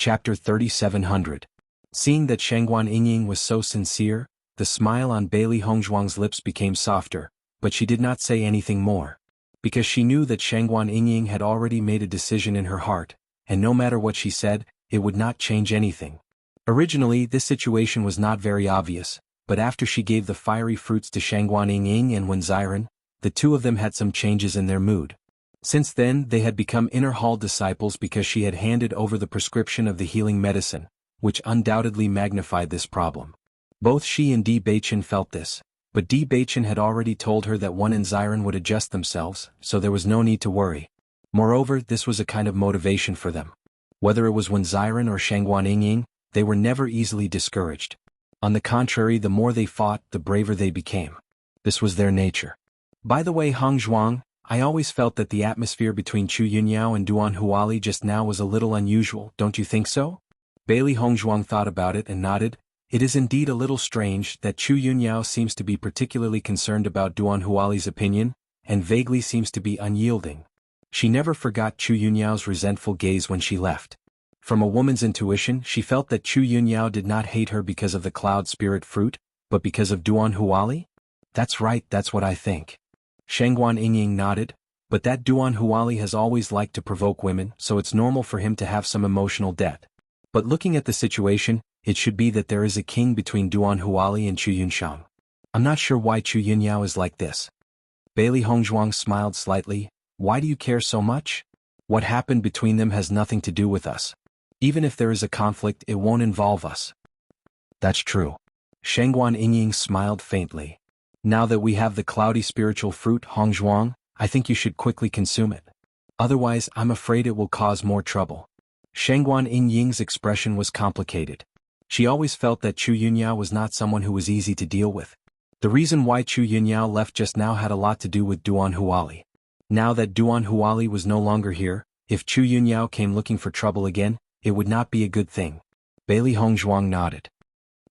Chapter 3700. Seeing that Shangguan Yingying was so sincere, the smile on Bailey Hongzhuang's lips became softer, but she did not say anything more. Because she knew that Shangguan Yingying had already made a decision in her heart, and no matter what she said, it would not change anything. Originally, this situation was not very obvious, but after she gave the fiery fruits to Shangguan Yingying and Wen Ziren, the two of them had some changes in their mood. Since then, they had become inner hall disciples because she had handed over the prescription of the healing medicine, which undoubtedly magnified this problem. Both she and Di Beichen felt this, but Di Beichen had already told her that Wen and Ziren would adjust themselves, so there was no need to worry. Moreover, this was a kind of motivation for them. Whether it was Wen Ziren or Shangguan Yingying, they were never easily discouraged. On the contrary, the more they fought, the braver they became. This was their nature. By the way, Hongzhuang, I always felt that the atmosphere between Chu Yunyao and Duan Huali just now was a little unusual, don't you think so? Bailey Hongzhuang thought about it and nodded. It is indeed a little strange that Chu Yunyao seems to be particularly concerned about Duan Huali's opinion, and vaguely seems to be unyielding. She never forgot Chu Yunyao's resentful gaze when she left. From a woman's intuition, she felt that Chu Yunyao did not hate her because of the cloud spirit fruit, but because of Duan Huali? That's right, that's what I think. Shangguan Yingying nodded, but that Duan Huali has always liked to provoke women, so it's normal for him to have some emotional debt. But looking at the situation, it should be that there is a king between Duan Huali and Chu Yunshang. I'm not sure why Chu Yunyao is like this. Bailey Hongzhuang smiled slightly. Why do you care so much? What happened between them has nothing to do with us. Even if there is a conflict, it won't involve us. That's true. Shangguan Yingying smiled faintly. Now that we have the cloudy spiritual fruit, Hongzhuang, I think you should quickly consume it. Otherwise, I'm afraid it will cause more trouble. Shangguan Yingying's expression was complicated. She always felt that Chu Yunyao was not someone who was easy to deal with. The reason why Chu Yunyao left just now had a lot to do with Duan Huali. Now that Duan Huali was no longer here, if Chu Yunyao came looking for trouble again, it would not be a good thing. Bailey Hongzhuang nodded.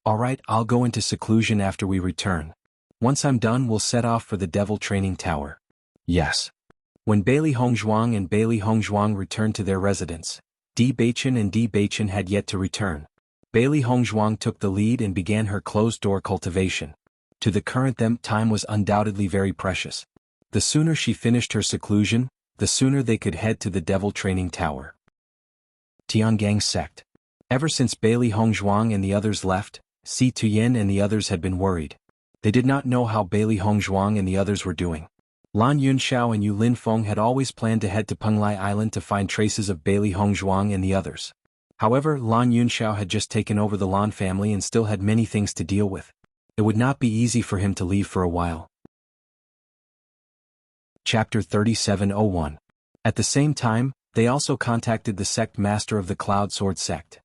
All right, I'll go into seclusion after we return. Once I'm done, we'll set off for the Devil Training Tower. Yes. When Bailey Hongzhuang and Bailey Hongzhuang returned to their residence, Di Beichen and Di Beichen had yet to return. Bailey Hongzhuang took the lead and began her closed-door cultivation. To the current them, time was undoubtedly very precious. The sooner she finished her seclusion, the sooner they could head to the Devil Training Tower. Tiangang Sect. Ever since Bailey Hongzhuang and the others left, Si Tuyen and the others had been worried. They did not know how Bailey Hongzhuang and the others were doing. Lan Yunxiao and Yu Linfeng had always planned to head to Penglai Island to find traces of Bailey Hongzhuang and the others. However, Lan Yunxiao had just taken over the Lan family and still had many things to deal with. It would not be easy for him to leave for a while. Chapter 3701. At the same time, they also contacted the sect master of the Cloud Sword sect.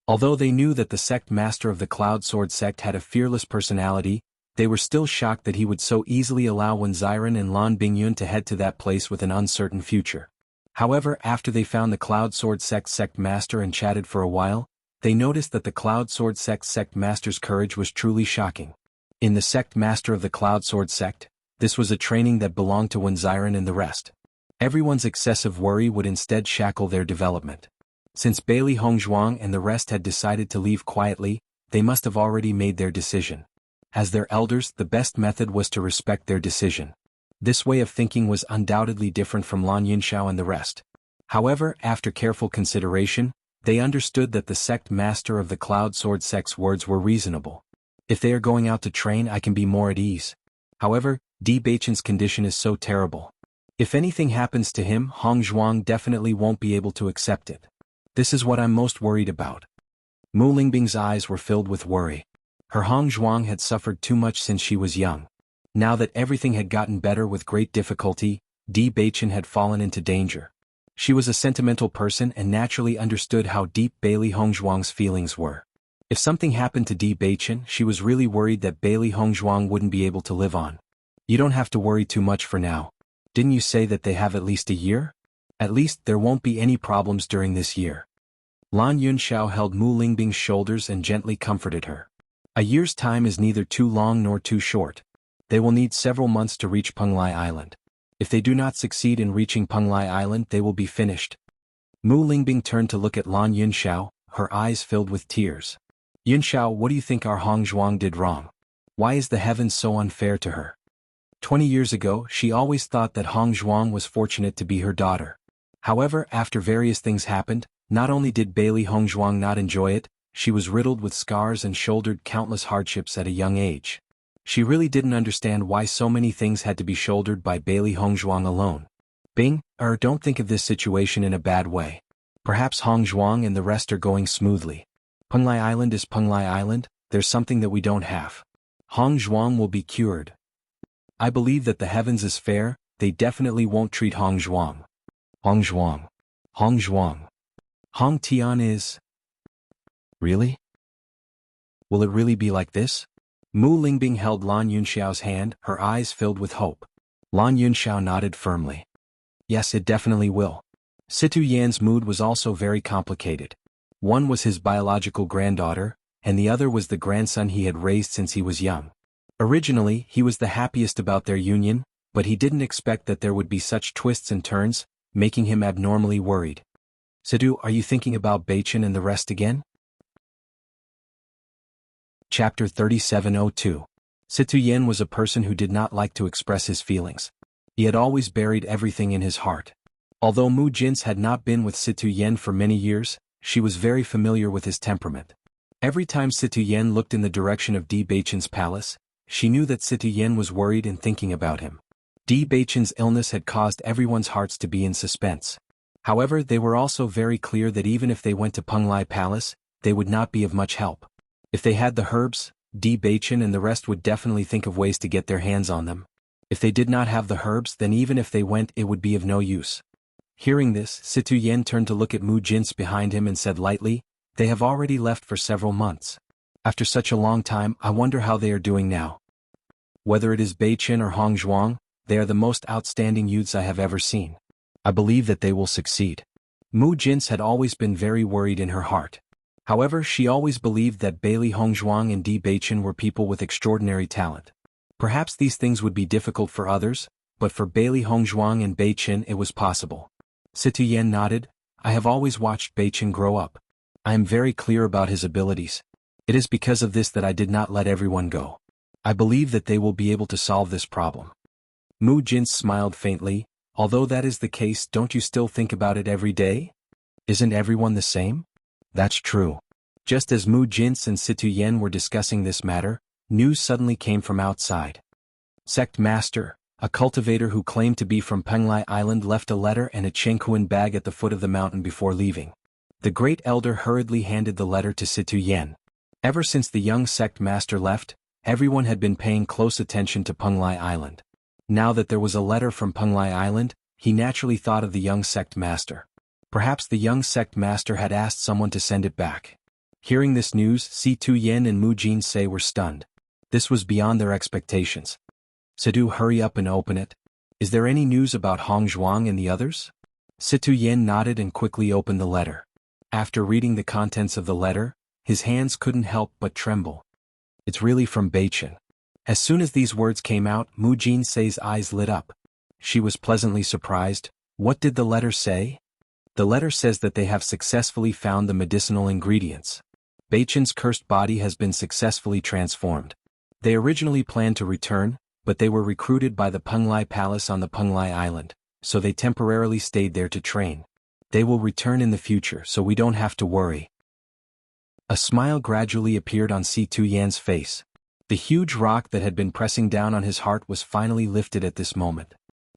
Although they knew that the sect master of the Cloud Sword sect had a fearless personality, they were still shocked that he would so easily allow Wen Ziren and Lan Bingyun to head to that place with an uncertain future. However, after they found the Cloud Sword sect master and chatted for a while, they noticed that the Cloud Sword sect master's courage was truly shocking. In the sect master of the Cloud Sword sect, this was a training that belonged to Wen Ziren and the rest. Everyone's excessive worry would instead shackle their development. Since Bailey Hongzhuang and the rest had decided to leave quietly, they must have already made their decision. As their elders, the best method was to respect their decision. This way of thinking was undoubtedly different from Lan Yunxiao and the rest. However, after careful consideration, they understood that the sect master of the Cloud Sword sect's words were reasonable. If they are going out to train, I can be more at ease. However, Di Beichen's condition is so terrible. If anything happens to him, Hongzhuang definitely won't be able to accept it. This is what I'm most worried about. Mu Lingbing's eyes were filled with worry. Her Hongzhuang had suffered too much since she was young. Now that everything had gotten better with great difficulty, Di Beichen had fallen into danger. She was a sentimental person and naturally understood how deep Bailey Hongzhuang's feelings were. If something happened to Di Beichen, she was really worried that Bailey Hongzhuang wouldn't be able to live on. You don't have to worry too much for now. Didn't you say that they have at least a year? At least there won't be any problems during this year. Lan Yunxiao held Mu Lingbing's shoulders and gently comforted her. A year's time is neither too long nor too short. They will need several months to reach Penglai Island. If they do not succeed in reaching Penglai Island, they will be finished. Mu Lingbing turned to look at Lan Yunxiao. her eyes filled with tears. Yunxiao, what do you think our Hong Zhuang did wrong? Why is the heavens so unfair to her? 20 years ago, she always thought that Hong Zhuang was fortunate to be her daughter. However, after various things happened, not only did Bailey Hong Zhuang not enjoy it, she was riddled with scars and shouldered countless hardships at a young age. She really didn't understand why so many things had to be shouldered by Bailey Hong Zhuang alone. Bing, don't think of this situation in a bad way. Perhaps Hong Zhuang and the rest are going smoothly. Penglai Island is Penglai Island, there's something that we don't have. Hong Zhuang will be cured. I believe that the heavens is fair, they definitely won't treat Hong Zhuang. Hong Zhuang. Hong Zhuang. Hong Tian is... Really? Will it really be like this? Mu Lingbing held Lan Yunxiao's hand, her eyes filled with hope. Lan Yunxiao nodded firmly. Yes, it definitely will. Situ Yan's mood was also very complicated. One was his biological granddaughter, and the other was the grandson he had raised since he was young. Originally, he was the happiest about their union, but he didn't expect that there would be such twists and turns, making him abnormally worried. Situ, are you thinking about Beichen and the rest again? Chapter 3702. Situ Yan was a person who did not like to express his feelings. He had always buried everything in his heart. Although Mu Jins had not been with Situ Yan for many years, she was very familiar with his temperament. Every time Situ Yan looked in the direction of Di Beichen's palace, she knew that Situ Yan was worried and thinking about him. Di Beichen's illness had caused everyone's hearts to be in suspense. However, they were also very clear that even if they went to Penglai Palace, they would not be of much help. If they had the herbs, Di Beichen and the rest would definitely think of ways to get their hands on them. If they did not have the herbs, then even if they went, it would be of no use. Hearing this, Situ Yan turned to look at Mu Jins behind him and said lightly, "They have already left for several months. After such a long time, I wonder how they are doing now. Whether it is Beichen or Hong Zhuang, they are the most outstanding youths I have ever seen. I believe that they will succeed." Mu Jins had always been very worried in her heart. However, she always believed that Bailey Hong Zhuang and Di Beichen were people with extraordinary talent. Perhaps these things would be difficult for others, but for Bailey Hong Zhuang and Beichen it was possible. Situ Yan nodded. "I have always watched Beichen grow up. I am very clear about his abilities. It is because of this that I did not let everyone go. I believe that they will be able to solve this problem." Mu Jins smiled faintly. "Although that is the case, don't you still think about it every day? Isn't everyone the same?" "That's true." Just as Mu Jins and Situ Yan were discussing this matter, news suddenly came from outside. Sect Master, a cultivator who claimed to be from Penglai Island, left a letter and a Chenghuan bag at the foot of the mountain before leaving. The great elder hurriedly handed the letter to Situ Yan. Ever since the young sect master left, everyone had been paying close attention to Penglai Island. Now that there was a letter from Penglai Island, he naturally thought of the young sect master. Perhaps the young sect master had asked someone to send it back. Hearing this news, Situ Yan and Mu Jinsei were stunned. This was beyond their expectations. "Situ, hurry up and open it. Is there any news about Hong Zhuang and the others?" Situ Yan nodded and quickly opened the letter. After reading the contents of the letter, his hands couldn't help but tremble. "It's really from Beichen." As soon as these words came out, Mu Jinsei's eyes lit up. She was pleasantly surprised. What did the letter say? The letter says that they have successfully found the medicinal ingredients. Beichen's cursed body has been successfully transformed. They originally planned to return, but they were recruited by the Penglai Palace on the Penglai Island, so they temporarily stayed there to train. They will return in the future, so we don't have to worry. A smile gradually appeared on Situ Yan's face. The huge rock that had been pressing down on his heart was finally lifted at this moment.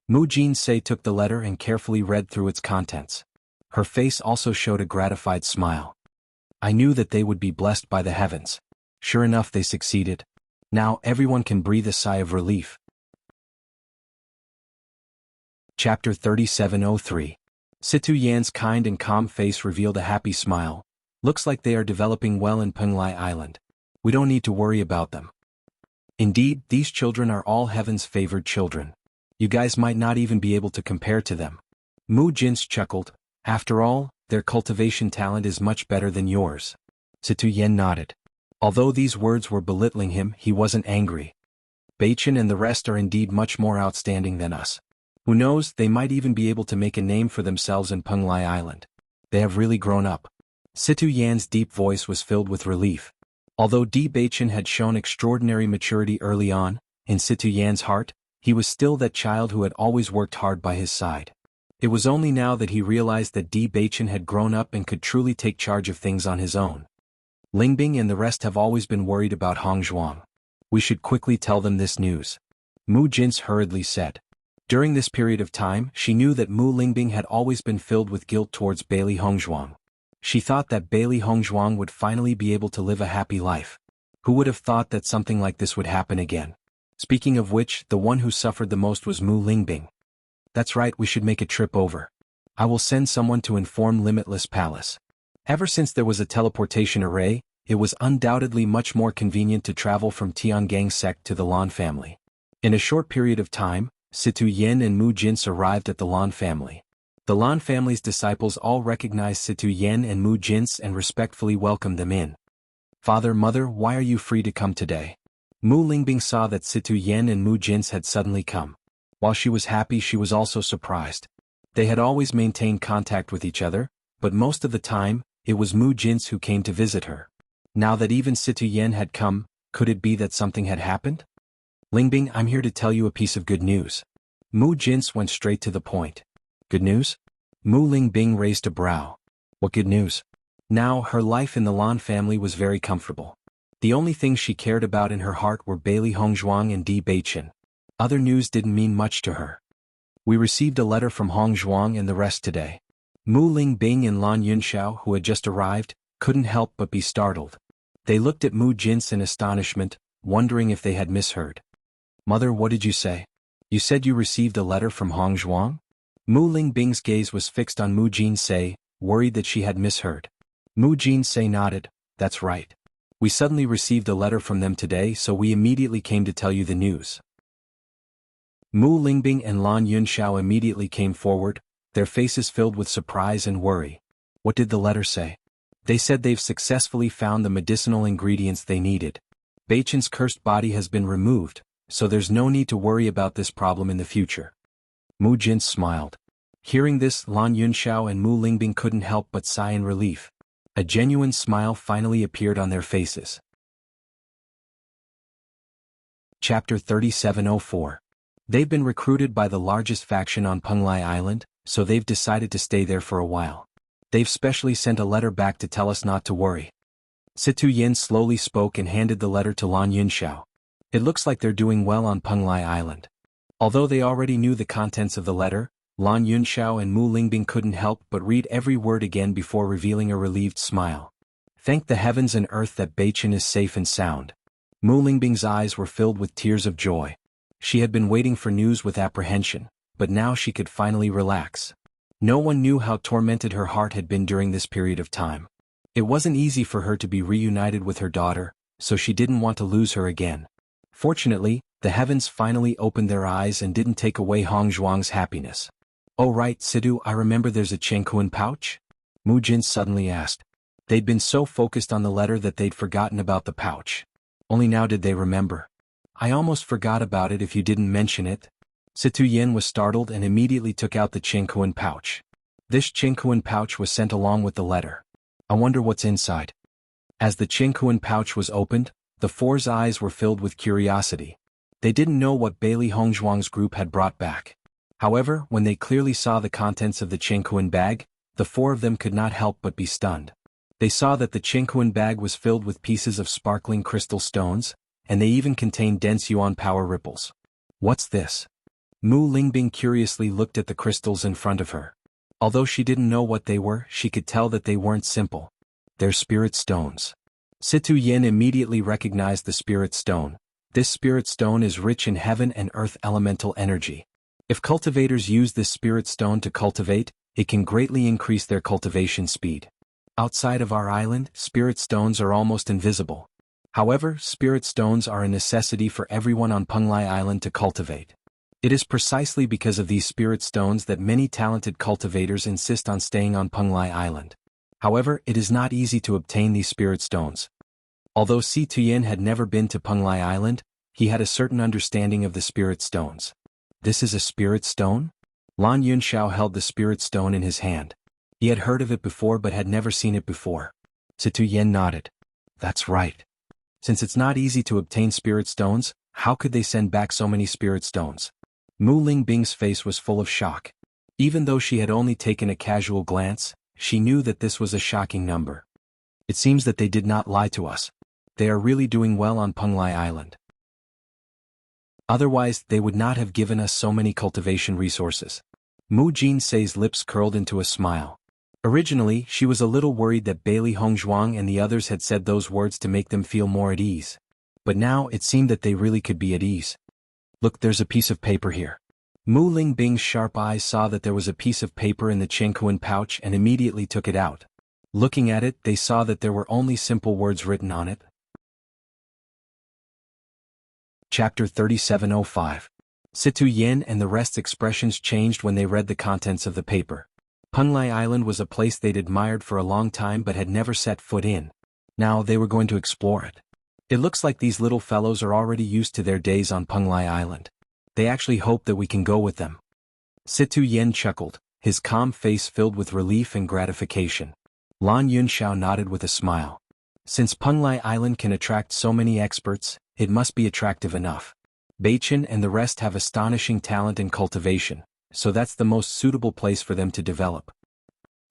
Mu Jinsei took the letter and carefully read through its contents. Her face also showed a gratified smile. "I knew that they would be blessed by the heavens. Sure enough, they succeeded. Now everyone can breathe a sigh of relief." Chapter 3703. Situ Yan's kind and calm face revealed a happy smile. "Looks like they are developing well in Penglai Island. We don't need to worry about them. Indeed, these children are all heaven's favored children. You guys might not even be able to compare to them." Mu Jins chuckled. "After all, their cultivation talent is much better than yours." Situ Yan nodded. Although these words were belittling him, he wasn't angry. Beichen and the rest are indeed much more outstanding than us. Who knows, they might even be able to make a name for themselves in Penglai Island. They have really grown up. Situ Yan's deep voice was filled with relief. Although Di Baichen had shown extraordinary maturity early on, in Situ Yan's heart, he was still that child who had always worked hard by his side. It was only now that he realized that Di Baichen had grown up and could truly take charge of things on his own. Lingbing and the rest have always been worried about Hongzhuang. We should quickly tell them this news. Mu Jin's hurriedly said. During this period of time, she knew that Mu Lingbing had always been filled with guilt towards Bailey Hongzhuang. She thought that Bailey Hongzhuang would finally be able to live a happy life. Who would have thought that something like this would happen again? Speaking of which, the one who suffered the most was Mu Lingbing. That's right, we should make a trip over. I will send someone to inform Limitless Palace. Ever since there was a teleportation array, it was undoubtedly much more convenient to travel from Tiangang sect to the Lan family. In a short period of time, Situ Yin and Mu Jins arrived at the Lan family. The Lan family's disciples all recognized Situ Yin and Mu Jins and respectfully welcomed them in. Father, Mother, why are you free to come today? Mu Lingbing saw that Situ Yin and Mu Jins had suddenly come. While she was happy, she was also surprised. They had always maintained contact with each other, but most of the time, it was Mu Jins who came to visit her. Now that even Situ Yin had come, could it be that something had happened? Lingbing, I'm here to tell you a piece of good news. Mu Jins went straight to the point. Good news? Mu Lingbing raised a brow. What good news? Now, her life in the Lan family was very comfortable. The only things she cared about in her heart were Bailey Hongzhuang and Di Baichen. Other news didn't mean much to her. We received a letter from Hongzhuang and the rest today. Mu Lingbing and Lan Yunxiao, who had just arrived, couldn't help but be startled. They looked at Mu Jins in astonishment, wondering if they had misheard. Mother, what did you say? You said you received a letter from Hongzhuang? Mu Lingbing's gaze was fixed on Mu Jinsei, worried that she had misheard. Mu Jinsei nodded. That's right. We suddenly received a letter from them today, so we immediately came to tell you the news. Mu Lingbing and Lan Yunxiao immediately came forward, their faces filled with surprise and worry. What did the letter say? They said they've successfully found the medicinal ingredients they needed. Baichen's cursed body has been removed, so there's no need to worry about this problem in the future. Mu Jin smiled. Hearing this, Lan Yunxiao and Mu Lingbing couldn't help but sigh in relief. A genuine smile finally appeared on their faces. Chapter 3704. They've been recruited by the largest faction on Penglai Island, so they've decided to stay there for a while. They've specially sent a letter back to tell us not to worry. Situ Yin slowly spoke and handed the letter to Lan Yunxiao. It looks like they're doing well on Penglai Island. Although they already knew the contents of the letter, Lan Yunxiao and Mu Lingbing couldn't help but read every word again before revealing a relieved smile. Thank the heavens and earth that Baichen is safe and sound. Mu Lingbing's eyes were filled with tears of joy. She had been waiting for news with apprehension, but now she could finally relax. No one knew how tormented her heart had been during this period of time. It wasn't easy for her to be reunited with her daughter, so she didn't want to lose her again. Fortunately, the heavens finally opened their eyes and didn't take away Hongzhuang's happiness. Oh right, Sidu, I remember there's a Chengkuan pouch? Mu Jin suddenly asked. They'd been so focused on the letter that they'd forgotten about the pouch. Only now did they remember. I almost forgot about it if you didn't mention it. Situ Yin was startled and immediately took out the Chengkuan pouch. This Chengkuan pouch was sent along with the letter. I wonder what's inside. As the Chengkuan pouch was opened, the four's eyes were filled with curiosity. They didn't know what Bailey Hongzhuang's group had brought back. However, when they clearly saw the contents of the Chengkuan bag, the four of them could not help but be stunned. They saw that the Chengkuan bag was filled with pieces of sparkling crystal stones, and they even contained dense yuan power ripples. What's this? Mu Lingbing curiously looked at the crystals in front of her. Although she didn't know what they were, she could tell that they weren't simple. They're spirit stones. Situ Yin immediately recognized the spirit stone. This spirit stone is rich in heaven and earth elemental energy. If cultivators use this spirit stone to cultivate, it can greatly increase their cultivation speed. Outside of our island, spirit stones are almost invisible. However, spirit stones are a necessity for everyone on Penglai Island to cultivate. It is precisely because of these spirit stones that many talented cultivators insist on staying on Penglai Island. However, it is not easy to obtain these spirit stones. Although Si Tuyin had never been to Penglai Island, he had a certain understanding of the spirit stones. This is a spirit stone? Lan Yunxiao held the spirit stone in his hand. He had heard of it before but had never seen it before. Situ Yen nodded. That's right. Since it's not easy to obtain spirit stones, how could they send back so many spirit stones? Mu Lingbing's face was full of shock. Even though she had only taken a casual glance, she knew that this was a shocking number. It seems that they did not lie to us. They are really doing well on Penglai Island. Otherwise, they would not have given us so many cultivation resources. Mu Jinsei's lips curled into a smile. Originally, she was a little worried that Bailey Hongzhuang and the others had said those words to make them feel more at ease. But now it seemed that they really could be at ease. Look, there's a piece of paper here. Mu Lingbing's sharp eyes saw that there was a piece of paper in the Chengkuan pouch and immediately took it out. Looking at it, they saw that there were only simple words written on it. Chapter 3705. Situ Yen and the rest's expressions changed when they read the contents of the paper. Penglai Island was a place they'd admired for a long time but had never set foot in. Now they were going to explore it. It looks like these little fellows are already used to their days on Penglai Island. They actually hope that we can go with them. Situ Yen chuckled, his calm face filled with relief and gratification. Lan Yunxiao nodded with a smile. Since Penglai Island can attract so many experts, it must be attractive enough. Beichen and the rest have astonishing talent in cultivation, so that's the most suitable place for them to develop.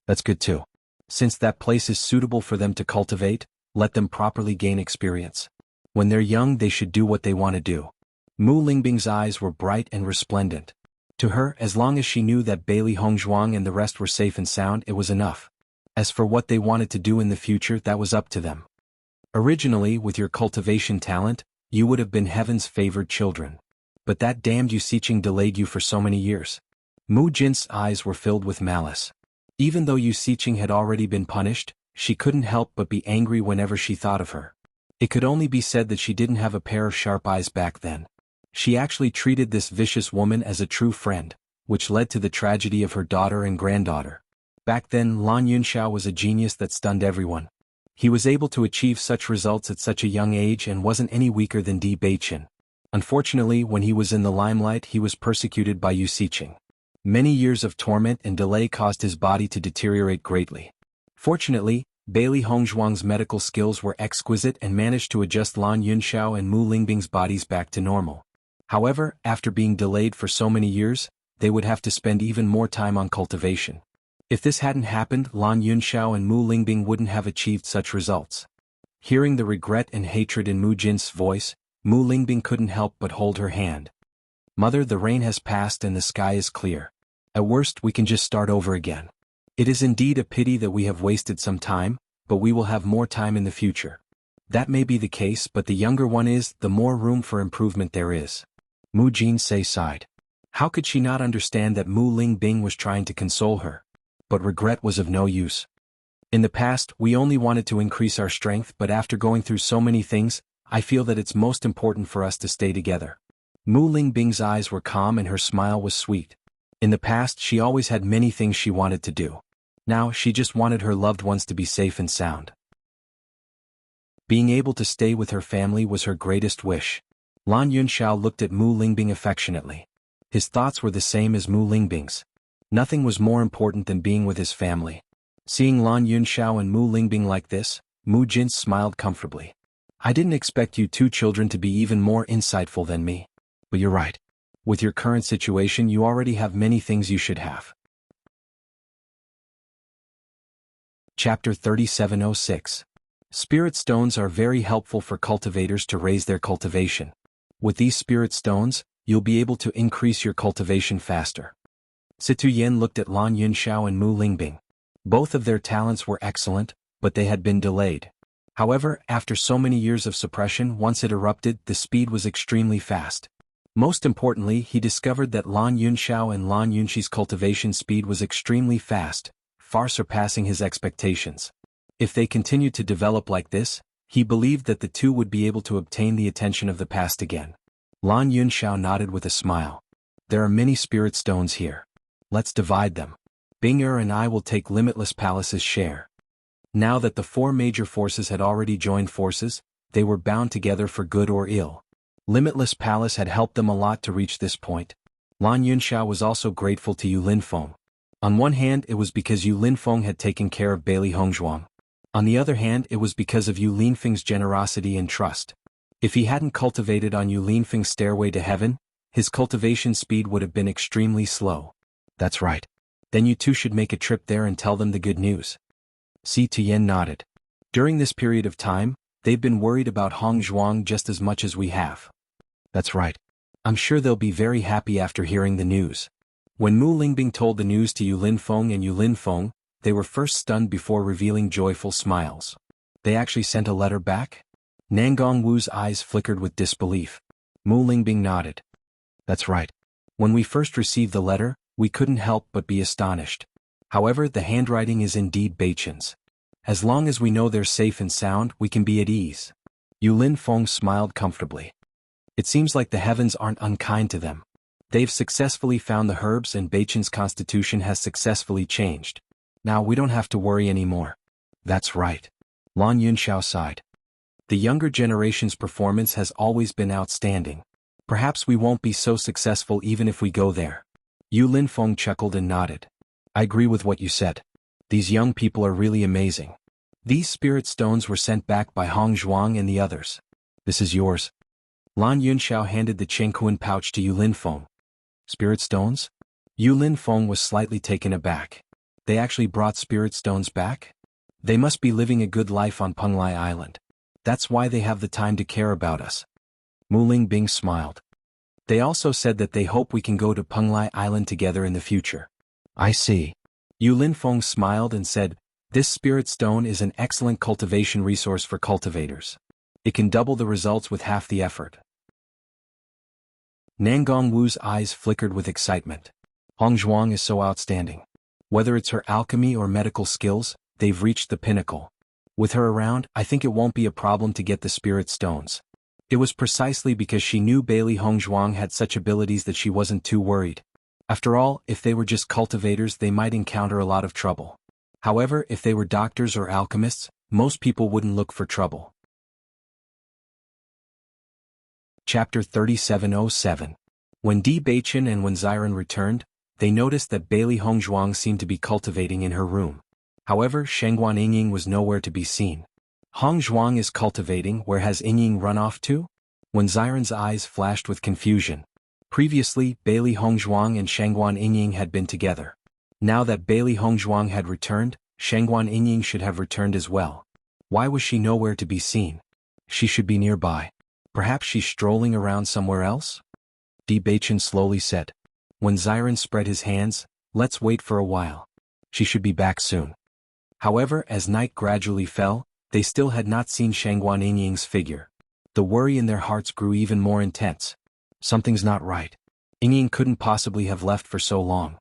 That's good too. Since that place is suitable for them to cultivate, let them properly gain experience. When they're young, they should do what they want to do. Mu Lingbing's eyes were bright and resplendent. To her, as long as she knew that Bailey Hongzhuang and the rest were safe and sound, it was enough. As for what they wanted to do in the future, that was up to them. Originally, with your cultivation talent, you would have been heaven's favored children. But that damned Yusiching delayed you for so many years. Mu Jin's eyes were filled with malice. Even though Yusiching had already been punished, she couldn't help but be angry whenever she thought of her. It could only be said that she didn't have a pair of sharp eyes back then. She actually treated this vicious woman as a true friend, which led to the tragedy of her daughter and granddaughter. Back then, Lan Yunxiao was a genius that stunned everyone. He was able to achieve such results at such a young age and wasn't any weaker than Di Beichen. Unfortunately, when he was in the limelight, he was persecuted by Yusiching. Many years of torment and delay caused his body to deteriorate greatly. Fortunately, Bailey Hongzhuang's medical skills were exquisite and managed to adjust Lan Yunxiao and Mu Lingbing's bodies back to normal. However, after being delayed for so many years, they would have to spend even more time on cultivation. If this hadn't happened, Lan Yunxiao and Mu Lingbing wouldn't have achieved such results. Hearing the regret and hatred in Mu Jin's voice, Mu Lingbing couldn't help but hold her hand. Mother, the rain has passed and the sky is clear. At worst, we can just start over again. It is indeed a pity that we have wasted some time, but we will have more time in the future. That may be the case, but the younger one is, the more room for improvement there is. Mu Jinsei sighed. How could she not understand that Mu Lingbing was trying to console her? But regret was of no use. In the past, we only wanted to increase our strength, but after going through so many things, I feel that it's most important for us to stay together. Mu Lingbing's eyes were calm and her smile was sweet. In the past, she always had many things she wanted to do. Now, she just wanted her loved ones to be safe and sound. Being able to stay with her family was her greatest wish. Lan Yunxiao looked at Mu Lingbing affectionately. His thoughts were the same as Mu Lingbing's. Nothing was more important than being with his family. Seeing Lan Yunxiao and Mu Lingbing like this, Mu Jin smiled comfortably. I didn't expect you two children to be even more insightful than me. But you're right. With your current situation, you already have many things you should have. Chapter 3706. Spirit stones are very helpful for cultivators to raise their cultivation. With these spirit stones, you'll be able to increase your cultivation faster. Situ Yen looked at Lan Yunxiao and Mu Lingbing. Both of their talents were excellent, but they had been delayed. However, after so many years of suppression, once it erupted, the speed was extremely fast. Most importantly, he discovered that Lan Yunxiao and Lan Yunxi's cultivation speed was extremely fast, far surpassing his expectations. If they continued to develop like this, he believed that the two would be able to obtain the attention of the past again. Lan Yunxiao nodded with a smile. There are many spirit stones here. Let's divide them. Bing-er and I will take Limitless Palace's share. Now that the four major forces had already joined forces, they were bound together for good or ill. Limitless Palace had helped them a lot to reach this point. Lan Yunxiao was also grateful to Yu Linfeng. On one hand, it was because Yu Linfeng had taken care of Bailey Hongzhuang. On the other hand, it was because of Yu Linfeng's generosity and trust. If he hadn't cultivated on Yu Linfeng's stairway to heaven, his cultivation speed would have been extremely slow. That's right. Then you two should make a trip there and tell them the good news. Si Tian nodded. During this period of time, they've been worried about Hongzhuang just as much as we have. That's right. I'm sure they'll be very happy after hearing the news. When Mu Lingbing told the news to Yu Linfeng and Yu Linfeng, they were first stunned before revealing joyful smiles. They actually sent a letter back? Nangong Wu's eyes flickered with disbelief. Mu Lingbing nodded. That's right. When we first received the letter, we couldn't help but be astonished. However, the handwriting is indeed Beichen's. As long as we know they're safe and sound, we can be at ease. Yu Linfeng smiled comfortably. It seems like the heavens aren't unkind to them. They've successfully found the herbs and Beichen's constitution has successfully changed. Now we don't have to worry anymore. That's right. Lan Yunxiao sighed. The younger generation's performance has always been outstanding. Perhaps we won't be so successful even if we go there. Yu Linfeng chuckled and nodded. I agree with what you said. These young people are really amazing. These spirit stones were sent back by Hongzhuang and the others. This is yours. Lan Yunxiao handed the Chengquan pouch to Yu Linfeng. Spirit stones? Yu Linfeng was slightly taken aback. They actually brought spirit stones back? They must be living a good life on Penglai Island. That's why they have the time to care about us. Mu Lingbing smiled. They also said that they hope we can go to Penglai Island together in the future. I see. Yu Linfeng smiled and said, this spirit stone is an excellent cultivation resource for cultivators. It can double the results with half the effort. Nangong Wu's eyes flickered with excitement. Hongzhuang is so outstanding. Whether it's her alchemy or medical skills, they've reached the pinnacle. With her around, I think it won't be a problem to get the spirit stones. It was precisely because she knew Bailey Hongzhuang had such abilities that she wasn't too worried. After all, if they were just cultivators, they might encounter a lot of trouble. However, if they were doctors or alchemists, most people wouldn't look for trouble. Chapter 3707. When Di Beichen and Wen Ziren returned, they noticed that Bailey Hongzhuang seemed to be cultivating in her room. However, Shengguan Yingying was nowhere to be seen. Hongzhuang is cultivating, where has Yingying run off to? Wen Ziren's eyes flashed with confusion. Previously, Bailey Hongzhuang and Shengguan Yingying had been together. Now that Bailey Hongzhuang had returned, Shengguan Yingying should have returned as well. Why was she nowhere to be seen? She should be nearby. Perhaps she's strolling around somewhere else? Di Beichen slowly said. When Ziren spread his hands, let's wait for a while. She should be back soon. However, as night gradually fell, they still had not seen Shengguan Yingying's figure. The worry in their hearts grew even more intense. Something's not right. Yingying couldn't possibly have left for so long.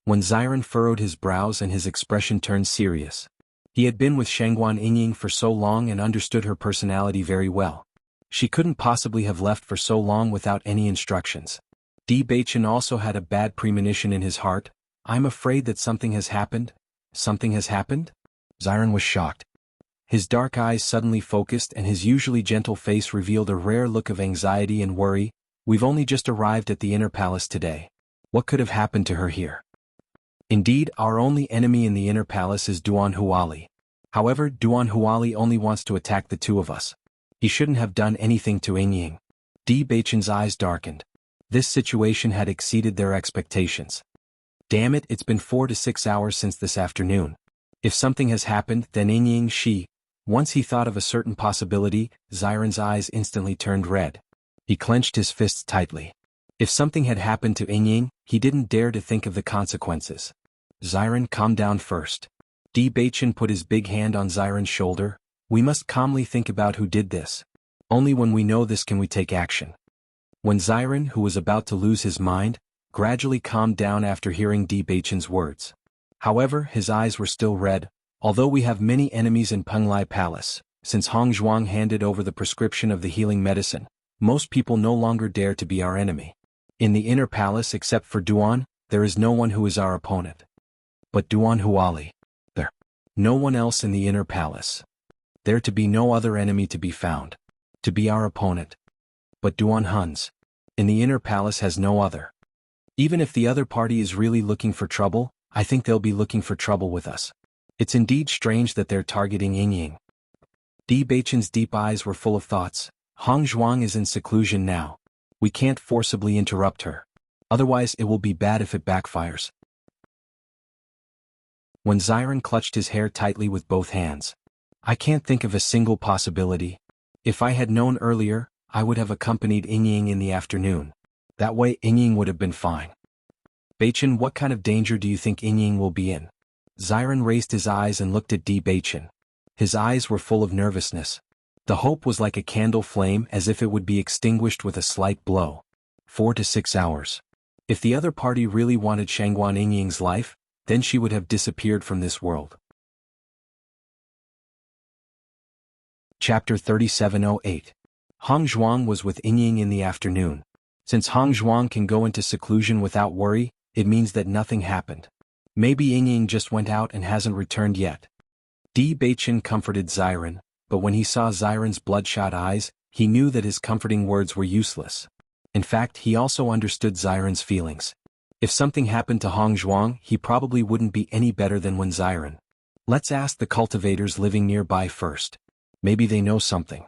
When Ziren furrowed his brows and his expression turned serious. He had been with Shengguan Yingying for so long and understood her personality very well. She couldn't possibly have left for so long without any instructions. Di Beichen also had a bad premonition in his heart. I'm afraid that something has happened. Something has happened? Ziren was shocked. His dark eyes suddenly focused and his usually gentle face revealed a rare look of anxiety and worry. We've only just arrived at the inner palace today. What could have happened to her here? Indeed, our only enemy in the inner palace is Duan Huali. However, Duan Huali only wants to attack the two of us. He shouldn't have done anything to Yingying. Di Beichen's eyes darkened. This situation had exceeded their expectations. Damn it, it's been 4 to 6 hours since this afternoon. If something has happened, then Yingying. Once he thought of a certain possibility, Ziren's eyes instantly turned red. He clenched his fists tightly. If something had happened to Yingying, he didn't dare to think of the consequences. Ziren, calm down first. Di Beichen put his big hand on Ziren's shoulder. We must calmly think about who did this. Only when we know this can we take action. When Ziren, who was about to lose his mind, gradually calmed down after hearing Di Beichen's words. However, his eyes were still red. Although we have many enemies in Penglai Palace, since Hongzhuang handed over the prescription of the healing medicine, most people no longer dare to be our enemy. In the inner palace except for Duan, there is no one who is our opponent. But Duan Huali. There. No one else in the inner palace. There to be no other enemy to be found. To be our opponent. But Duan Huns. In the inner palace has no other. Even if the other party is really looking for trouble, I think they'll be looking for trouble with us. It's indeed strange that they're targeting Yingying. Di Beichen's deep eyes were full of thoughts. Hong Zhuang is in seclusion now. We can't forcibly interrupt her. Otherwise it will be bad if it backfires. When Ziren clutched his hair tightly with both hands. I can't think of a single possibility. If I had known earlier, I would have accompanied Yingying in the afternoon. That way Yingying would have been fine. Beichen, what kind of danger do you think Yingying will be in? Ziren raised his eyes and looked at Di Beichen. His eyes were full of nervousness. The hope was like a candle flame, as if it would be extinguished with a slight blow. 4 to 6 hours. If the other party really wanted Shangguan Yingying's life, then she would have disappeared from this world. Chapter 3708. Hong Zhuang was with Yingying in the afternoon. Since Hong Zhuang can go into seclusion without worry, it means that nothing happened. Maybe Yingying just went out and hasn't returned yet. Di Beichen comforted Ziren, but when he saw Ziren's bloodshot eyes, he knew that his comforting words were useless. In fact, he also understood Ziren's feelings. If something happened to Hong Zhuang, he probably wouldn't be any better than when Ziren. Let's ask the cultivators living nearby first. Maybe they know something.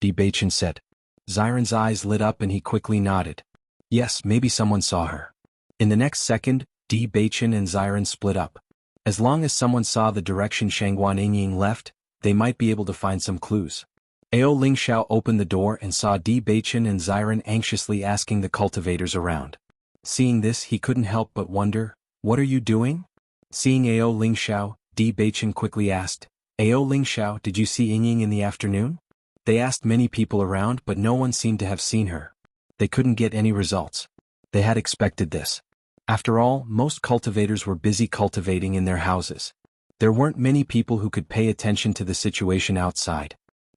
Di Beichen said. Ziren's eyes lit up and he quickly nodded. Yes, maybe someone saw her. In the next second, Di Beichen and Ziren split up. As long as someone saw the direction Shangguan Yingying left, they might be able to find some clues. Ao Lingxiao opened the door and saw Di Beichen and Ziren anxiously asking the cultivators around. Seeing this, he couldn't help but wonder, what are you doing? Seeing Ao Lingxiao, Di Beichen quickly asked, Ao Lingxiao, did you see Yingying in the afternoon? They asked many people around, but no one seemed to have seen her. They couldn't get any results. They had expected this. After all, most cultivators were busy cultivating in their houses. There weren't many people who could pay attention to the situation outside.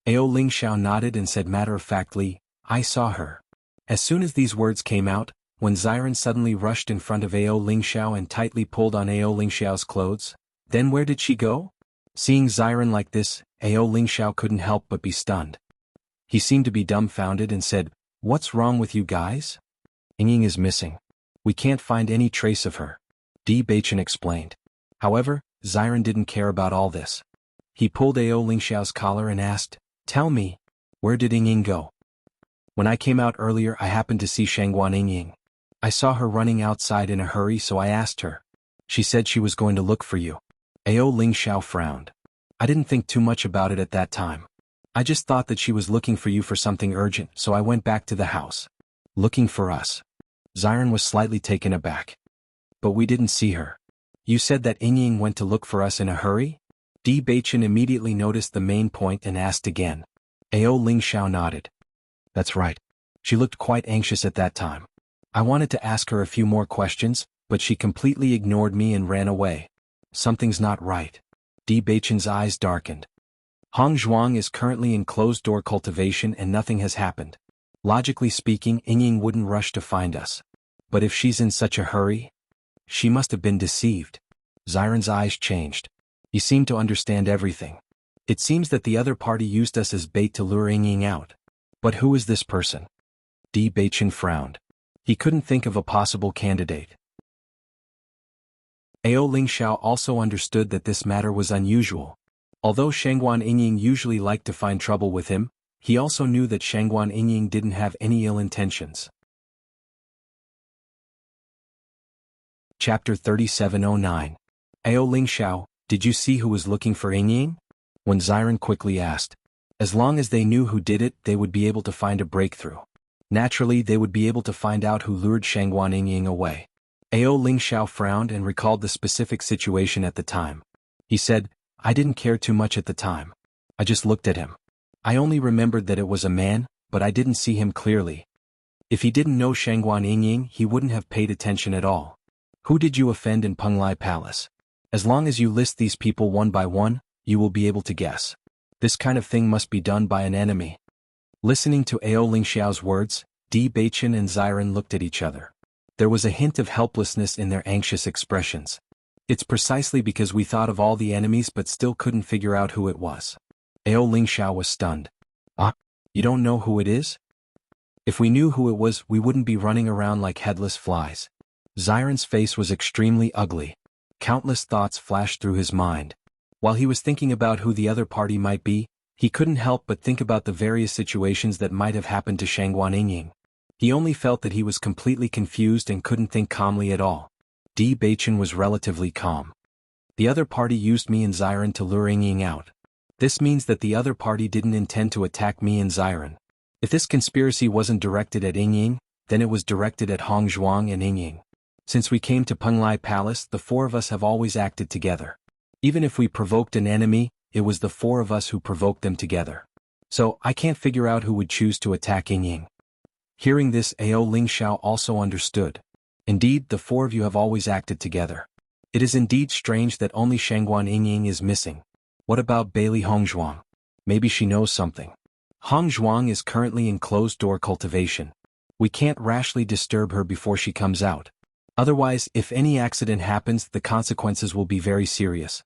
Ao Lingxiao nodded and said matter-of-factly, I saw her. As soon as these words came out, when Ziren suddenly rushed in front of Ao Lingxiao and tightly pulled on Ao Lingxiao's clothes, then where did she go? Seeing Ziren like this, Ao Lingxiao couldn't help but be stunned. He seemed to be dumbfounded and said, What's wrong with you guys? Yingying is missing. We can't find any trace of her. Di Beichen explained. However, Ziren didn't care about all this. He pulled Ao Lingxiao's collar and asked, Tell me, where did Yingying go? When I came out earlier, I happened to see Shangguan Yingying. I saw her running outside in a hurry, so I asked her. She said she was going to look for you. Ao Lingxiao frowned. I didn't think too much about it at that time. I just thought that she was looking for you for something urgent, so I went back to the house. Looking for us. Ziren was slightly taken aback. But we didn't see her. You said that Yingying went to look for us in a hurry? Di Beichen immediately noticed the main point and asked again. Ao Lingxiao nodded. That's right. She looked quite anxious at that time. I wanted to ask her a few more questions, but she completely ignored me and ran away. Something's not right. Di Beichen's eyes darkened. Hong Zhuang is currently in closed-door cultivation and nothing has happened. Logically speaking, Yingying wouldn't rush to find us. But if she's in such a hurry, she must have been deceived. Ziren's eyes changed. He seemed to understand everything. It seems that the other party used us as bait to lure Yingying out. But who is this person? Di Beichen frowned. He couldn't think of a possible candidate. Ao Lingxiao also understood that this matter was unusual. Although Shangguan Yingying usually liked to find trouble with him, he also knew that Shangguan Yingying didn't have any ill intentions. Chapter 3709. Ao Lingxiao, did you see who was looking for Yingying? When Ziren quickly asked. As long as they knew who did it, they would be able to find a breakthrough. Naturally, they would be able to find out who lured Shangguan Yingying away. Ao Lingxiao frowned and recalled the specific situation at the time. He said, I didn't care too much at the time. I just looked at him. I only remembered that it was a man, but I didn't see him clearly. If he didn't know Shangguan Yingying, he wouldn't have paid attention at all. Who did you offend in Penglai Palace? As long as you list these people one by one, you will be able to guess. This kind of thing must be done by an enemy. Listening to Ao Lingxiao's words, Di Beichen and Ziren looked at each other. There was a hint of helplessness in their anxious expressions. It's precisely because we thought of all the enemies but still couldn't figure out who it was. Ao Lingxiao was stunned. Ah, you don't know who it is? If we knew who it was, we wouldn't be running around like headless flies. Ziren's face was extremely ugly. Countless thoughts flashed through his mind. While he was thinking about who the other party might be, he couldn't help but think about the various situations that might have happened to Shangguan Yingying. He only felt that he was completely confused and couldn't think calmly at all. Di Beichen was relatively calm. The other party used me and Xiren to lure Yingying out. This means that the other party didn't intend to attack me and Xiren. If this conspiracy wasn't directed at Yingying, then it was directed at Hongzhuang and Yingying. Since we came to Penglai Palace, the four of us have always acted together. Even if we provoked an enemy, it was the four of us who provoked them together. So, I can't figure out who would choose to attack Yingying. Hearing this, Ao Lingxiao also understood. Indeed, the four of you have always acted together. It is indeed strange that only Shangguan Yingying is missing. What about Bailey Hongzhuang? Maybe she knows something. Hongzhuang is currently in closed-door cultivation. We can't rashly disturb her before she comes out. Otherwise, if any accident happens, the consequences will be very serious.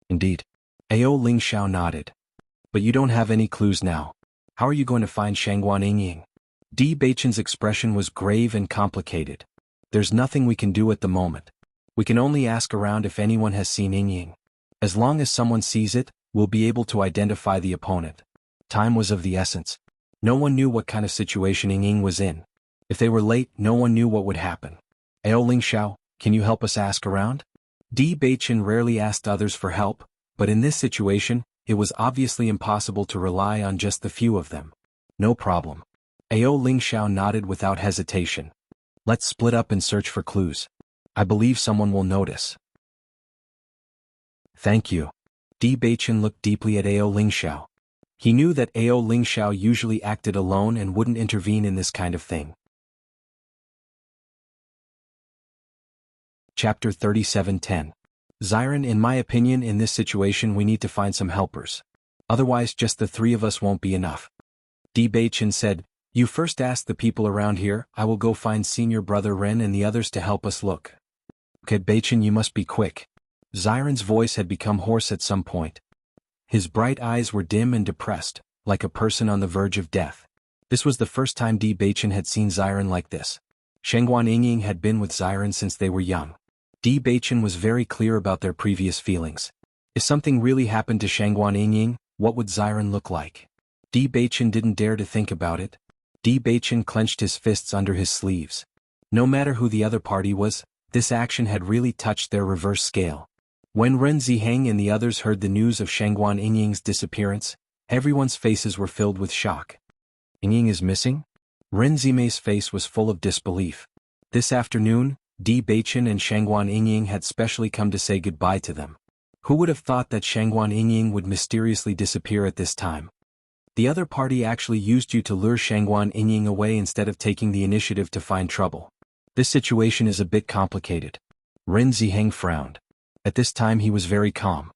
Indeed. Ao Lingxiao nodded. But you don't have any clues now. How are you going to find Shangguan Yingying? Di Beichen's expression was grave and complicated. There's nothing we can do at the moment. We can only ask around if anyone has seen Yingying. As long as someone sees it, we'll be able to identify the opponent. Time was of the essence. No one knew what kind of situation Yingying was in. If they were late, no one knew what would happen. Ao Lingxiao, can you help us ask around? Di Beichen rarely asked others for help, but in this situation, it was obviously impossible to rely on just the few of them. No problem. Ao Lingxiao nodded without hesitation. Let's split up and search for clues. I believe someone will notice. Thank you. Di Beichen looked deeply at Ao Lingxiao. He knew that Ao Lingxiao usually acted alone and wouldn't intervene in this kind of thing. Chapter 37:10. Xiren, in my opinion, in this situation we need to find some helpers. Otherwise just the three of us won't be enough. Di Beichen said, you first ask the people around here, I will go find senior brother Ren and the others to help us look. Okay, Beichen, you must be quick. Xiren's voice had become hoarse at some point. His bright eyes were dim and depressed, like a person on the verge of death. This was the first time Di Beichen had seen Xiren like this. Shangguan Yingying had been with Xiren since they were young. Di Beichen was very clear about their previous feelings. If something really happened to Shangguan Yingying, what would Xiren look like? Di Beichen didn't dare to think about it. Di Beichen clenched his fists under his sleeves. No matter who the other party was, this action had really touched their reverse scale. When Ren Ziheng and the others heard the news of Shangguan Yingying's disappearance, everyone's faces were filled with shock. Yingying is missing? Ren Zimei's face was full of disbelief. This afternoon, Di Beichen and Shangguan Yingying had specially come to say goodbye to them. Who would have thought that Shangguan Yingying would mysteriously disappear at this time? The other party actually used you to lure Shangguan Yingying away instead of taking the initiative to find trouble. This situation is a bit complicated. Ren Ziheng frowned. At this time he was very calm.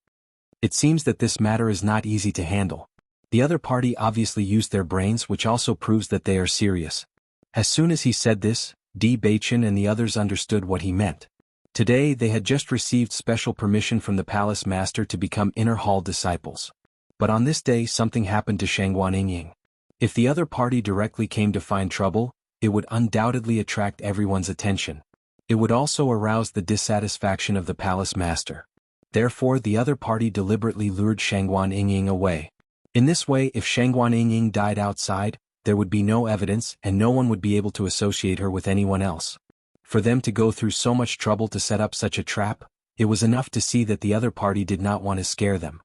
It seems that this matter is not easy to handle. The other party obviously used their brains, which also proves that they are serious. As soon as he said this, Di Beichen and the others understood what he meant. Today they had just received special permission from the palace master to become inner hall disciples. But on this day something happened to Shangguan Yingying. If the other party directly came to find trouble, it would undoubtedly attract everyone's attention. It would also arouse the dissatisfaction of the palace master. Therefore the other party deliberately lured Shangguan Yingying away. In this way, if Shangguan Yingying died outside, there would be no evidence and no one would be able to associate her with anyone else. For them to go through so much trouble to set up such a trap, it was enough to see that the other party did not want to scare them.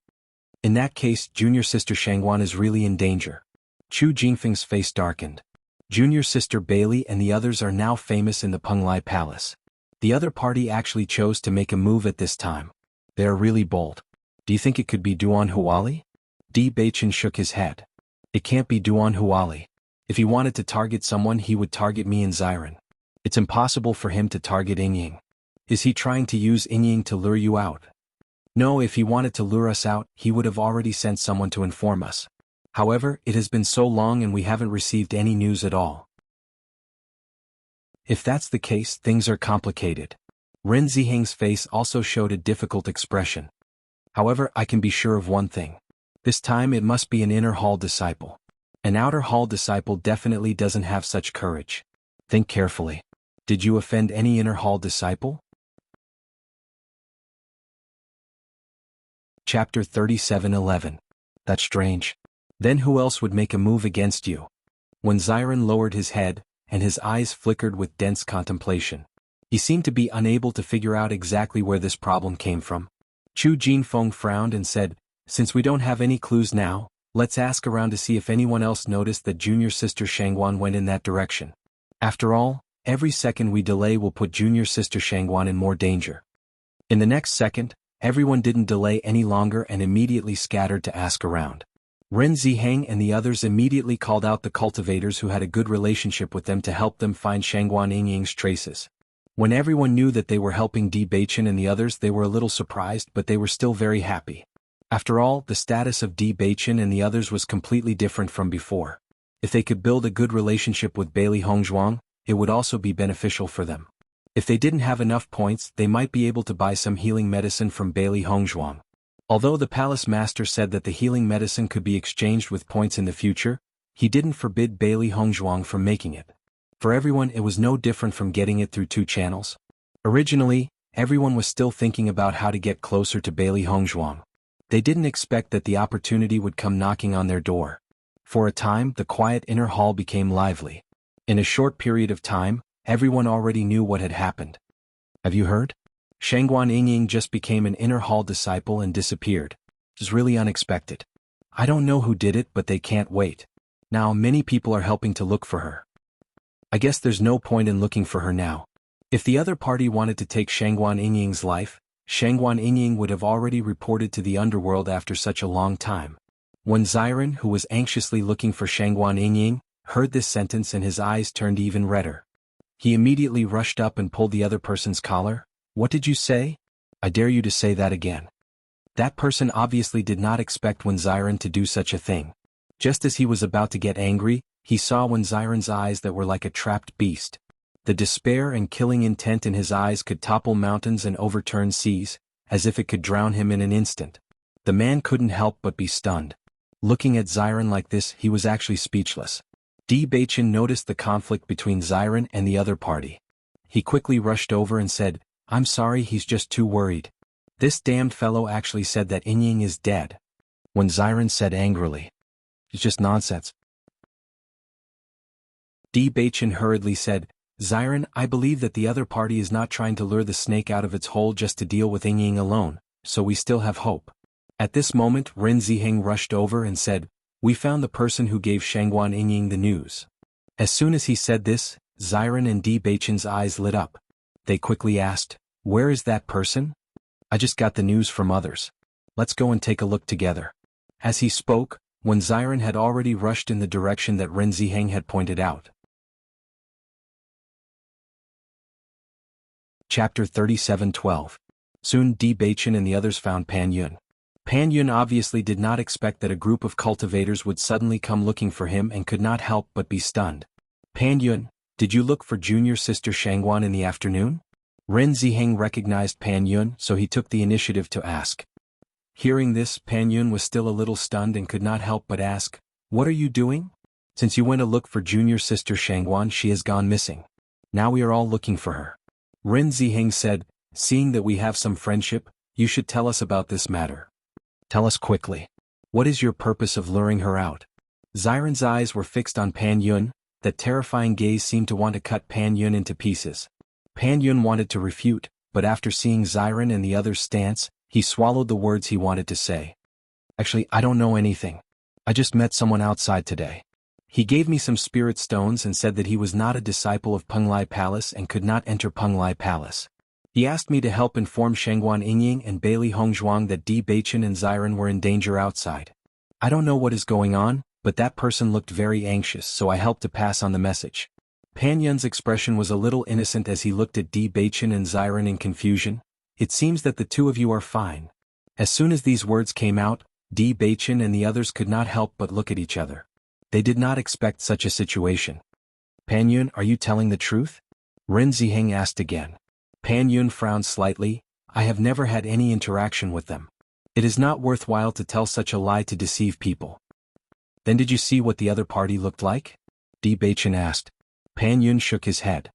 In that case, junior sister Shangguan is really in danger. Chu Jingfeng's face darkened. Junior sister Bailey and the others are now famous in the Penglai Palace. The other party actually chose to make a move at this time. They are really bold. Do you think it could be Duan Huali? Di Beichen shook his head. It can't be Duan Huali. If he wanted to target someone, he would target me and Xiren. It's impossible for him to target Yingying. Is he trying to use Yingying to lure you out? No, if he wanted to lure us out, he would have already sent someone to inform us. However, it has been so long and we haven't received any news at all. If that's the case, things are complicated. Ren Ziheng's face also showed a difficult expression. However, I can be sure of one thing. This time it must be an inner hall disciple. An outer hall disciple definitely doesn't have such courage. Think carefully. Did you offend any inner hall disciple? Chapter 37:11. That's strange. Then who else would make a move against you? When Ziren lowered his head, and his eyes flickered with dense contemplation. He seemed to be unable to figure out exactly where this problem came from. Chu Jinfeng frowned and said, "Since we don't have any clues now, let's ask around to see if anyone else noticed that junior sister Shangguan went in that direction. After all, every second we delay will put junior sister Shangguan in more danger." In the next second, everyone didn't delay any longer and immediately scattered to ask around. Ren Ziheng and the others immediately called out the cultivators who had a good relationship with them to help them find Shangguan Yingying's traces. When everyone knew that they were helping Di Beichen and the others, they were a little surprised, but they were still very happy. After all, the status of Di Beichen and the others was completely different from before. If they could build a good relationship with Bailey Hongzhuang, it would also be beneficial for them. If they didn't have enough points, they might be able to buy some healing medicine from Bailey Hongzhuang. Although the palace master said that the healing medicine could be exchanged with points in the future, he didn't forbid Bailey Hongzhuang from making it. For everyone, it was no different from getting it through 2 channels. Originally, everyone was still thinking about how to get closer to Bailey Hongzhuang. They didn't expect that the opportunity would come knocking on their door. For a time, the quiet inner hall became lively. In a short period of time, everyone already knew what had happened. Have you heard? Shangguan Yingying just became an inner hall disciple and disappeared. It was really unexpected. I don't know who did it, but they can't wait. Now many people are helping to look for her. I guess there's no point in looking for her now. If the other party wanted to take Shangguan Yingying's life, Shangguan Yingying would have already reported to the underworld after such a long time. When Ziren, who was anxiously looking for Shangguan Yingying, heard this sentence and his eyes turned even redder. He immediately rushed up and pulled the other person's collar. "What did you say? I dare you to say that again." That person obviously did not expect Wen Ziren to do such a thing. Just as he was about to get angry, he saw Wen Ziren's eyes that were like a trapped beast. The despair and killing intent in his eyes could topple mountains and overturn seas, as if it could drown him in an instant. The man couldn't help but be stunned. Looking at Ziren like this, he was actually speechless. Di Beichen noticed the conflict between Ziren and the other party. He quickly rushed over and said, "I'm sorry, he's just too worried. This damned fellow actually said that Yingying is dead." When Ziren said angrily, "It's just nonsense." Di Beichen hurriedly said, "Ziren, I believe that the other party is not trying to lure the snake out of its hole just to deal with Yingying alone, so we still have hope." At this moment, Ren Ziheng rushed over and said, "We found the person who gave Shangguan Yingying the news." As soon as he said this, Ziren and Di Beichen's eyes lit up. They quickly asked, "Where is that person?" "I just got the news from others. Let's go and take a look together." As he spoke, when Ziren had already rushed in the direction that Ren Ziheng had pointed out. Chapter 37:12. Soon Di Beichen and the others found Pan Yun. Pan Yun obviously did not expect that a group of cultivators would suddenly come looking for him and could not help but be stunned. "Pan Yun, did you look for junior sister Shangguan in the afternoon?" Ren Ziheng recognized Pan Yun, so he took the initiative to ask. Hearing this, Pan Yun was still a little stunned and could not help but ask, "What are you doing?" "Since you went to look for junior sister Shangguan, she has gone missing. Now we are all looking for her." Ren Ziheng said, "Seeing that we have some friendship, you should tell us about this matter. Tell us quickly. What is your purpose of luring her out?" Ziren's eyes were fixed on Pan Yun. That terrifying gaze seemed to want to cut Pan Yun into pieces. Pan Yun wanted to refute, but after seeing Ziren and the others' stance, he swallowed the words he wanted to say. "Actually, I don't know anything. I just met someone outside today. He gave me some spirit stones and said that he was not a disciple of Penglai Palace and could not enter Penglai Palace. He asked me to help inform Shangguan Yingying and Bailey Hongzhuang that Di Beichen and Ziren were in danger outside. I don't know what is going on, but that person looked very anxious, so I helped to pass on the message." Pan Yun's expression was a little innocent as he looked at Di Beichen and Ziren in confusion. "It seems that the two of you are fine." As soon as these words came out, Di Beichen and the others could not help but look at each other. They did not expect such a situation. "Pan Yun, are you telling the truth?" Ren Ziheng asked again. Pan Yun frowned slightly. "I have never had any interaction with them. It is not worthwhile to tell such a lie to deceive people." "Then did you see what the other party looked like?" Di Beichen asked. Pan Yun shook his head.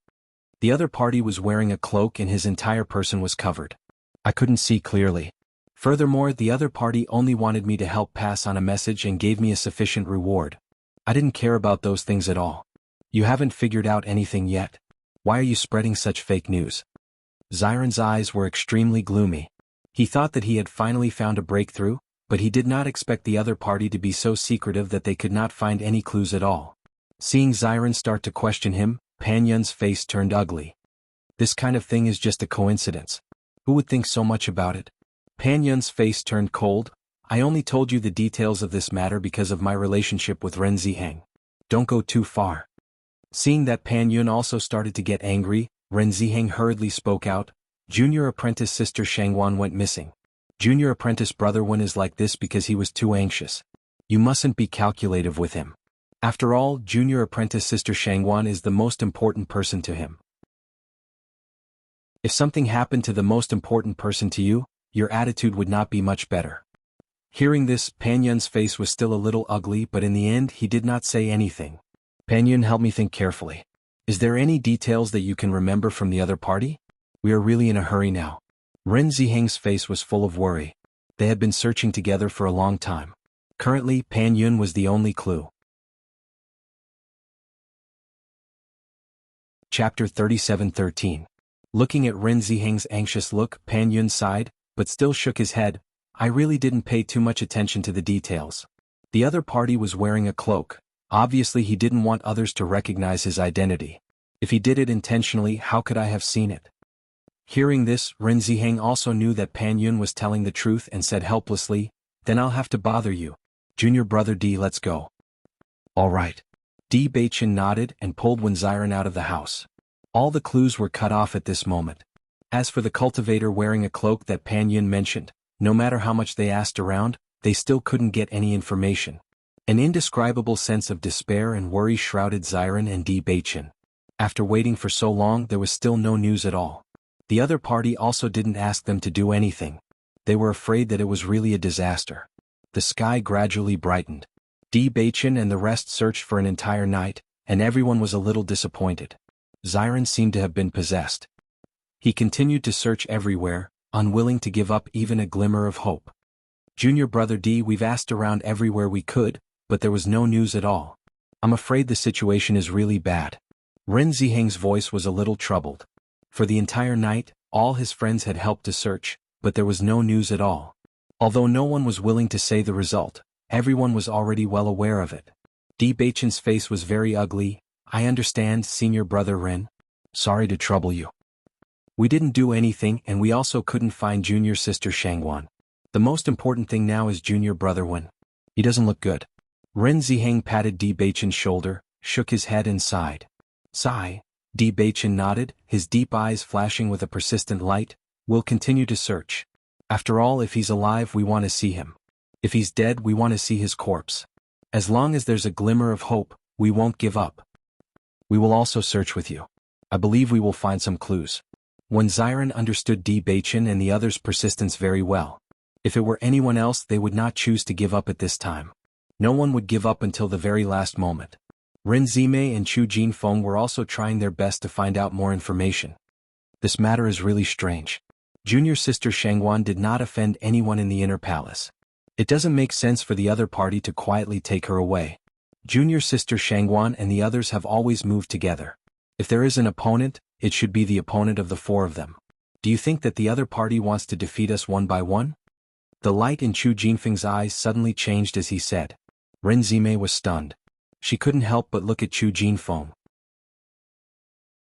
"The other party was wearing a cloak and his entire person was covered. I couldn't see clearly. Furthermore, the other party only wanted me to help pass on a message and gave me a sufficient reward. I didn't care about those things at all. You haven't figured out anything yet. Why are you spreading such fake news? Xiren's eyes were extremely gloomy. He thought that he had finally found a breakthrough, but he did not expect the other party to be so secretive that they could not find any clues at all. Seeing Xiren start to question him, Pan Yun's face turned ugly. This kind of thing is just a coincidence. Who would think so much about it? Pan Yun's face turned cold. I only told you the details of this matter because of my relationship with Ren Ziheng. Don't go too far. Seeing that Pan Yun also started to get angry, Ren Ziheng hurriedly spoke out. Junior apprentice sister Shangwan went missing. Junior apprentice brother Wen is like this because he was too anxious. You mustn't be calculative with him. After all, junior apprentice sister Shangwan is the most important person to him. If something happened to the most important person to you, your attitude would not be much better. Hearing this, Pan Yun's face was still a little ugly, but in the end he did not say anything. Pan Yun, help me think carefully. Is there any details that you can remember from the other party? We are really in a hurry now. Ren Ziheng's face was full of worry. They had been searching together for a long time. Currently, Pan Yun was the only clue. Chapter 37:13. Looking at Ren Ziheng's anxious look, Pan Yun sighed, but still shook his head. I really didn't pay too much attention to the details. The other party was wearing a cloak. Obviously he didn't want others to recognize his identity. If he did it intentionally, how could I have seen it? Hearing this, Ren Ziheng also knew that Pan Yun was telling the truth and said helplessly, then I'll have to bother you. Junior brother D, let's go. All right. D Beichen nodded and pulled Wen Xiren out of the house. All the clues were cut off at this moment. As for the cultivator wearing a cloak that Pan Yun mentioned, no matter how much they asked around, they still couldn't get any information. An indescribable sense of despair and worry shrouded Xiren and D Beichen. After waiting for so long, there was still no news at all. The other party also didn't ask them to do anything. They were afraid that it was really a disaster. The sky gradually brightened. D Beichen and the rest searched for an entire night, and everyone was a little disappointed. Xiren seemed to have been possessed. He continued to search everywhere, unwilling to give up even a glimmer of hope. Junior brother D, we've asked around everywhere we could, but there was no news at all. I'm afraid the situation is really bad. Ren Ziheng's voice was a little troubled. For the entire night, all his friends had helped to search, but there was no news at all. Although no one was willing to say the result, everyone was already well aware of it. D Beichen's face was very ugly. I understand, senior brother Ren. Sorry to trouble you. We didn't do anything and we also couldn't find junior sister Shangwan. The most important thing now is junior brother Wen. He doesn't look good. Ren Ziheng patted D Beichen's shoulder, shook his head and sighed. Sigh. D Beichen nodded, his deep eyes flashing with a persistent light. We'll continue to search. After all, if he's alive we want to see him. If he's dead we want to see his corpse. As long as there's a glimmer of hope, we won't give up. We will also search with you. I believe we will find some clues. Wen Xiren understood D Beichen and the others' persistence very well. If it were anyone else they would not choose to give up at this time. No one would give up until the very last moment. Ren Zimei and Chu Jinfeng were also trying their best to find out more information. This matter is really strange. Junior sister Shangwan did not offend anyone in the inner palace. It doesn't make sense for the other party to quietly take her away. Junior sister Shangwan and the others have always moved together. If there is an opponent, it should be the opponent of the four of them. Do you think that the other party wants to defeat us one by one? The light in Chu Jinfeng's eyes suddenly changed as he said. Ren Zimei was stunned. She couldn't help but look at Chu Jinfeng.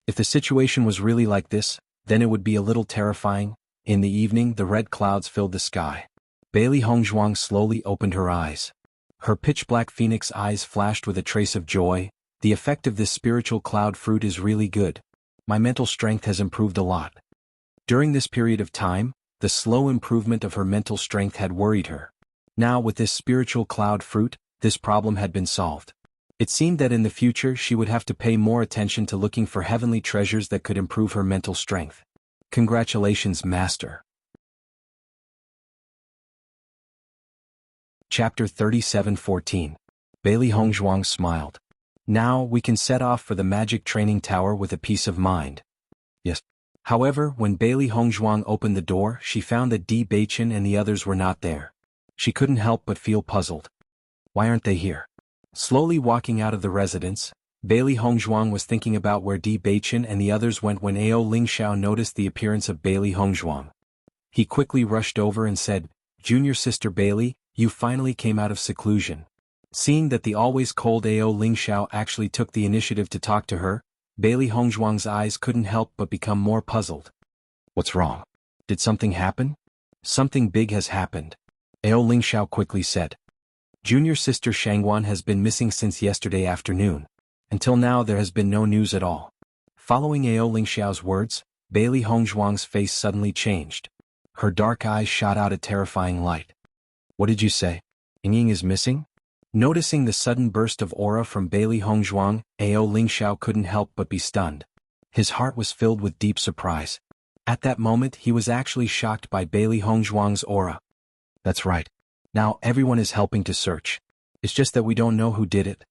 If the situation was really like this, then it would be a little terrifying. In the evening, the red clouds filled the sky. Bailey Hongzhuang slowly opened her eyes. Her pitch-black phoenix eyes flashed with a trace of joy. The effect of this spiritual cloud fruit is really good. My mental strength has improved a lot. During this period of time, the slow improvement of her mental strength had worried her. Now with this spiritual cloud fruit, this problem had been solved. It seemed that in the future she would have to pay more attention to looking for heavenly treasures that could improve her mental strength. Congratulations, Master. Chapter 37:14. Bailey Hongzhuang smiled. Now we can set off for the magic training tower with a peace of mind. Yes. However, when Bailey Hongzhuang opened the door, she found that Di Beichen and the others were not there. She couldn't help but feel puzzled. Why aren't they here? Slowly walking out of the residence, Bailey Hongzhuang was thinking about where Di Beichen and the others went when Ao Lingxiao noticed the appearance of Bailey Hongzhuang. He quickly rushed over and said, "Junior sister Bailey, you finally came out of seclusion." Seeing that the always cold Ao Lingxiao actually took the initiative to talk to her, Bailey Hongzhuang's eyes couldn't help but become more puzzled. What's wrong? Did something happen? Something big has happened. Ao Lingxiao quickly said. Junior sister Shangguan has been missing since yesterday afternoon. Until now there has been no news at all. Following Ao Lingxiao's words, Bailey Hongzhuang's face suddenly changed. Her dark eyes shot out a terrifying light. What did you say? Ying is missing? Noticing the sudden burst of aura from Bailey Hongzhuang, Ao Lingxiao couldn't help but be stunned. His heart was filled with deep surprise. At that moment he was actually shocked by Bailey Hongzhuang's aura. That's right. Now everyone is helping to search. It's just that we don't know who did it.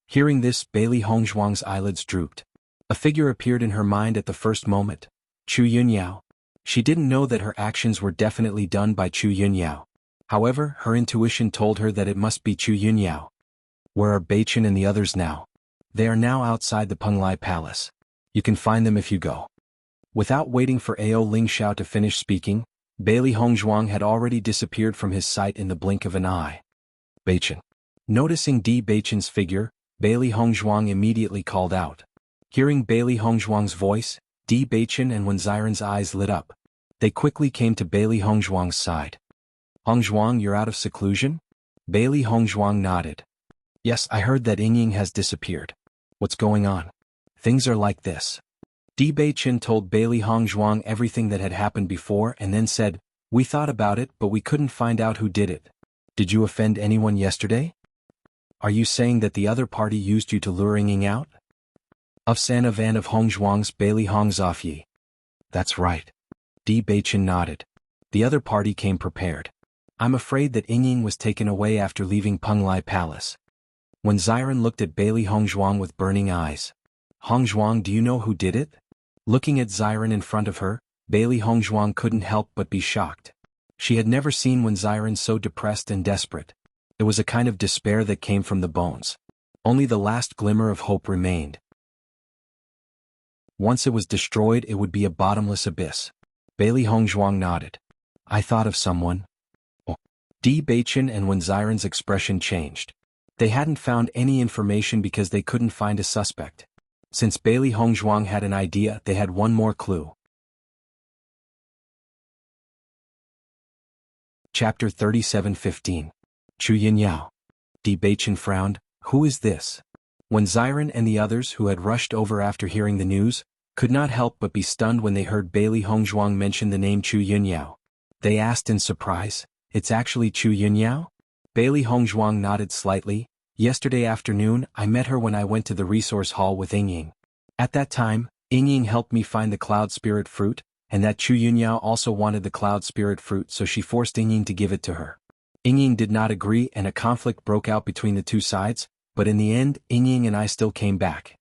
Hearing this, Bailey Hongzhuang's eyelids drooped. A figure appeared in her mind at the first moment. Chu Yunyao. She didn't know that her actions were definitely done by Chu Yunyao. However, her intuition told her that it must be Chu Yunyao. Where are Beichen and the others now? They are now outside the Penglai Palace. You can find them if you go. Without waiting for Ao Lingxiao to finish speaking, Bailey Hongzhuang had already disappeared from his sight in the blink of an eye. Beichen. Noticing Di Beichen's figure, Bailey Hongzhuang immediately called out. Hearing Bailey Hongzhuang's voice, Di Beichen and Wenziren's eyes lit up. They quickly came to Bailey Hongzhuang's side. Hongzhuang, you're out of seclusion? Bailey Hongzhuang nodded. Yes, I heard that Ying has disappeared. What's going on? Things are like this. Di Beichen told Bailey Hongzhuang everything that had happened before and then said, we thought about it but we couldn't find out who did it. Did you offend anyone yesterday? Are you saying that the other party used you to lure Ying out? Of Sana Van of Hongzhuang's Bailey Hongzofyi. That's right. Di Beichen nodded. The other party came prepared. I'm afraid that Ying was taken away after leaving Penglai Palace. When Ziren looked at Bailey Hongzhuang with burning eyes. Hongzhuang, do you know who did it? Looking at Ziren in front of her, Bailey Hongzhuang couldn't help but be shocked. She had never seen Wenziren so depressed and desperate. It was a kind of despair that came from the bones. Only the last glimmer of hope remained. Once it was destroyed, it would be a bottomless abyss. Bailey Hongzhuang nodded. I thought of someone. Oh. Di Beichen and Wenziren's expression changed. They hadn't found any information because they couldn't find a suspect. Since Bailey Hongzhuang had an idea, they had one more clue. Chapter 37:15. Chu Yunyao. Di Beichen frowned. Who is this? When Ziren and the others who had rushed over after hearing the news, could not help but be stunned when they heard Bailey Hongzhuang mention the name Chu Yunyao. They asked in surprise, it's actually Chu Yunyao? Bailey Hongzhuang nodded slightly. Yesterday afternoon, I met her when I went to the resource hall with Ying. At that time, Ying helped me find the cloud spirit fruit, and that Chu Yunyao also wanted the cloud spirit fruit, so she forced Ying to give it to her. Ying did not agree and a conflict broke out between the two sides, but in the end, Ying and I still came back.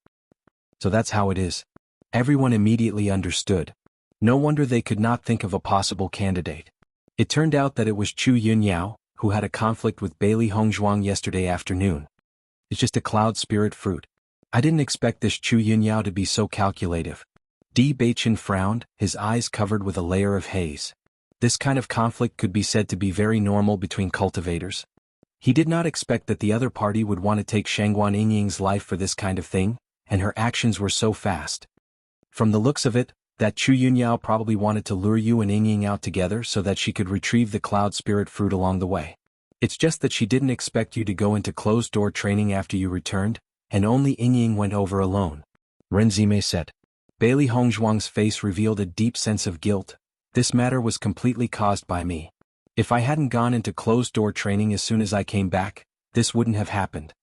So that's how it is. Everyone immediately understood. No wonder they could not think of a possible candidate. It turned out that it was Chu Yunyao, who had a conflict with Bailey Hongzhuang yesterday afternoon. It's just a cloud spirit fruit. I didn't expect this Chu Yunyao to be so calculative. Di Beichen frowned, his eyes covered with a layer of haze. This kind of conflict could be said to be very normal between cultivators. He did not expect that the other party would want to take Shangguan Ying's life for this kind of thing, and her actions were so fast. From the looks of it, that Chu Yunyao probably wanted to lure you and Ying out together so that she could retrieve the cloud spirit fruit along the way. It's just that she didn't expect you to go into closed-door training after you returned, and only Ying went over alone. Renzime said. Bailey Hongzhuang's face revealed a deep sense of guilt. This matter was completely caused by me. If I hadn't gone into closed-door training as soon as I came back, this wouldn't have happened.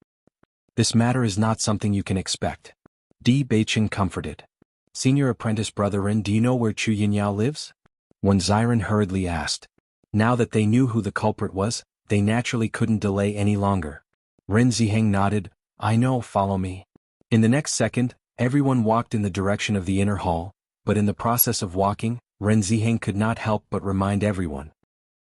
This matter is not something you can expect. Di Beichen comforted. Senior apprentice brother Ren, do you know where Chu Yunyao lives? When Ziren hurriedly asked. Now that they knew who the culprit was, they naturally couldn't delay any longer. Ren Ziheng nodded. I know, follow me. In the next second, everyone walked in the direction of the inner hall. but in the process of walking, Ren Ziheng could not help but remind everyone.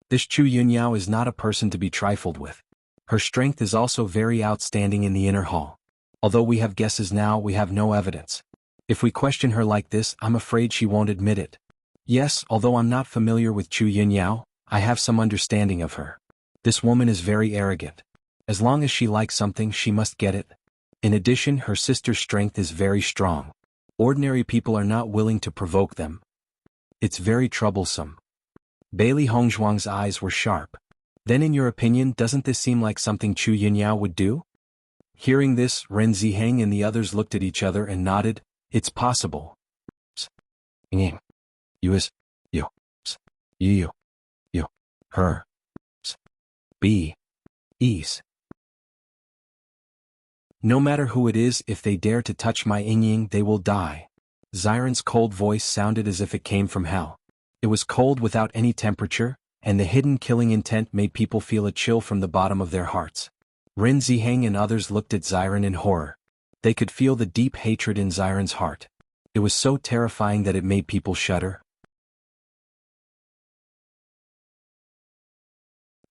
This Chu Yunyao is not a person to be trifled with. Her strength is also very outstanding in the inner hall. Although we have guesses now, we have no evidence. If we question her like this, I'm afraid she won't admit it. Yes, although I'm not familiar with Chu Yunyao, I have some understanding of her. This woman is very arrogant. As long as she likes something, she must get it. In addition, her sister's strength is very strong. Ordinary people are not willing to provoke them. It's very troublesome. Bailey Hongzhuang's eyes were sharp. Then in your opinion, doesn't this seem like something Chu Yunyao would do? Hearing this, Ren Ziheng and the others looked at each other and nodded. It's possible. Her. Ease. No matter who it is, if they dare to touch my Yingying, they will die. Xiren's cold voice sounded as if it came from hell. It was cold without any temperature, and the hidden killing intent made people feel a chill from the bottom of their hearts. Ren Ziheng and others looked at Xiren in horror. They could feel the deep hatred in Xiren's heart. It was so terrifying that it made people shudder.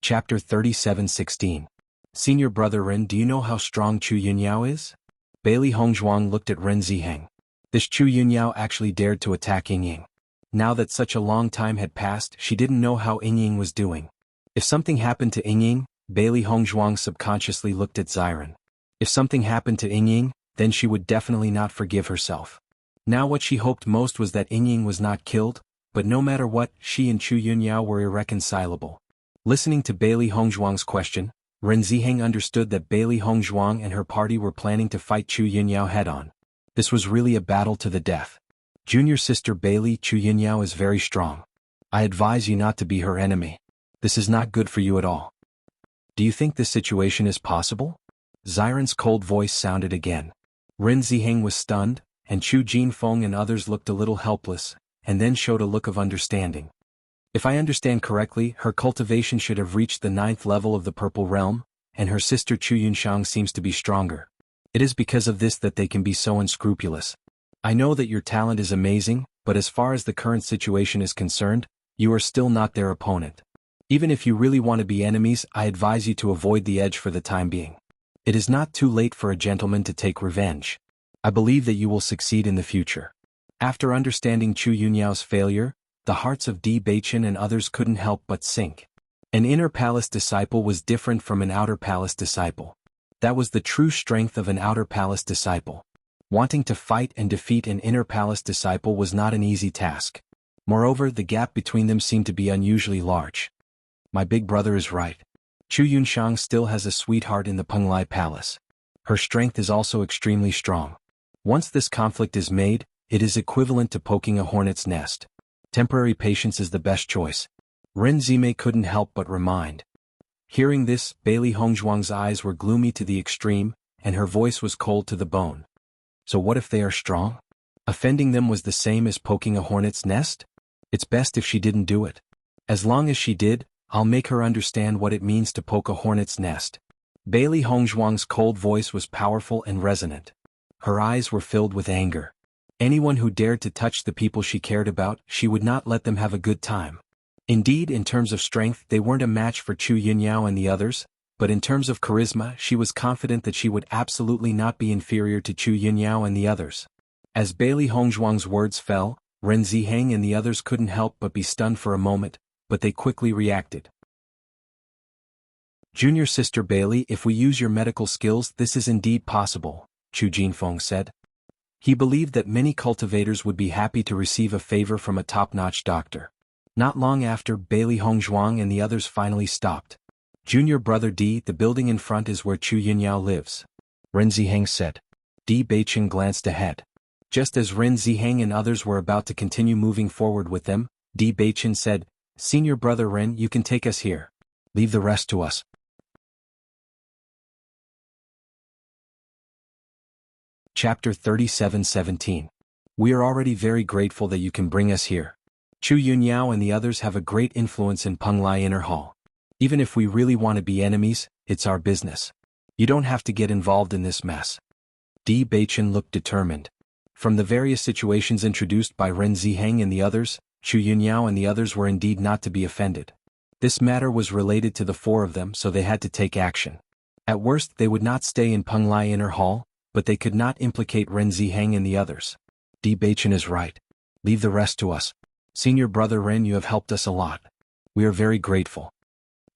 Chapter 37:16. Senior brother Ren, do you know how strong Chu Yunyao is? Bailey Hongzhuang looked at Ren Ziheng. This Chu Yunyao actually dared to attack Yingying. Now that such a long time had passed, she didn't know how Yingying was doing. If something happened to Yingying, Bailey Hongzhuang subconsciously looked at Xiren. If something happened to Yingying, then she would definitely not forgive herself. Now what she hoped most was that Yingying was not killed, but no matter what, she and Chu Yunyao were irreconcilable. Listening to Bailey Hongzhuang's question, Ren Ziheng understood that Bailey Hongzhuang and her party were planning to fight Chu Yunyao head-on. This was really a battle to the death. Junior sister Bailey, Chu Yunyao is very strong. I advise you not to be her enemy. This is not good for you at all. Do you think this situation is possible? Xiren's cold voice sounded again. Ren Ziheng was stunned, and Chu Jinfeng and others looked a little helpless, and then showed a look of understanding. If I understand correctly, her cultivation should have reached the 9th level of the Purple Realm, and her sister Chu Yunshang seems to be stronger. It is because of this that they can be so unscrupulous. I know that your talent is amazing, but as far as the current situation is concerned, you are still not their opponent. Even if you really want to be enemies, I advise you to avoid the edge for the time being. It is not too late for a gentleman to take revenge. I believe that you will succeed in the future. After understanding Chu Yunyao's failure, the hearts of Di Beichen and others couldn't help but sink. An inner palace disciple was different from an outer palace disciple. That was the true strength of an outer palace disciple. Wanting to fight and defeat an inner palace disciple was not an easy task. Moreover, the gap between them seemed to be unusually large. My big brother is right. Chu Yunshang still has a sweetheart in the Penglai Palace. Her strength is also extremely strong. Once this conflict is made, it is equivalent to poking a hornet's nest. Temporary patience is the best choice. Ren Zimei couldn't help but remind. Hearing this, Bailey Hongzhuang's eyes were gloomy to the extreme, and her voice was cold to the bone. So what if they are strong? Offending them was the same as poking a hornet's nest? It's best if she didn't do it. As long as she did, I'll make her understand what it means to poke a hornet's nest. Bailey Hongzhuang's cold voice was powerful and resonant. Her eyes were filled with anger. Anyone who dared to touch the people she cared about, she would not let them have a good time. Indeed, in terms of strength, they weren't a match for Chu Yunyao and the others, but in terms of charisma, she was confident that she would absolutely not be inferior to Chu Yunyao and the others. As Bailey Hongzhuang's words fell, Ren Ziheng and the others couldn't help but be stunned for a moment, but they quickly reacted. Junior sister Bailey, if we use your medical skills, this is indeed possible, Chu Jinfeng said. He believed that many cultivators would be happy to receive a favor from a top-notch doctor. Not long after, Bailey Hongzhuang and the others finally stopped. Junior brother Di, the building in front is where Chu Yunyao lives. Ren Ziheng said. Di Beichen glanced ahead. Just as Ren Ziheng and others were about to continue moving forward with them, Di Beichen said, Senior brother Ren, you can take us here. Leave the rest to us. Chapter 37:17. We are already very grateful that you can bring us here. Chu Yunyao and the others have a great influence in Penglai Inner Hall. Even if we really want to be enemies, it's our business. You don't have to get involved in this mess. Di Beichen looked determined. From the various situations introduced by Ren Ziheng and the others, Chu Yunyao and the others were indeed not to be offended. This matter was related to the four of them, so they had to take action. At worst they would not stay in Penglai Inner Hall, but they could not implicate Ren Ziheng and the others. Di Baichen is right. Leave the rest to us. Senior brother Ren, you have helped us a lot. We are very grateful.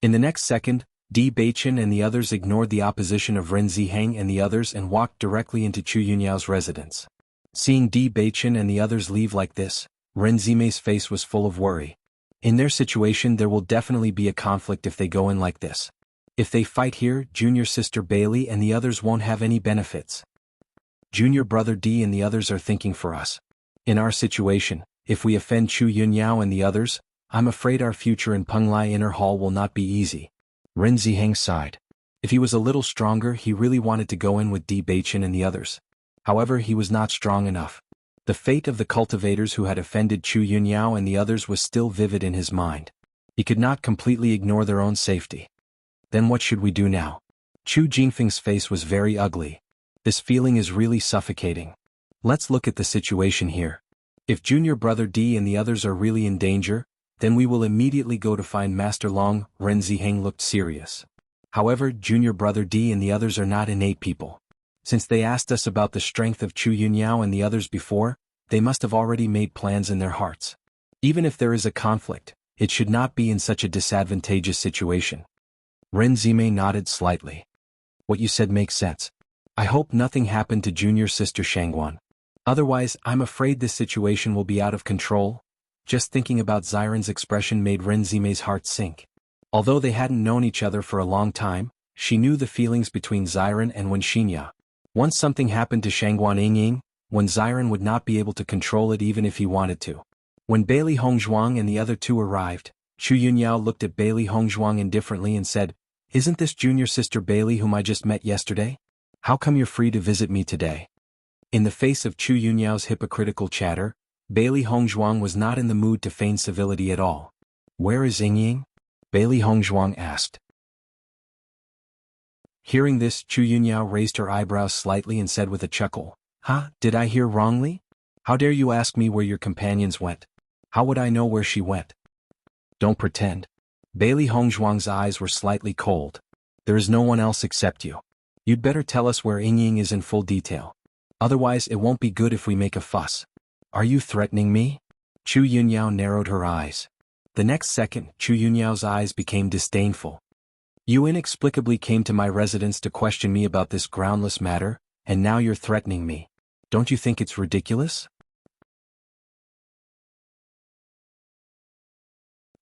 In the next second, Di Baichen and the others ignored the opposition of Ren Ziheng and the others and walked directly into Chu Yunyao's residence. Seeing Di Baichen and the others leave like this, Ren Zimei's face was full of worry. In their situation there will definitely be a conflict if they go in like this. If they fight here, junior sister Bailey and the others won't have any benefits. Junior brother D and the others are thinking for us. In our situation, if we offend Chu Yunyao and the others, I'm afraid our future in Penglai Inner Hall will not be easy. Ren Ziheng sighed. If he was a little stronger, he really wanted to go in with Di Baichen and the others. However, he was not strong enough. The fate of the cultivators who had offended Chu Yunyao and the others was still vivid in his mind. He could not completely ignore their own safety. Then what should we do now? Chu Jingfeng's face was very ugly. This feeling is really suffocating. Let's look at the situation here. If junior brother D and the others are really in danger, then we will immediately go to find Master Long. Ren Ziheng looked serious. However, junior brother D and the others are not innate people. Since they asked us about the strength of Chu Yunyao and the others before, they must have already made plans in their hearts. Even if there is a conflict, it should not be in such a disadvantageous situation. Ren Zimei nodded slightly. What you said makes sense. I hope nothing happened to junior sister Shangguan. Otherwise, I'm afraid this situation will be out of control. Just thinking about Xiren's expression made Ren Zimei's heart sink. Although they hadn't known each other for a long time, she knew the feelings between Xiren and Wen Xinya. Once something happened to Shangguan Yingying, Wen Xiren would not be able to control it even if he wanted to. When Bailey Hongzhuang and the other two arrived, Chu Yunyao looked at Bailey Hongzhuang indifferently and said, "Isn't this junior sister Bailey whom I just met yesterday? How come you're free to visit me today?" In the face of Chu Yunyao's hypocritical chatter, Bailey Hongzhuang was not in the mood to feign civility at all. "Where is Yingying?" Bailey Hongzhuang asked. Hearing this, Chu Yunyao raised her eyebrows slightly and said with a chuckle, "Huh, did I hear wrongly? How dare you ask me where your companions went? How would I know where she went?" "Don't pretend." Bailey Hongzhuang's eyes were slightly cold. "There is no one else except you. You'd better tell us where Yingying is in full detail. Otherwise it won't be good if we make a fuss." "Are you threatening me?" Chu Yunyao narrowed her eyes. The next second, Chu Yunyao's eyes became disdainful. "You inexplicably came to my residence to question me about this groundless matter, and now you're threatening me. Don't you think it's ridiculous?"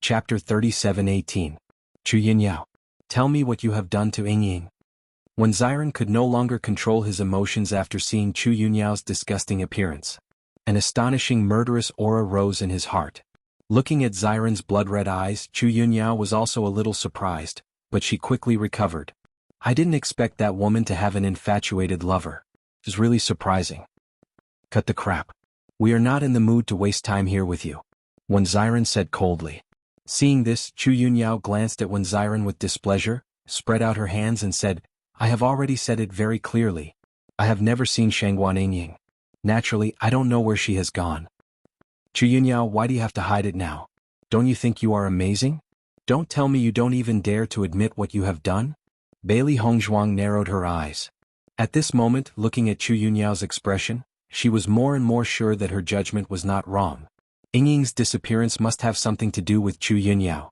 Chapter 37:18. Chu Yunyao. Tell me what you have done to Yingying. When Xiren could no longer control his emotions after seeing Chu Yunyao's disgusting appearance, an astonishing murderous aura rose in his heart. Looking at Xiren's blood-red eyes, Chu Yunyao was also a little surprised, but she quickly recovered. "I didn't expect that woman to have an infatuated lover. It's really surprising." "Cut the crap. We are not in the mood to waste time here with you," Wen Xiren said coldly. Seeing this, Chu Yunyao glanced at Wen Xiren with displeasure, spread out her hands and said, "I have already said it very clearly. I have never seen Shangguan Yingying. Naturally, I don't know where she has gone." "Chu Yunyao, why do you have to hide it now? Don't you think you are amazing? Don't tell me you don't even dare to admit what you have done?" Bailey Hongzhuang narrowed her eyes. At this moment, looking at Chu Yunyao's expression, she was more and more sure that her judgment was not wrong. Yingying's disappearance must have something to do with Chu Yunyao.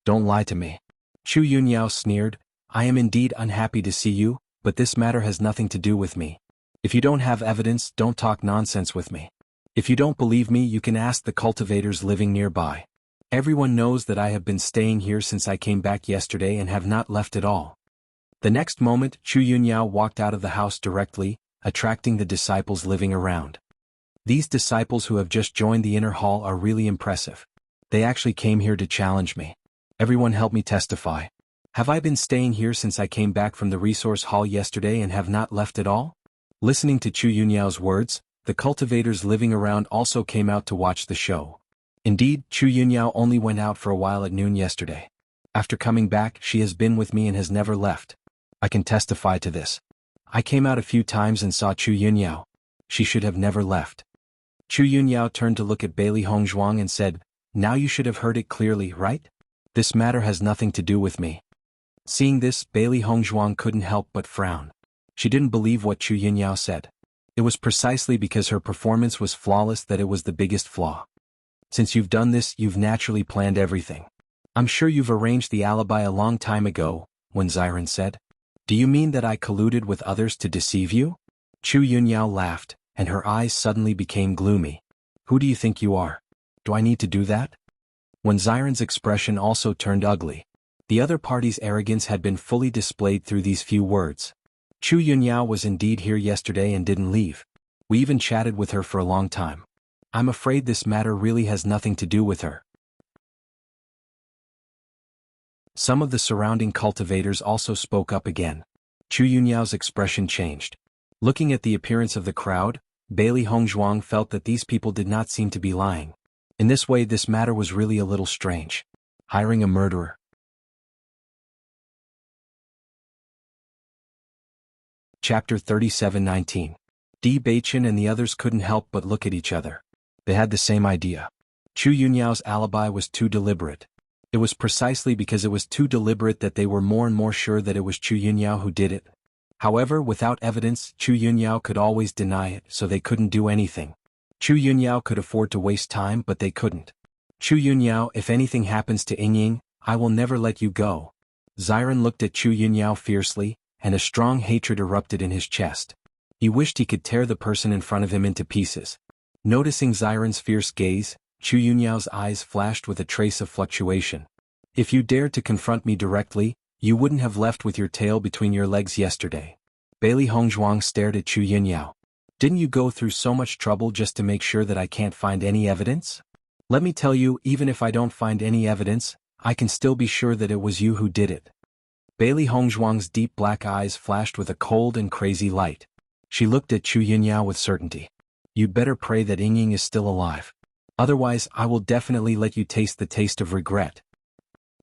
"Don't lie to me." Chu Yunyao sneered, "I am indeed unhappy to see you, but this matter has nothing to do with me. If you don't have evidence, don't talk nonsense with me. If you don't believe me, you can ask the cultivators living nearby. Everyone knows that I have been staying here since I came back yesterday and have not left at all." The next moment, Chu Yunyao walked out of the house directly, attracting the disciples living around. These disciples who have just joined the inner hall are really impressive. They actually came here to challenge me. Everyone help me testify. Have I been staying here since I came back from the resource hall yesterday and have not left at all? Listening to Chu Yunyao's words, the cultivators living around also came out to watch the show. Indeed, Chu Yunyao only went out for a while at noon yesterday. After coming back, she has been with me and has never left. I can testify to this. I came out a few times and saw Chu Yunyao. She should have never left. Chu Yunyao turned to look at Bailey Hongzhuang and said, "Now you should have heard it clearly, right? This matter has nothing to do with me." Seeing this, Bailey Hongzhuang couldn't help but frown. She didn't believe what Chu Yunyao said. It was precisely because her performance was flawless that it was the biggest flaw. "Since you've done this, you've naturally planned everything. I'm sure you've arranged the alibi a long time ago," Wen Ziren said. "Do you mean that I colluded with others to deceive you?" Chu Yunyao laughed, and her eyes suddenly became gloomy. "Who do you think you are? Do I need to do that?" Wen Ziren's expression also turned ugly. The other party's arrogance had been fully displayed through these few words. "Chu Yunyao was indeed here yesterday and didn't leave. We even chatted with her for a long time. I'm afraid this matter really has nothing to do with her." Some of the surrounding cultivators also spoke up again. Chu Yunyao's expression changed. Looking at the appearance of the crowd, Bailey Hongzhuang felt that these people did not seem to be lying. In this way, this matter was really a little strange. Hiring a murderer. Chapter 37:19. Di Beichen and the others couldn't help but look at each other. They had the same idea. Chu Yunyao's alibi was too deliberate. It was precisely because it was too deliberate that they were more and more sure that it was Chu Yunyao who did it. However, without evidence, Chu Yunyao could always deny it, so they couldn't do anything. Chu Yunyao could afford to waste time, but they couldn't. "Chu Yunyao, if anything happens to Yingying, I will never let you go." Ziren looked at Chu Yunyao fiercely, and a strong hatred erupted in his chest. He wished he could tear the person in front of him into pieces. Noticing Ziren's fierce gaze, Chu Yunyao's eyes flashed with a trace of fluctuation. "If you dared to confront me directly, you wouldn't have left with your tail between your legs yesterday." Bailey Hongzhuang stared at Chu Yunyao. "Didn't you go through so much trouble just to make sure that I can't find any evidence? Let me tell you, even if I don't find any evidence, I can still be sure that it was you who did it." Bailey Hongzhuang's deep black eyes flashed with a cold and crazy light. She looked at Chu Yunyao with certainty. "You'd better pray that Yingying is still alive. Otherwise, I will definitely let you taste the taste of regret.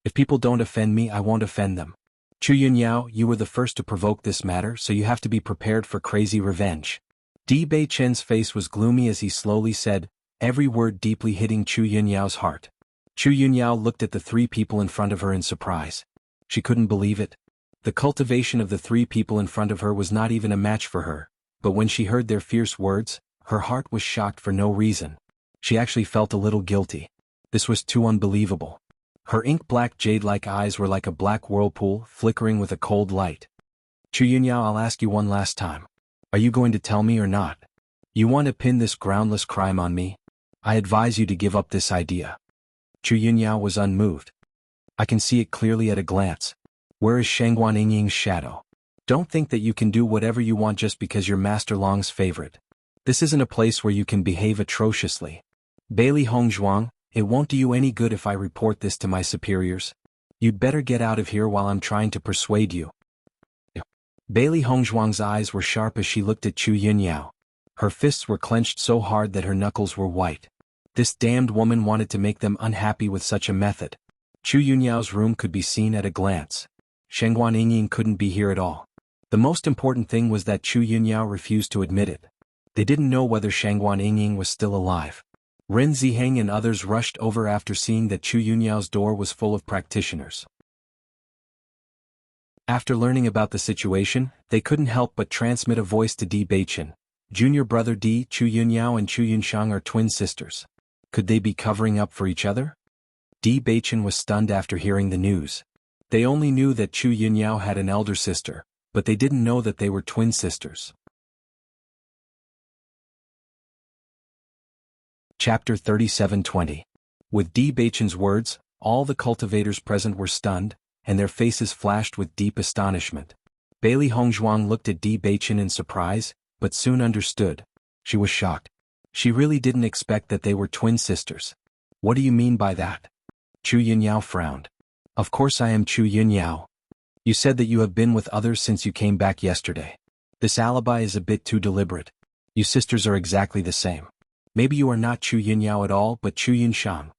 If people don't offend me, I won't offend them. Chu Yunyao, you were the first to provoke this matter, so you have to be prepared for crazy revenge." Di Beichen's face was gloomy as he slowly said, every word deeply hitting Chu Yunyao's heart. Chu Yunyao looked at the three people in front of her in surprise. She couldn't believe it. The cultivation of the three people in front of her was not even a match for her, but when she heard their fierce words, her heart was shocked for no reason. She actually felt a little guilty. This was too unbelievable. Her ink-black jade-like eyes were like a black whirlpool, flickering with a cold light. "Chu Yunyao, I'll ask you one last time. Are you going to tell me or not? You want to pin this groundless crime on me? I advise you to give up this idea." Chu Yunyao was unmoved. "I can see it clearly at a glance. Where is Shangguan Yingying's shadow? Don't think that you can do whatever you want just because you're Master Long's favorite. This isn't a place where you can behave atrociously. Bailey Hongzhuang, it won't do you any good if I report this to my superiors. You'd better get out of here while I'm trying to persuade you." Bailey Hongzhuang's eyes were sharp as she looked at Chu Yunyao. Her fists were clenched so hard that her knuckles were white. This damned woman wanted to make them unhappy with such a method. Chu Yunyao's room could be seen at a glance. Shangguan Yingying couldn't be here at all. The most important thing was that Chu Yunyao refused to admit it. They didn't know whether Shangguan Yingying was still alive. Ren Ziheng and others rushed over after seeing that Chu Yunyao's door was full of practitioners. After learning about the situation, they couldn't help but transmit a voice to Di Beichen. "Junior brother Di, Chu Yunyao and Chu Yunshang are twin sisters. Could they be covering up for each other?" Di Beichen was stunned after hearing the news. They only knew that Chu Yunyao had an elder sister, but they didn't know that they were twin sisters. Chapter 37:20. With Di Beichen's words, all the cultivators present were stunned, and their faces flashed with deep astonishment. Bailey Hongzhuang looked at Di Beichen in surprise, but soon understood. She was shocked. She really didn't expect that they were twin sisters. "What do you mean by that?" Chu Yunyao frowned. "Of course I am Chu Yunyao. You said that you have been with others since you came back yesterday. This alibi is a bit too deliberate. You sisters are exactly the same. Maybe you are not Chu Yunyao at all but Chu Yunshang."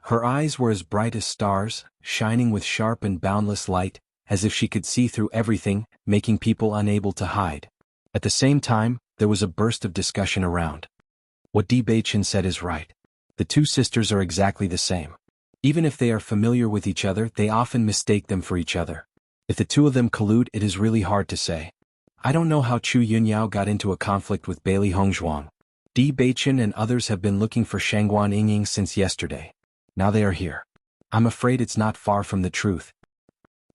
Her eyes were as bright as stars, shining with sharp and boundless light, as if she could see through everything, making people unable to hide. At the same time, there was a burst of discussion around. What Di Beichen said is right. The two sisters are exactly the same. Even if they are familiar with each other, they often mistake them for each other. If the two of them collude, it is really hard to say. I don't know how Chu Yunyao got into a conflict with Bailey Hongzhuang. Di Beichen and others have been looking for Shangguan Yingying since yesterday. Now they are here. I'm afraid it's not far from the truth.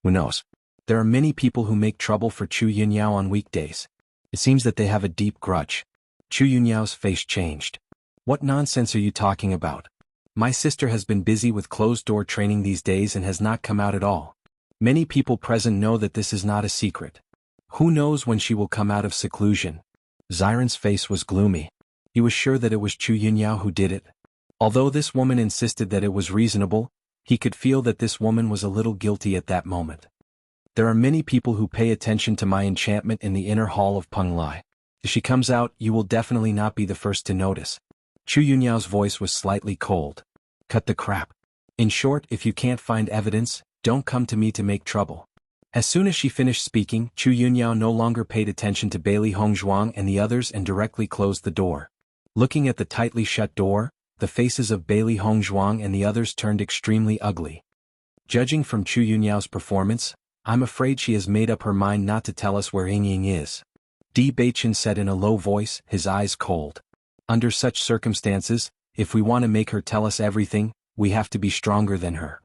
Who knows? There are many people who make trouble for Chu Yunyao on weekdays. It seems that they have a deep grudge. Chu Yunyao's face changed. What nonsense are you talking about? My sister has been busy with closed-door training these days and has not come out at all. Many people present know that this is not a secret. Who knows when she will come out of seclusion? Xiren's face was gloomy. He was sure that it was Chu Yunyao who did it. Although this woman insisted that it was reasonable, he could feel that this woman was a little guilty at that moment. There are many people who pay attention to my enchantment in the inner hall of Penglai. If she comes out, you will definitely not be the first to notice. Chu Yunyao's voice was slightly cold. Cut the crap. In short, if you can't find evidence, don't come to me to make trouble. As soon as she finished speaking, Chu Yunyao no longer paid attention to Bailey Hongzhuang and the others and directly closed the door. Looking at the tightly shut door, the faces of Bailey Hongzhuang and the others turned extremely ugly. Judging from Chu Yunyao's performance, I'm afraid she has made up her mind not to tell us where Yingying is. Di Beichen said in a low voice, his eyes cold. Under such circumstances, if we want to make her tell us everything, we have to be stronger than her.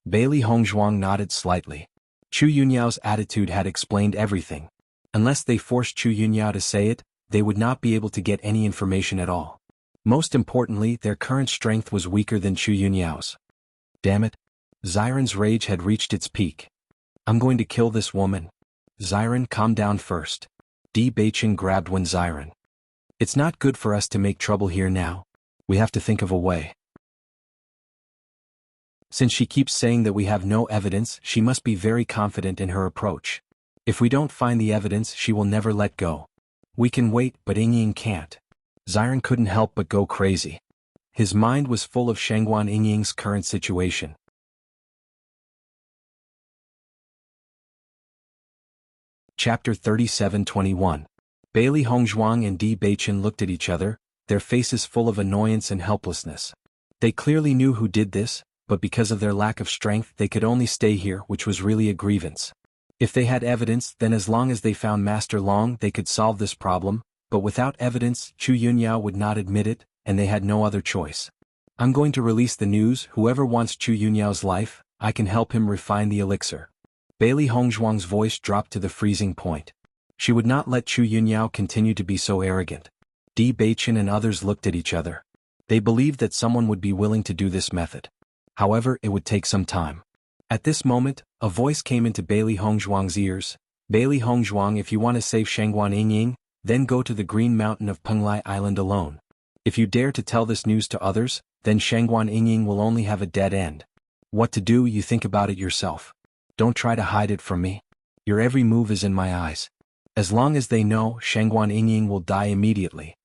Bailey Hongzhuang nodded slightly. Chu Yunyao's attitude had explained everything. Unless they forced Chu Yunyao to say it, they would not be able to get any information at all. Most importantly, their current strength was weaker than Chu Yunyao's. Damn it. Xiren's rage had reached its peak. I'm going to kill this woman. Xiren, calm down first. Di Beichen grabbed Xiren. It's not good for us to make trouble here now. We have to think of a way. Since she keeps saying that we have no evidence, she must be very confident in her approach. If we don't find the evidence, she will never let go. We can wait, but Yingying can't. Xiren couldn't help but go crazy. His mind was full of Shangguan Yingying's current situation. Chapter 37-21. Bailey Hongzhuang and Di Beichen looked at each other, their faces full of annoyance and helplessness. They clearly knew who did this, but because of their lack of strength they could only stay here, which was really a grievance. If they had evidence, then as long as they found Master Long they could solve this problem, but without evidence Chu Yunyao would not admit it, and they had no other choice. I'm going to release the news. Whoever wants Chu Yunyao's life, I can help him refine the elixir. Bailey Hongzhuang's voice dropped to the freezing point. She would not let Chu Yunyao continue to be so arrogant. Di Beichen and others looked at each other. They believed that someone would be willing to do this method. However, it would take some time. At this moment, a voice came into Bailey Hongzhuang's ears. Bailey Hongzhuang, if you want to save Shangguan Yingying, then go to the Green Mountain of Penglai Island alone. If you dare to tell this news to others, then Shangguan Yingying will only have a dead end. What to do, you think about it yourself. Don't try to hide it from me. Your every move is in my eyes. As long as they know, Shangguan Yingying will die immediately.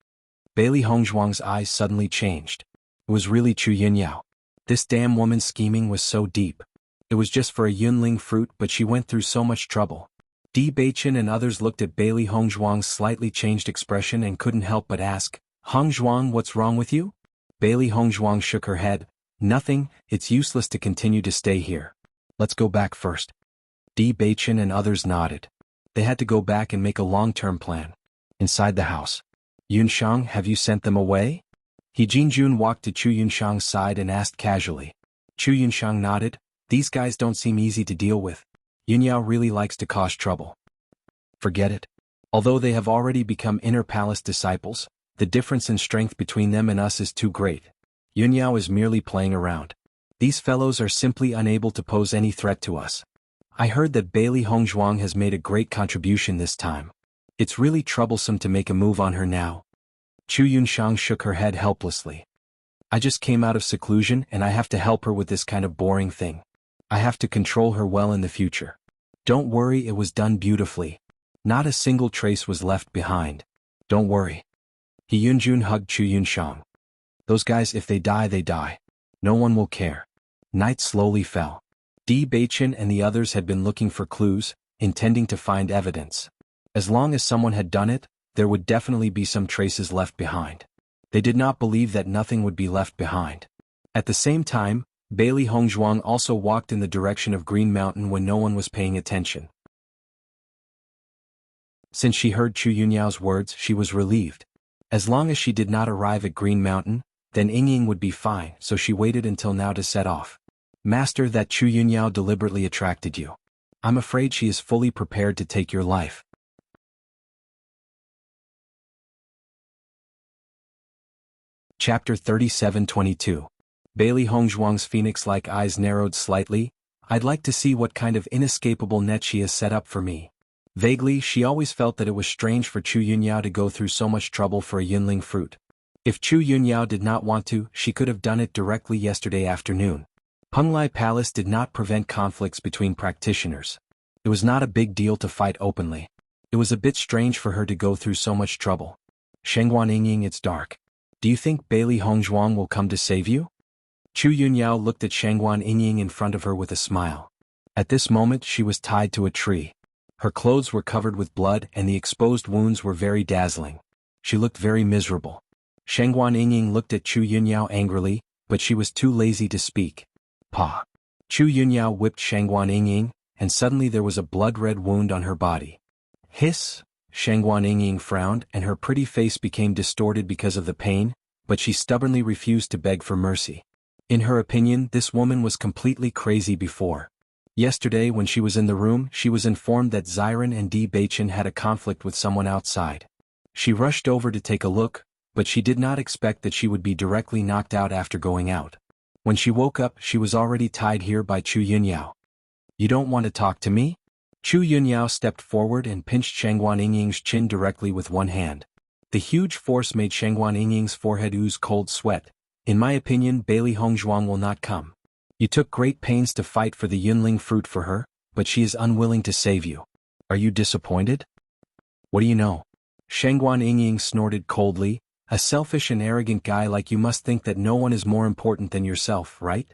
Bailey Hongzhuang's eyes suddenly changed. It was really Chu Yunyao. This damn woman's scheming was so deep. It was just for a Yunling fruit, but she went through so much trouble. Di Beichen and others looked at Bailey Hongzhuang's slightly changed expression and couldn't help but ask, Hongzhuang, what's wrong with you? Bailey Hongzhuang shook her head. Nothing, it's useless to continue to stay here. Let's go back first. Di Beichen and others nodded. They had to go back and make a long-term plan. Inside the house. Yunshang, have you sent them away? He Jinjun walked to Chu Yunshang's side and asked casually. Chu Yunshang nodded. These guys don't seem easy to deal with. Yunyao really likes to cause trouble. Forget it. Although they have already become inner palace disciples, the difference in strength between them and us is too great. Yunyao is merely playing around. These fellows are simply unable to pose any threat to us. I heard that Bailey Hongzhuang has made a great contribution this time. It's really troublesome to make a move on her now. Chu Yunshang shook her head helplessly. I just came out of seclusion and I have to help her with this kind of boring thing. I have to control her well in the future. Don't worry, it was done beautifully. Not a single trace was left behind. Don't worry. He Yunjun hugged Chu Yunshang. Those guys, if they die, they die. No one will care. Night slowly fell. Di Beichen and the others had been looking for clues, intending to find evidence. As long as someone had done it, there would definitely be some traces left behind. They did not believe that nothing would be left behind. At the same time, Bailey Hongzhuang also walked in the direction of Green Mountain when no one was paying attention. Since she heard Chu Yunyao's words, she was relieved. As long as she did not arrive at Green Mountain, then Yingying would be fine, so she waited until now to set off. Master, that Chu Yunyao deliberately attracted you. I'm afraid she is fully prepared to take your life. Chapter 37-22. Bailey Hongzhuang's phoenix-like eyes narrowed slightly. I'd like to see what kind of inescapable net she has set up for me. Vaguely, she always felt that it was strange for Chu Yunyao to go through so much trouble for a yunling fruit. If Chu Yunyao did not want to, she could have done it directly yesterday afternoon. Penglai Palace did not prevent conflicts between practitioners. It was not a big deal to fight openly. It was a bit strange for her to go through so much trouble. Shengguan Yingying, it's dark. Do you think Bailey Hongzhuang will come to save you? Chu Yunyao looked at Shengguan Yingying in front of her with a smile. At this moment she was tied to a tree. Her clothes were covered with blood and the exposed wounds were very dazzling. She looked very miserable. Shengguan Yingying looked at Chu Yunyao angrily, but she was too lazy to speak. Pa! Chu Yunyao whipped Shengguan Yingying, and suddenly there was a blood-red wound on her body. Hiss! Shengguan Yingying frowned and her pretty face became distorted because of the pain, but she stubbornly refused to beg for mercy. In her opinion, this woman was completely crazy before. Yesterday when she was in the room, she was informed that Xiren and Di Beichen had a conflict with someone outside. She rushed over to take a look, but she did not expect that she would be directly knocked out after going out. When she woke up, she was already tied here by Chu Yunyao. You don't want to talk to me? Chu Yunyao stepped forward and pinched Shengguan Yingying's chin directly with one hand. The huge force made Shengguan Yingying's forehead ooze cold sweat. In my opinion, Bailey Hongzhuang will not come. You took great pains to fight for the yunling fruit for her, but she is unwilling to save you. Are you disappointed? What do you know? Shengguan Yingying snorted coldly. A selfish and arrogant guy like you must think that no one is more important than yourself, right?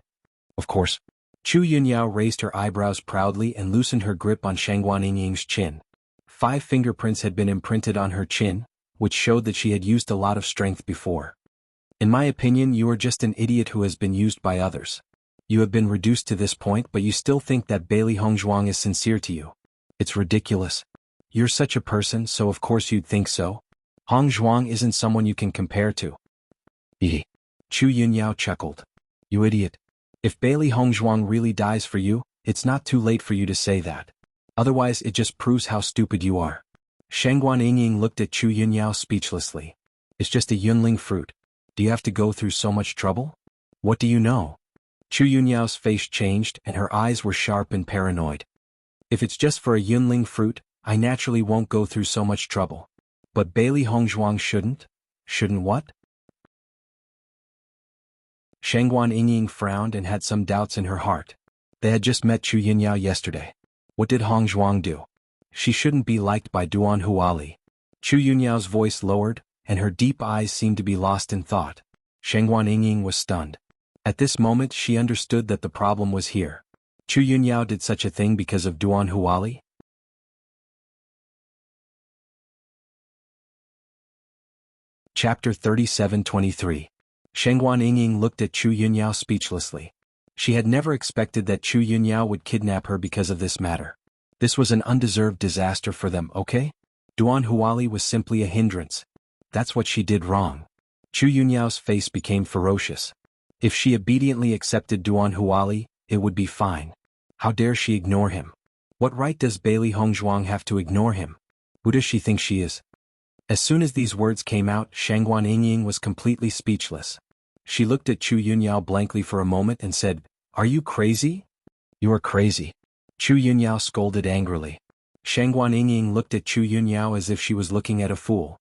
Of course. Chu Yunyao raised her eyebrows proudly and loosened her grip on Shengguan Yingying's chin. 5 fingerprints had been imprinted on her chin, which showed that she had used a lot of strength before. In my opinion, you are just an idiot who has been used by others. You have been reduced to this point, but you still think that Bailey Hongzhuang is sincere to you. It's ridiculous. You're such a person, so of course you'd think so. Hongzhuang isn't someone you can compare to. Ehe. Chu Yunyao chuckled. You idiot. If Bailey Hongzhuang really dies for you, it's not too late for you to say that. Otherwise it just proves how stupid you are. Shengguan Yingying looked at Chu Yunyao speechlessly. It's just a yunling fruit. Do you have to go through so much trouble? What do you know? Chu Yunyao's face changed and her eyes were sharp and paranoid. If it's just for a yunling fruit, I naturally won't go through so much trouble. But Bailey Hongzhuang shouldn't? Shouldn't what? Shengguan Yingying frowned and had some doubts in her heart. They had just met Chu Yunyao yesterday. What did Hongzhuang do? She shouldn't be liked by Duan Huali. Chu Yunyao's voice lowered, and her deep eyes seemed to be lost in thought. Shengguan Yingying was stunned. At this moment she understood that the problem was here. Chu Yunyao did such a thing because of Duan Huali? Chapter 37-23. Shengguan Yingying looked at Chu Yunyao speechlessly. She had never expected that Chu Yunyao would kidnap her because of this matter. This was an undeserved disaster for them, okay? Duan Huali was simply a hindrance. That's what she did wrong. Chu Yunyao's face became ferocious. If she obediently accepted Duan Huali, it would be fine. How dare she ignore him? What right does Bailey Hongzhuang have to ignore him? Who does she think she is? As soon as these words came out, Shengguan Yingying was completely speechless. She looked at Chu Yunyao blankly for a moment and said, Are you crazy? You are crazy. Chu Yunyao scolded angrily. Shengguan Yingying looked at Chu Yunyao as if she was looking at a fool.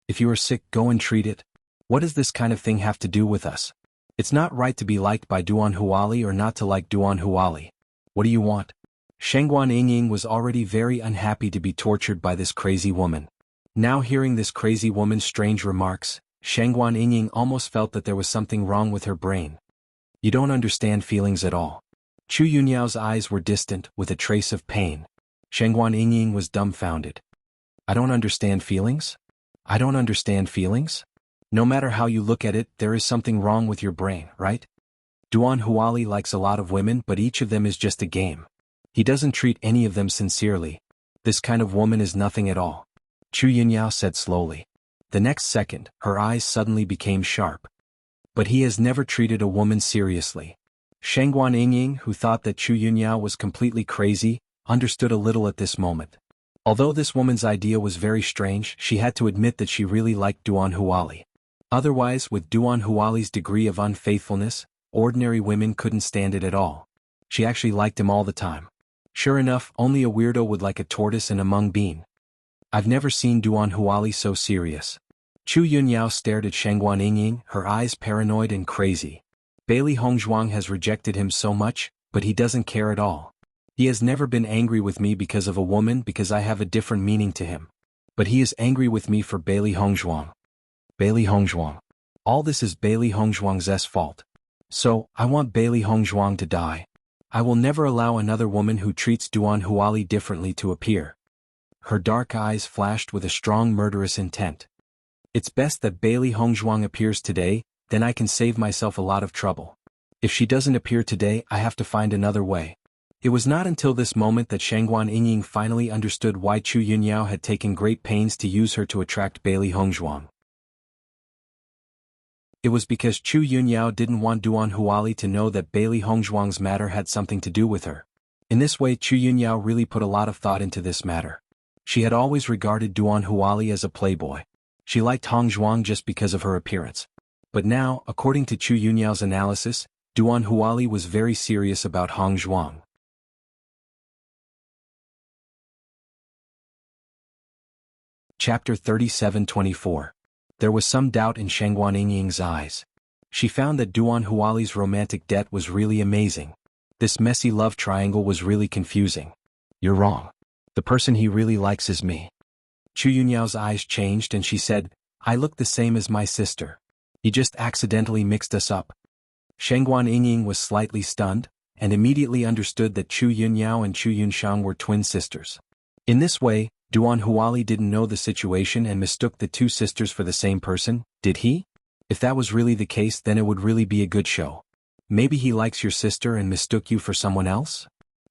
If you are sick, go and treat it. What does this kind of thing have to do with us? It's not right to be liked by Duan Huali or not to like Duan Huali. What do you want? Shengguan Yingying was already very unhappy to be tortured by this crazy woman. Now hearing this crazy woman's strange remarks, Shengguan Yingying almost felt that there was something wrong with her brain. You don't understand feelings at all. Chu Yunyao's eyes were distant, with a trace of pain. Shengguan Yingying was dumbfounded. I don't understand feelings? I don't understand feelings? No matter how you look at it, there is something wrong with your brain, right? Duan Huali likes a lot of women, but each of them is just a game. He doesn't treat any of them sincerely. This kind of woman is nothing at all. Chu Yunyao said slowly. The next second, her eyes suddenly became sharp. But he has never treated a woman seriously. Shangguan Yingying, who thought that Chu Yunyao was completely crazy, understood a little at this moment. Although this woman's idea was very strange, she had to admit that she really liked Duan Huali. Otherwise, with Duan Huali's degree of unfaithfulness, ordinary women couldn't stand it at all. She actually liked him all the time. Sure enough, only a weirdo would like a tortoise and a mung bean. I've never seen Duan Huali so serious. Chu Yunyao stared at Shangguan Yingying, her eyes paranoid and crazy. Bailey Hongzhuang has rejected him so much, but he doesn't care at all. He has never been angry with me because of a woman because I have a different meaning to him. But he is angry with me for Bailey Hongzhuang. Bailey Hongzhuang. All this is Bailey Hongzhuang's fault. So, I want Bailey Hongzhuang to die. I will never allow another woman who treats Duan Huali differently to appear. Her dark eyes flashed with a strong murderous intent. It's best that Bailey Hongzhuang appears today, then I can save myself a lot of trouble. If she doesn't appear today, I have to find another way. It was not until this moment that Shangguan Yingying finally understood why Chu Yunyao had taken great pains to use her to attract Bailey Hongzhuang. It was because Chu Yunyao didn't want Duan Huali to know that Bailey Hongzhuang's matter had something to do with her. In this way, Chu Yunyao really put a lot of thought into this matter. She had always regarded Duan Huali as a playboy. She liked Hongzhuang just because of her appearance. But now, according to Chu Yunyao's analysis, Duan Huali was very serious about Hongzhuang. Chapter 37-24. There was some doubt in Shangguan Yingying's eyes. She found that Duan Huali's romantic debt was really amazing. This messy love triangle was really confusing. You're wrong. The person he really likes is me. Chu Yunyao's eyes changed and she said, I look the same as my sister. He just accidentally mixed us up. Shangguan Yingying was slightly stunned, and immediately understood that Chu Yunyao and Chu Yunshang were twin sisters. In this way, Duan Huali didn't know the situation and mistook the two sisters for the same person, did he? If that was really the case, then it would really be a good show. Maybe he likes your sister and mistook you for someone else?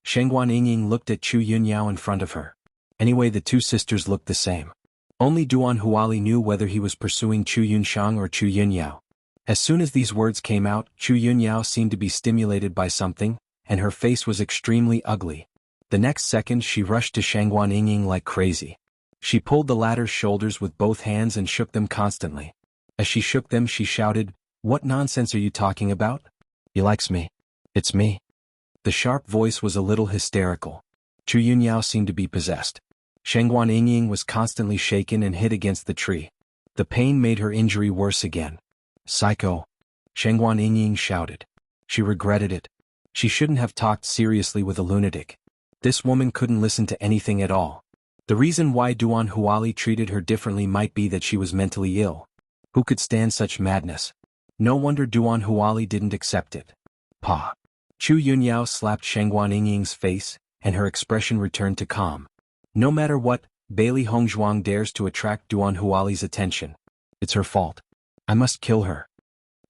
Shangguan Yingying looked at Chu Yunyao in front of her. Anyway, the two sisters looked the same. Only Duan Huali knew whether he was pursuing Chu Yunshang or Chu Yunyao. As soon as these words came out, Chu Yunyao seemed to be stimulated by something, and her face was extremely ugly. The next second she rushed to Shangguan Yingying like crazy. She pulled the latter's shoulders with both hands and shook them constantly. As she shook them, she shouted, What nonsense are you talking about? He likes me. It's me. The sharp voice was a little hysterical. Chu Yunyao seemed to be possessed. Shangguan Yingying was constantly shaken and hit against the tree. The pain made her injury worse again. Psycho. Shangguan Yingying shouted. She regretted it. She shouldn't have talked seriously with a lunatic. This woman couldn't listen to anything at all. The reason why Duan Huali treated her differently might be that she was mentally ill. Who could stand such madness? No wonder Duan Huali didn't accept it. Pa. Chu Yunyao slapped Shangguan Yingying's face, and her expression returned to calm. No matter what, Bailey Hongzhuang dares to attract Duan Huali's attention. It's her fault. I must kill her.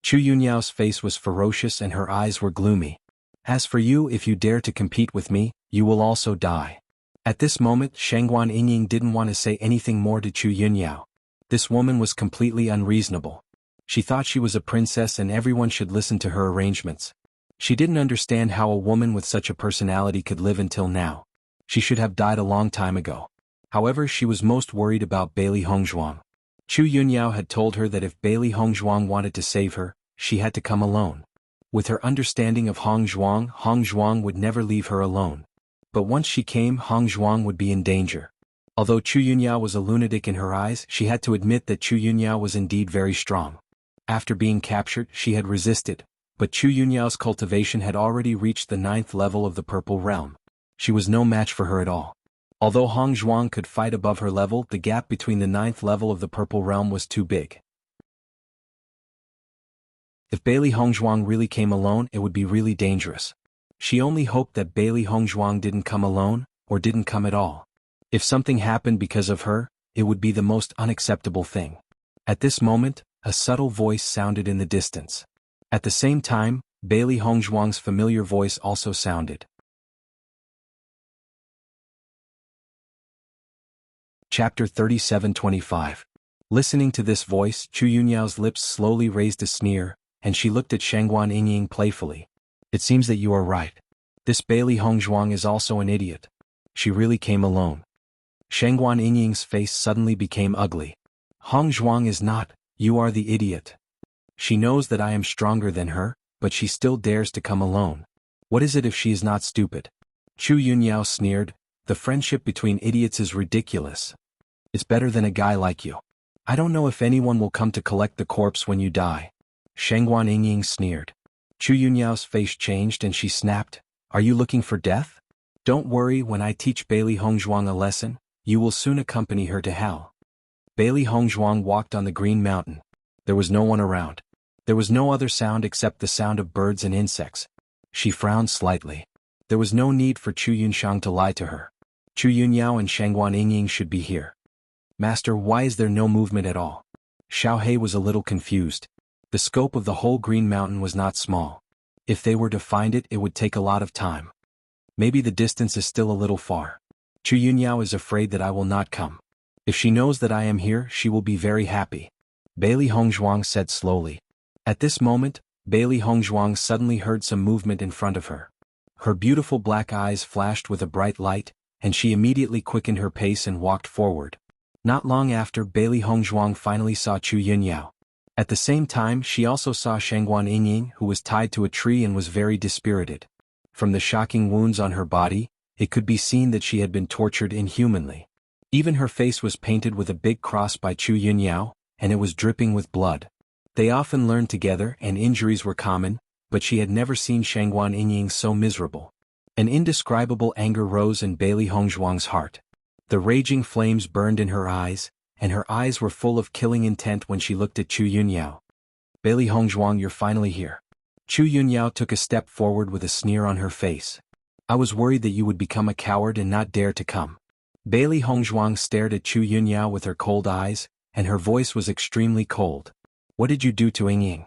Chu Yunyao's face was ferocious and her eyes were gloomy. As for you, if you dare to compete with me, you will also die. At this moment, Shangguan Yingying didn't want to say anything more to Chu Yunyao. This woman was completely unreasonable. She thought she was a princess and everyone should listen to her arrangements. She didn't understand how a woman with such a personality could live until now. She should have died a long time ago. However, she was most worried about Bailey Hongzhuang. Chu Yunyao had told her that if Bailey Hongzhuang wanted to save her, she had to come alone. With her understanding of Hongzhuang, Hongzhuang would never leave her alone. But once she came, Hongzhuang would be in danger. Although Chu Yunyao was a lunatic in her eyes, she had to admit that Chu Yunyao was indeed very strong. After being captured, she had resisted, but Chu Yunyao's cultivation had already reached the 9th level of the Purple Realm. She was no match for her at all. Although Hongzhuang could fight above her level, the gap between the 9th level of the Purple Realm was too big. If Bailey Hongzhuang really came alone, it would be really dangerous. She only hoped that Bailey Hongzhuang didn't come alone, or didn't come at all. If something happened because of her, it would be the most unacceptable thing. At this moment, a subtle voice sounded in the distance. At the same time, Bailey Hongzhuang's familiar voice also sounded. Chapter 37:25. Listening to this voice, Chu Yunyao's lips slowly raised a sneer, and she looked at Shangguan Yingying playfully. It seems that you are right. This Bailey Hongzhuang is also an idiot. She really came alone. Shangguan Yingying's face suddenly became ugly. Hongzhuang is not, you are the idiot. She knows that I am stronger than her, but she still dares to come alone. What is it if she is not stupid? Chu Yunyao sneered, the friendship between idiots is ridiculous. It's better than a guy like you. I don't know if anyone will come to collect the corpse when you die. Shangguan Yingying sneered. Chu Yunyao's face changed and she snapped, are you looking for death? Don't worry, when I teach Bailey Hongzhuang a lesson, you will soon accompany her to hell. Bailey Hongzhuang walked on the green mountain. There was no one around. There was no other sound except the sound of birds and insects. She frowned slightly. There was no need for Chu Yunxiang to lie to her. Chu Yunyao and Shangguan Yingying should be here. Master, why is there no movement at all? Xiao He was a little confused. The scope of the whole green mountain was not small. If they were to find it, it would take a lot of time. Maybe the distance is still a little far. Chu Yunyao is afraid that I will not come. If she knows that I am here, she will be very happy. Bailey Hongzhuang said slowly. At this moment, Bailey Hongzhuang suddenly heard some movement in front of her. Her beautiful black eyes flashed with a bright light, and she immediately quickened her pace and walked forward. Not long after, Bailey Hongzhuang finally saw Chu Yunyao. At the same time, she also saw Shangguan Yingying, who was tied to a tree and was very dispirited. From the shocking wounds on her body, it could be seen that she had been tortured inhumanly. Even her face was painted with a big cross by Chu Yunyao, and it was dripping with blood. They often learned together and injuries were common, but she had never seen Shangguan Yingying so miserable. An indescribable anger rose in Bailey Hongzhuang's heart. The raging flames burned in her eyes, and her eyes were full of killing intent when she looked at Chu Yunyao. Bailey Hongzhuang, you're finally here. Chu Yunyao took a step forward with a sneer on her face. I was worried that you would become a coward and not dare to come. Bailey Hongzhuang stared at Chu Yunyao with her cold eyes, and her voice was extremely cold. What did you do to Yingying?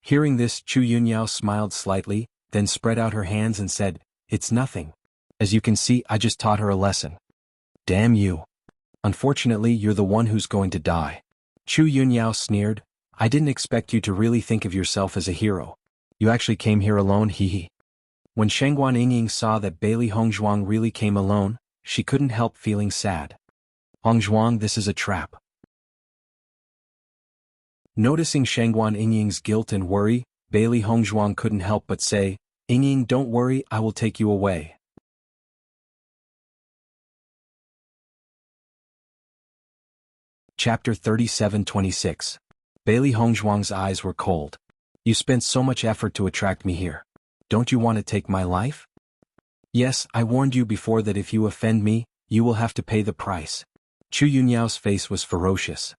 Hearing this, Chu Yunyao smiled slightly, then spread out her hands and said, it's nothing. As you can see, I just taught her a lesson. Damn you. Unfortunately, you're the one who's going to die. Chu Yunyao sneered, I didn't expect you to really think of yourself as a hero. You actually came here alone, hee. When Shangguan Yingying saw that Bailey Hongzhuang really came alone, she couldn't help feeling sad. Hongzhuang, this is a trap. Noticing Shangguan Yingying's guilt and worry, Bailey Hongzhuang couldn't help but say, Yingying, don't worry, I will take you away. Chapter 37:26. Bailey Hongzhuang's eyes were cold. You spent so much effort to attract me here. Don't you want to take my life? Yes, I warned you before that if you offend me, you will have to pay the price. Chu Yunyao's face was ferocious.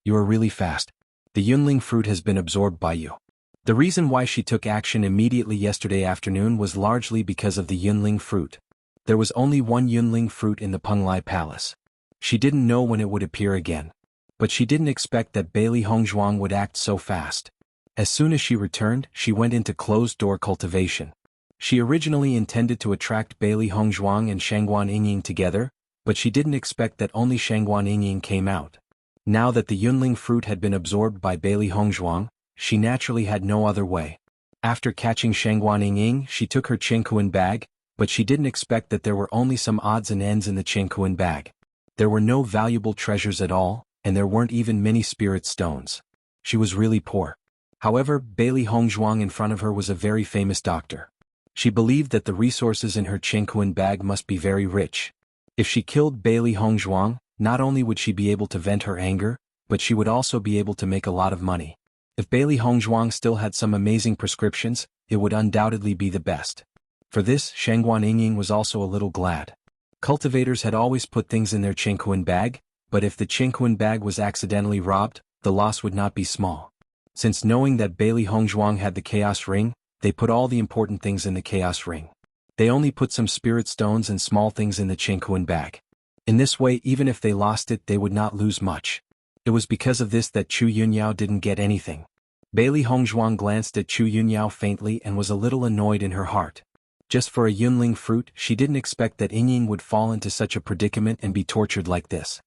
You are really fast. The Yunling fruit has been absorbed by you. The reason why she took action immediately yesterday afternoon was largely because of the Yunling fruit. There was only one Yunling fruit in the Penglai Palace. She didn't know when it would appear again. But she didn't expect that Bailey Hongzhuang would act so fast. As soon as she returned, she went into closed-door cultivation. She originally intended to attract Bailey Hongzhuang and Shangguan Yingying together, but she didn't expect that only Shangguan Yingying came out. Now that the Yunling fruit had been absorbed by Bailey Hongzhuang, she naturally had no other way. After catching Shangguan Yingying, she took her Qingkuan bag, but she didn't expect that there were only some odds and ends in the Qingkuan bag. There were no valuable treasures at all, and there weren't even many spirit stones. She was really poor. However, Bailey Hongzhuang in front of her was a very famous doctor. She believed that the resources in her Qingkuan bag must be very rich. If she killed Bailey Hongzhuang, not only would she be able to vent her anger, but she would also be able to make a lot of money. If Bailey Hongzhuang still had some amazing prescriptions, it would undoubtedly be the best. For this, Shangguan Yingying was also a little glad. Cultivators had always put things in their Qingkuan bag, but if the Qingkuan bag was accidentally robbed, the loss would not be small. Since knowing that Bailey Hongzhuang had the Chaos Ring, they put all the important things in the Chaos Ring. They only put some spirit stones and small things in the Qingkuan bag. In this way, even if they lost it, they would not lose much. It was because of this that Chu Yunyao didn't get anything. Bailey Hongzhuang glanced at Chu Yunyao faintly and was a little annoyed in her heart. Just for a Yunling fruit, she didn't expect that Yingying would fall into such a predicament and be tortured like this.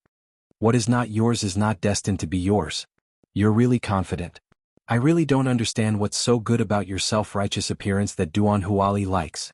What is not yours is not destined to be yours. You're really confident. I really don't understand what's so good about your self-righteous appearance that Duan Huali likes.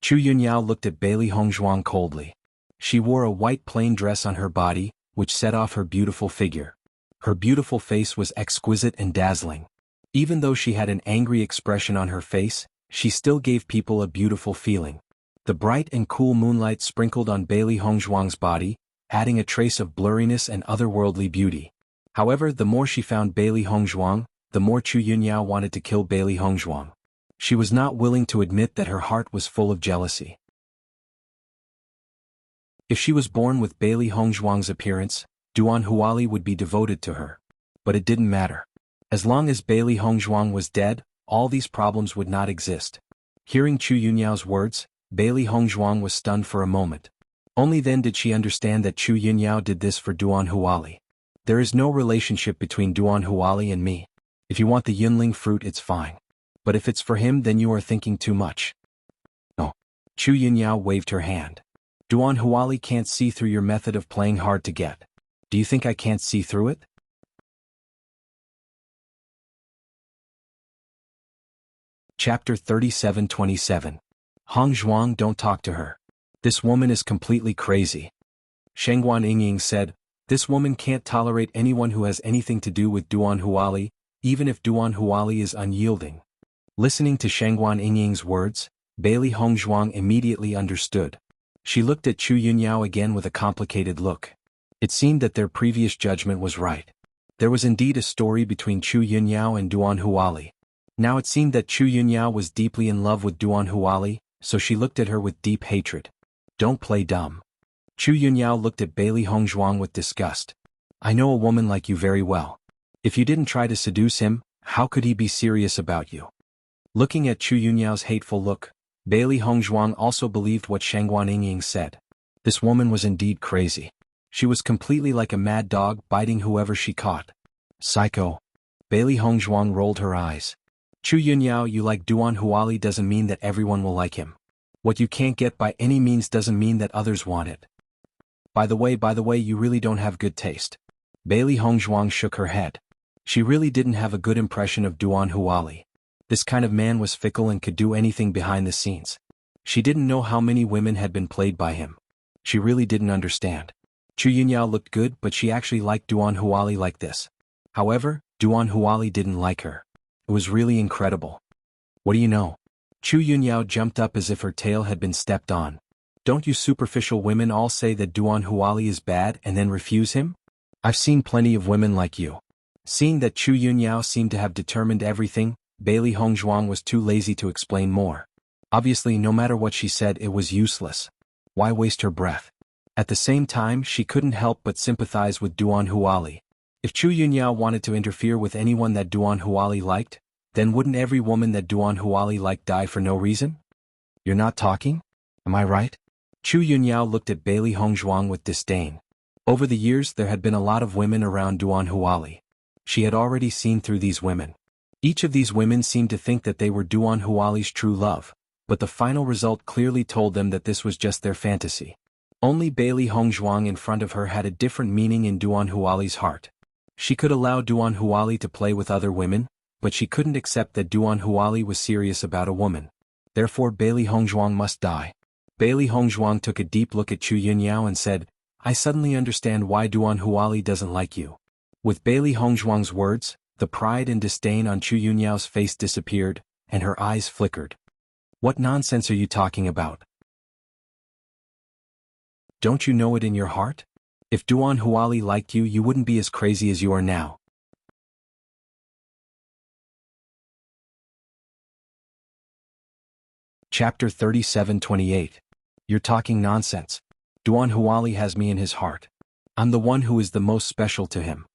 Chu Yunyao looked at Bailey Hongzhuang coldly. She wore a white plain dress on her body, which set off her beautiful figure. Her beautiful face was exquisite and dazzling. Even though she had an angry expression on her face, she still gave people a beautiful feeling. The bright and cool moonlight sprinkled on Bailey Hongzhuang's body, adding a trace of blurriness and otherworldly beauty. However, the more she found Bailey Hongzhuang, the more Chu Yunyao wanted to kill Bailey Hongzhuang. She was not willing to admit that her heart was full of jealousy. If she was born with Bailey Hongzhuang's appearance, Duan Huali would be devoted to her. But it didn't matter. As long as Bailey Hongzhuang was dead, all these problems would not exist. Hearing Chu Yunyao's words, Bailey Hongzhuang was stunned for a moment. Only then did she understand that Chu Yunyao did this for Duan Huali. There is no relationship between Duan Huali and me. If you want the Yunling fruit, it's fine. But if it's for him, then you are thinking too much. No. Chu Yunyao waved her hand. Duan Huali can't see through your method of playing hard to get. Do you think I can't see through it? Chapter 37:27. Hongzhuang, don't talk to her. This woman is completely crazy. Shengguan Yingying said, this woman can't tolerate anyone who has anything to do with Duan Huali, even if Duan Huali is unyielding. Listening to Shengguan Yingying's words, Bailey Hongzhuang immediately understood. She looked at Chu Yunyao again with a complicated look. It seemed that their previous judgment was right. There was indeed a story between Chu Yunyao and Duan Huali. Now it seemed that Chu Yunyao was deeply in love with Duan Huali, so she looked at her with deep hatred. Don't play dumb. Chu Yunyao looked at Bailey Hongzhuang with disgust. I know a woman like you very well. If you didn't try to seduce him, how could he be serious about you? Looking at Chu Yunyao's hateful look, Bailey Hongzhuang also believed what Shengguan Yingying said. This woman was indeed crazy. She was completely like a mad dog biting whoever she caught. Psycho. Bailey Hongzhuang rolled her eyes. Chu Yunyao, you like Duan Huali doesn't mean that everyone will like him. What you can't get by any means doesn't mean that others want it. By the way, you really don't have good taste. Bailey Hongzhuang shook her head. She really didn't have a good impression of Duan Huali. This kind of man was fickle and could do anything behind the scenes. She didn't know how many women had been played by him. She really didn't understand. Chu Yunyao looked good, but she actually liked Duan Huali like this. However, Duan Huali didn't like her. It was really incredible. What do you know? Chu Yunyao jumped up as if her tail had been stepped on. Don't you superficial women all say that Duan Huali is bad and then refuse him? I've seen plenty of women like you. Seeing that Chu Yunyao seemed to have determined everything, Bailey Hongzhuang was too lazy to explain more. Obviously, no matter what she said, it was useless. Why waste her breath? At the same time, she couldn't help but sympathize with Duan Huali. If Chu Yunyao wanted to interfere with anyone that Duan Huali liked, then wouldn't every woman that Duan Huali liked die for no reason? You're not talking? Am I right? Chu Yunyao looked at Bailey Hongzhuang with disdain. Over the years, there had been a lot of women around Duan Huali. She had already seen through these women. Each of these women seemed to think that they were Duan Huali's true love, but the final result clearly told them that this was just their fantasy. Only Bailey Hongzhuang in front of her had a different meaning in Duan Huali's heart. She could allow Duan Huali to play with other women, but she couldn't accept that Duan Huali was serious about a woman. Therefore Bailey Hongzhuang must die. Bailey Hongzhuang took a deep look at Chu Yunyao and said, I suddenly understand why Duan Huali doesn't like you. With Bailey Hongzhuang's words, the pride and disdain on Chu Yunyao's face disappeared, and her eyes flickered. What nonsense are you talking about? Don't you know it in your heart? If Duan Huali liked you, you wouldn't be as crazy as you are now. Chapter 37:28. You're talking nonsense. Duan Huali has me in his heart. I'm the one who is the most special to him.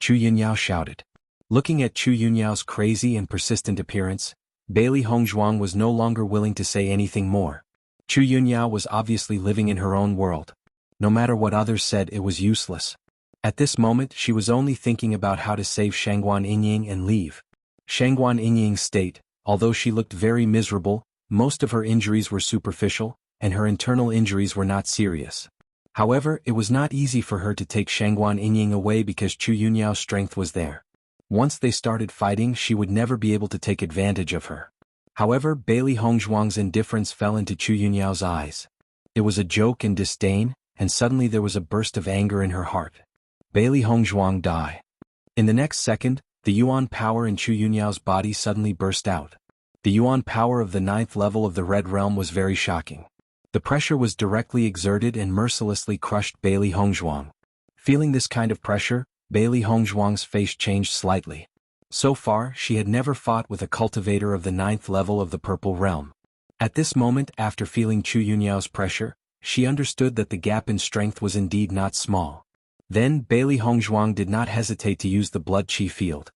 Chu Yunyao shouted. Looking at Chu Yunyao's crazy and persistent appearance, Bailey Hongzhuang was no longer willing to say anything more. Chu Yunyao was obviously living in her own world. No matter what others said, it was useless. At this moment she was only thinking about how to save Shangguan Yingying and leave. Shangguan Yingying's state, although she looked very miserable, most of her injuries were superficial, and her internal injuries were not serious. However, it was not easy for her to take Shangguan Yingying away because Chu Yunyao's strength was there. Once they started fighting, she would never be able to take advantage of her. However, Bailey Hongzhuang's indifference fell into Chu Yunyao's eyes. It was a joke and disdain, and suddenly there was a burst of anger in her heart. Bailey Hongzhuang die. In the next second, the Yuan power in Chu Yunyao's body suddenly burst out. The Yuan power of the 9th level of the Red Realm was very shocking. The pressure was directly exerted and mercilessly crushed Bailey Hongzhuang. Feeling this kind of pressure, Bailey Hongzhuang's face changed slightly. So far, she had never fought with a cultivator of the 9th level of the Purple Realm. At this moment, after feeling Chu Yunyao's pressure, she understood that the gap in strength was indeed not small. Then, Bailey Hongzhuang did not hesitate to use the Blood Qi field.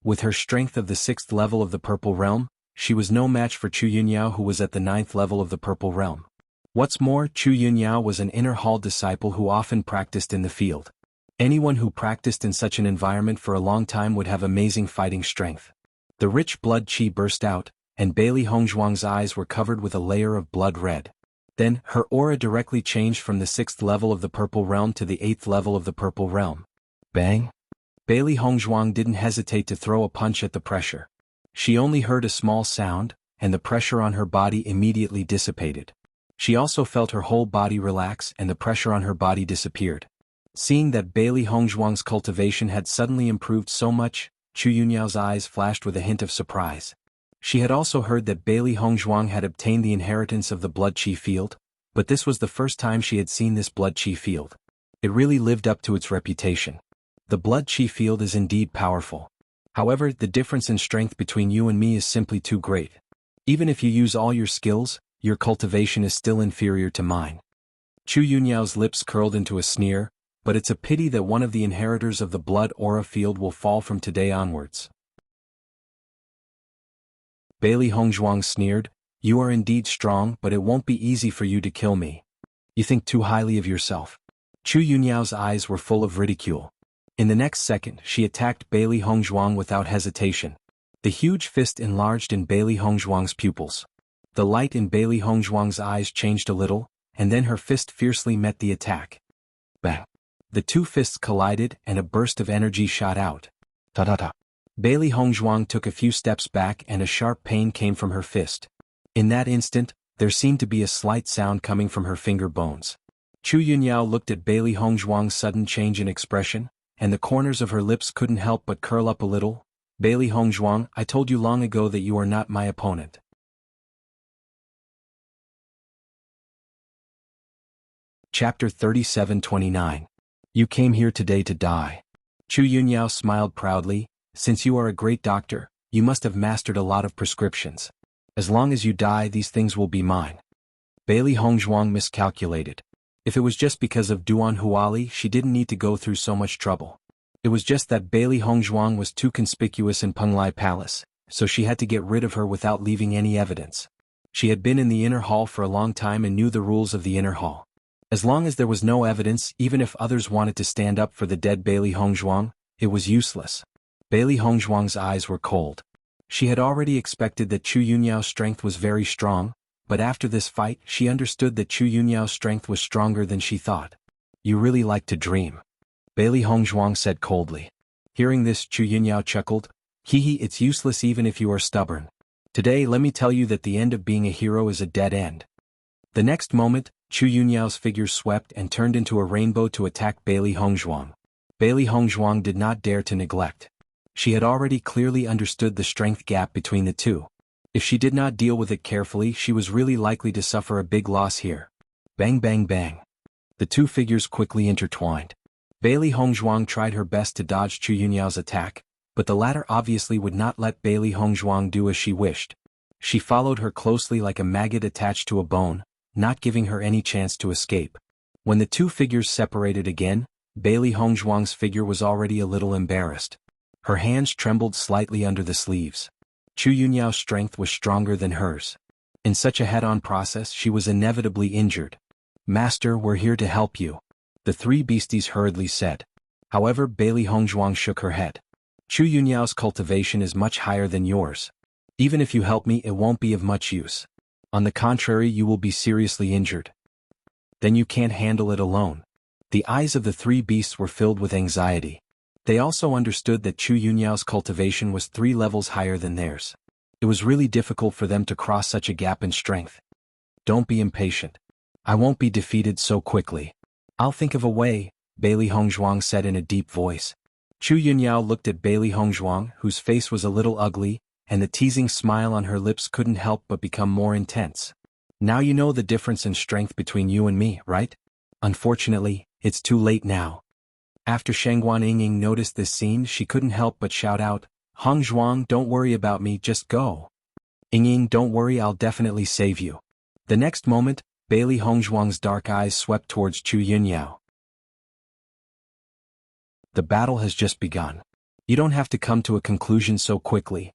With her strength of the 6th level of the Purple Realm, she was no match for Chu Yunyao, who was at the 9th level of the Purple Realm. What's more, Chu Yunyao was an inner hall disciple who often practiced in the field. Anyone who practiced in such an environment for a long time would have amazing fighting strength. The rich blood qi burst out, and Bailey Hongzhuang's eyes were covered with a layer of blood red. Then, her aura directly changed from the 6th level of the Purple Realm to the 8th level of the Purple Realm. Bang! Bailey Hongzhuang didn't hesitate to throw a punch at the pressure. She only heard a small sound, and the pressure on her body immediately dissipated. She also felt her whole body relax and the pressure on her body disappeared. Seeing that Bailey Hongzhuang's cultivation had suddenly improved so much, Chu Yunyao's eyes flashed with a hint of surprise. She had also heard that Bailey Hongzhuang had obtained the inheritance of the Blood Qi field, but this was the first time she had seen this Blood Qi field. It really lived up to its reputation. The Blood Qi field is indeed powerful. However, the difference in strength between you and me is simply too great. Even if you use all your skills, your cultivation is still inferior to mine. Chu Yunyao's lips curled into a sneer, but it's a pity that one of the inheritors of the blood aura field will fall from today onwards. Bailey Hongzhuang sneered, "You are indeed strong, but it won't be easy for you to kill me. You think too highly of yourself." Chu Yunyao's eyes were full of ridicule. In the next second, she attacked Bailey Hongzhuang without hesitation. The huge fist enlarged in Bailey Hongzhuang's pupils. The light in Bailey Hongzhuang's eyes changed a little, and then her fist fiercely met the attack. Bang! The two fists collided and a burst of energy shot out. Ta-ta-ta! Bailey Hongzhuang took a few steps back and a sharp pain came from her fist. In that instant, there seemed to be a slight sound coming from her finger bones. Chu Yunyao looked at Bailey Hongzhuang's sudden change in expression, and the corners of her lips couldn't help but curl up a little. "Bailey Hongzhuang, I told you long ago that you are not my opponent." Chapter 37-29. You came here today to die. Chu Yunyao smiled proudly. "Since you are a great doctor, you must have mastered a lot of prescriptions. As long as you die, these things will be mine." Bailey Hongzhuang miscalculated. If it was just because of Duan Huali, she didn't need to go through so much trouble. It was just that Bailey Hongzhuang was too conspicuous in Penglai Palace, so she had to get rid of her without leaving any evidence. She had been in the inner hall for a long time and knew the rules of the inner hall. As long as there was no evidence, even if others wanted to stand up for the dead Bailey Hongzhuang, it was useless. Bailey Hongzhuang's eyes were cold. She had already expected that Chu Yunyao's strength was very strong, but after this fight she understood that Chu Yunyao's strength was stronger than she thought. "You really like to dream," Bailey Hongzhuang said coldly. Hearing this, Chu Yunyao chuckled. "Hee, it's useless even if you are stubborn. Today let me tell you that the end of being a hero is a dead end." The next moment, Chu Yunyao's figure swept and turned into a rainbow to attack Bailey Hongzhuang. Bailey Hongzhuang did not dare to neglect. She had already clearly understood the strength gap between the two. If she did not deal with it carefully, she was really likely to suffer a big loss here. Bang bang bang. The two figures quickly intertwined. Bailey Hongzhuang tried her best to dodge Chu Yunyao's attack, but the latter obviously would not let Bailey Hongzhuang do as she wished. She followed her closely like a maggot attached to a bone, not giving her any chance to escape. When the two figures separated again, Bailey Hongzhuang's figure was already a little embarrassed. Her hands trembled slightly under the sleeves. Chu Yunyao's strength was stronger than hers. In such a head-on process she was inevitably injured. "Master, we're here to help you," the three beasties hurriedly said. However, Bailey Hongzhuang shook her head. Chu Yunyao's cultivation is much higher than yours. Even if you help me, it won't be of much use. On the contrary, you will be seriously injured. Then you can't handle it alone. The eyes of the three beasts were filled with anxiety. They also understood that Chu Yunyao's cultivation was 3 levels higher than theirs. It was really difficult for them to cross such a gap in strength. Don't be impatient. I won't be defeated so quickly. I'll think of a way, Bailey Hongzhuang said in a deep voice. Chu Yunyao looked at Bailey Hongzhuang, whose face was a little ugly, and the teasing smile on her lips couldn't help but become more intense. Now you know the difference in strength between you and me, right? Unfortunately, it's too late now. After Shangguan Yingying noticed this scene, she couldn't help but shout out, Hongzhuang, don't worry about me, just go. Yingying, don't worry, I'll definitely save you. The next moment, Bailey Hongzhuang's dark eyes swept towards Chu Yunyao. The battle has just begun. You don't have to come to a conclusion so quickly.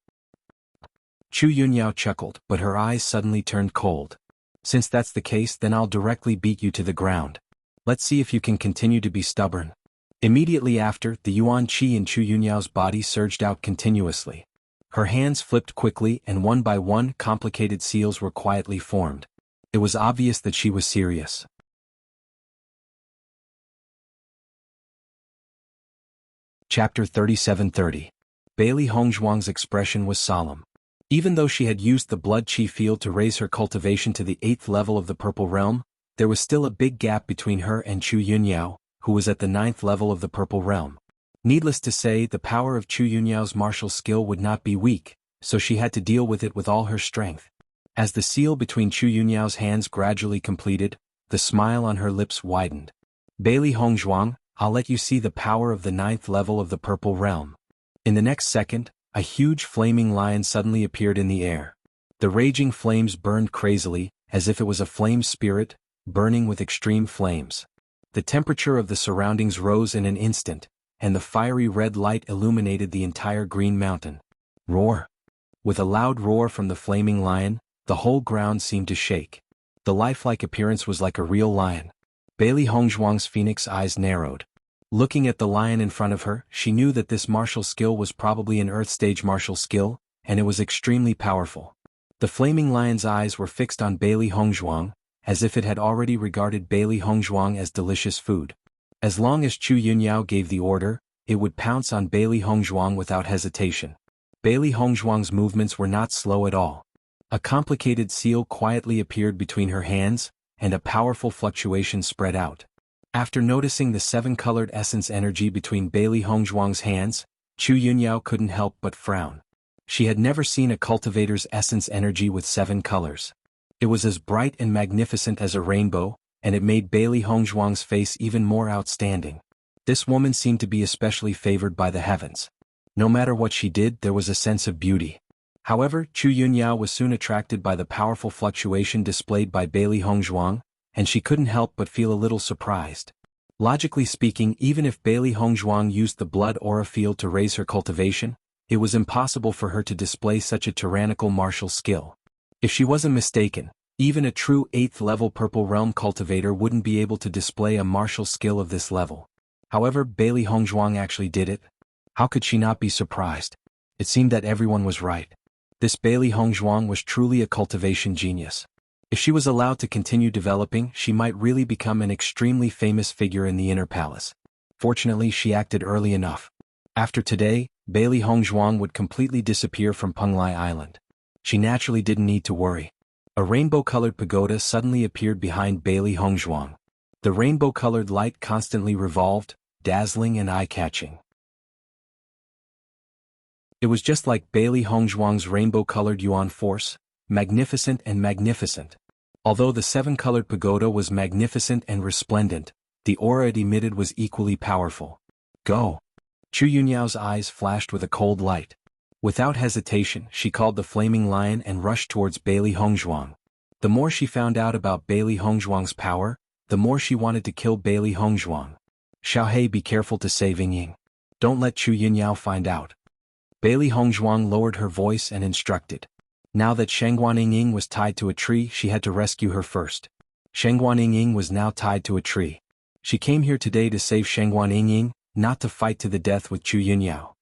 Chu Yunyao chuckled, but her eyes suddenly turned cold. Since that's the case, then I'll directly beat you to the ground. Let's see if you can continue to be stubborn. Immediately after, the yuan qi in Chu Yunyao's body surged out continuously. Her hands flipped quickly, and one by one, complicated seals were quietly formed. It was obvious that she was serious. Chapter 37:30. Bailey Hongzhuang's expression was solemn. Even though she had used the blood qi field to raise her cultivation to the 8th level of the Purple Realm, there was still a big gap between her and Chu Yunyao, who was at the 9th level of the Purple Realm. Needless to say, the power of Chu Yunyao's martial skill would not be weak, so she had to deal with it with all her strength. As the seal between Chu Yunyao's hands gradually completed, the smile on her lips widened. Bailey Hongzhuang, I'll let you see the power of the 9th level of the Purple Realm. In the next second, a huge flaming lion suddenly appeared in the air. The raging flames burned crazily, as if it was a flame spirit, burning with extreme flames. The temperature of the surroundings rose in an instant, and the fiery red light illuminated the entire green mountain. Roar! With a loud roar from the flaming lion, the whole ground seemed to shake. The lifelike appearance was like a real lion. Bailey Hongzhuang's phoenix eyes narrowed. Looking at the lion in front of her, she knew that this martial skill was probably an Earth stage martial skill, and it was extremely powerful. The flaming lion's eyes were fixed on Bailey Hongzhuang, as if it had already regarded Bailey Hongzhuang as delicious food. As long as Chu Yunyao gave the order, it would pounce on Bailey Hongzhuang without hesitation. Bailey Hongzhuang's movements were not slow at all. A complicated seal quietly appeared between her hands, and a powerful fluctuation spread out. After noticing the 7-colored essence energy between Bailey Hongzhuang's hands, Chu Yunyao couldn't help but frown. She had never seen a cultivator's essence energy with 7 colors. It was as bright and magnificent as a rainbow, and it made Bailey Hongzhuang's face even more outstanding. This woman seemed to be especially favored by the heavens. No matter what she did, there was a sense of beauty. However, Chu Yunyao was soon attracted by the powerful fluctuation displayed by Bailey Hongzhuang, and she couldn't help but feel a little surprised. Logically speaking, even if Bailey Hongzhuang used the blood aura field to raise her cultivation, it was impossible for her to display such a tyrannical martial skill. If she wasn't mistaken, even a true 8th level Purple Realm cultivator wouldn't be able to display a martial skill of this level. However, Bailey Hongzhuang actually did it. How could she not be surprised? It seemed that everyone was right. This Bailey Hongzhuang was truly a cultivation genius. If she was allowed to continue developing, she might really become an extremely famous figure in the Inner Palace. Fortunately, she acted early enough. After today, Bailey Hongzhuang would completely disappear from Penglai Island. She naturally didn't need to worry. A rainbow-colored pagoda suddenly appeared behind Bailey Hongzhuang. The rainbow-colored light constantly revolved, dazzling and eye-catching. It was just like Bailey Hongzhuang's rainbow-colored yuan force, magnificent and magnificent. Although the 7-colored pagoda was magnificent and resplendent, the aura it emitted was equally powerful. Go! Chu Yunyao's eyes flashed with a cold light. Without hesitation, she called the flaming lion and rushed towards Bailey Hongzhuang. The more she found out about Bailey Hongzhuang's power, the more she wanted to kill Bailey Hongzhuang. Xiaohei, be careful to save Yingying. Don't let Chu Yunyao find out. Bailey Hongzhuang lowered her voice and instructed. Now that Shangguan Yingying was tied to a tree, she had to rescue her first. Shangguan Yingying was now tied to a tree. She came here today to save Shangguan Yingying, not to fight to the death with Chu Yunyao.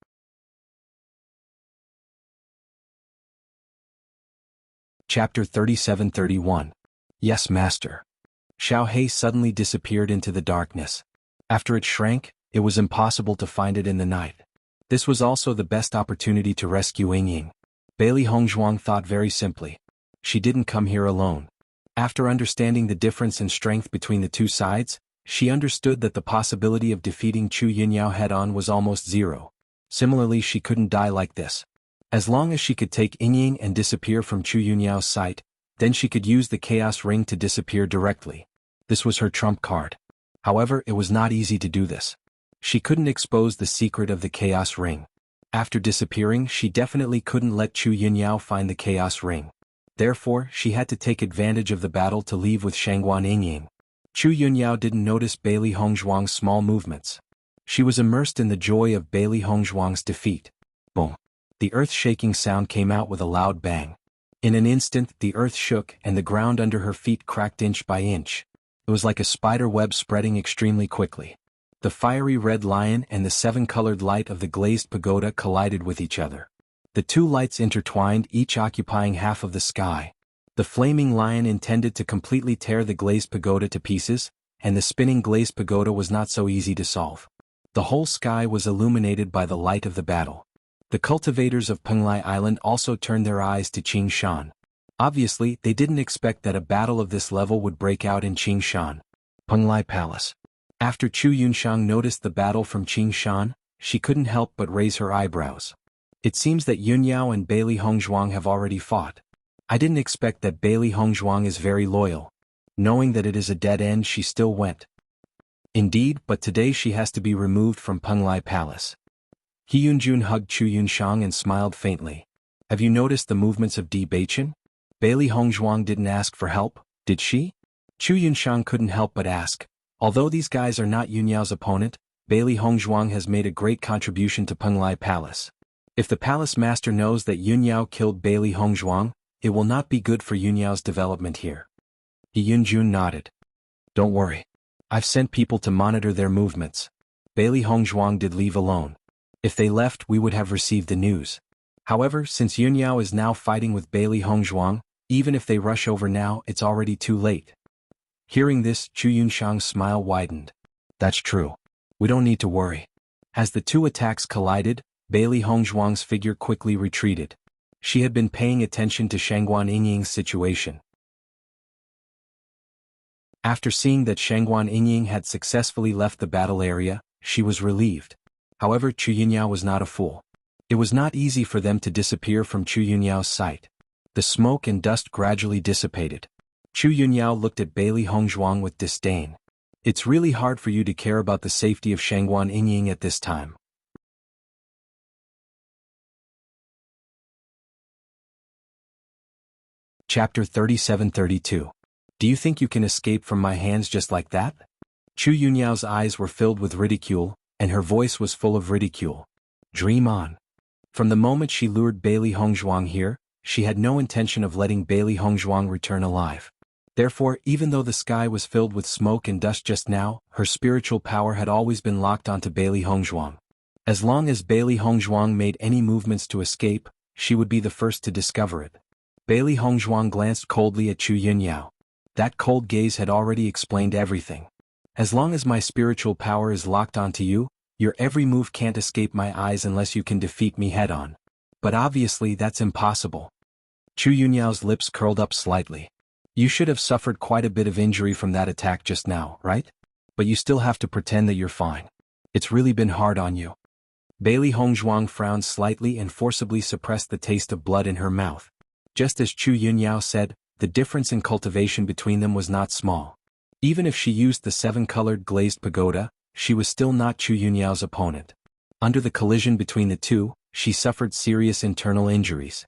Chapter 37-31. Yes, Master. Xiao Hei suddenly disappeared into the darkness. After it shrank, it was impossible to find it in the night. This was also the best opportunity to rescue Yingying. Bailey Hongzhuang thought very simply. She didn't come here alone. After understanding the difference in strength between the two sides, she understood that the possibility of defeating Chu Yunyao head-on was almost zero. Similarly, she couldn't die like this. As long as she could take Yingying and disappear from Chu Yunyao's sight, then she could use the Chaos Ring to disappear directly. This was her trump card. However, it was not easy to do this. She couldn't expose the secret of the Chaos Ring. After disappearing, she definitely couldn't let Chu Yunyao find the Chaos Ring. Therefore, she had to take advantage of the battle to leave with Shangguan Yingying. Chu Yunyao didn't notice Bailey Hongzhuang's small movements. She was immersed in the joy of Bailey Hongzhuang's defeat. Boom. The earth-shaking sound came out with a loud bang. In an instant, the earth shook and the ground under her feet cracked inch by inch. It was like a spider web spreading extremely quickly. The fiery red lion and the seven-colored light of the glazed pagoda collided with each other. The two lights intertwined, each occupying half of the sky. The flaming lion intended to completely tear the glazed pagoda to pieces, and the spinning glazed pagoda was not so easy to solve. The whole sky was illuminated by the light of the battle. The cultivators of Penglai Island also turned their eyes to Qingshan. Obviously, they didn't expect that a battle of this level would break out in Qingshan, Penglai Palace. After Chu Yunshang noticed the battle from Qingshan, she couldn't help but raise her eyebrows. It seems that Yunyao and Bailey Hongzhuang have already fought. I didn't expect that Bailey Hongzhuang is very loyal. Knowing that it is a dead end, she still went. Indeed, but today she has to be removed from Penglai Palace. He Yunjun hugged Chu Yunshang and smiled faintly. Have you noticed the movements of Di Baichen? Bailey Hongzhuang didn't ask for help, did she? Chu Yunshang couldn't help but ask. Although these guys are not Yunyao's opponent, Bailey Hongzhuang has made a great contribution to Penglai Palace. If the palace master knows that Yunyao killed Bailey Hongzhuang, it will not be good for Yunyao's development here. He Yunjun nodded. Don't worry. I've sent people to monitor their movements. Bailey Hongzhuang did leave alone. If they left, we would have received the news. However, since Yunyao is now fighting with Bailey Hongzhuang, even if they rush over now, it's already too late. Hearing this, Chu Yunshang's smile widened. That's true. We don't need to worry. As the two attacks collided, Bailey Hongzhuang's figure quickly retreated. She had been paying attention to Shangguan Yingying's situation. After seeing that Shangguan Yingying had successfully left the battle area, she was relieved. However, Chu Yunyao was not a fool. It was not easy for them to disappear from Chu Yunyao's sight. The smoke and dust gradually dissipated. Chu Yunyao looked at Bailey Hongzhuang with disdain. It's really hard for you to care about the safety of Shangguan Yingying at this time. Chapter 37-32. Do you think you can escape from my hands just like that? Chu Yunyao's eyes were filled with ridicule, and her voice was full of ridicule. Dream on. From the moment she lured Bailey Hongzhuang here, she had no intention of letting Bailey Hongzhuang return alive. Therefore, even though the sky was filled with smoke and dust just now, her spiritual power had always been locked onto Bailey Hongzhuang. As long as Bailey Hongzhuang made any movements to escape, she would be the first to discover it. Bailey Hongzhuang glanced coldly at Chu Yunyao. That cold gaze had already explained everything. As long as my spiritual power is locked onto you, your every move can't escape my eyes unless you can defeat me head-on. But obviously that's impossible. Chu Yunyao's lips curled up slightly. You should have suffered quite a bit of injury from that attack just now, right? But you still have to pretend that you're fine. It's really been hard on you. Bailey Hongzhuang frowned slightly and forcibly suppressed the taste of blood in her mouth. Just as Chu Yunyao said, the difference in cultivation between them was not small. Even if she used the seven-colored glazed pagoda, she was still not Chu Yunyao's opponent. Under the collision between the two, she suffered serious internal injuries.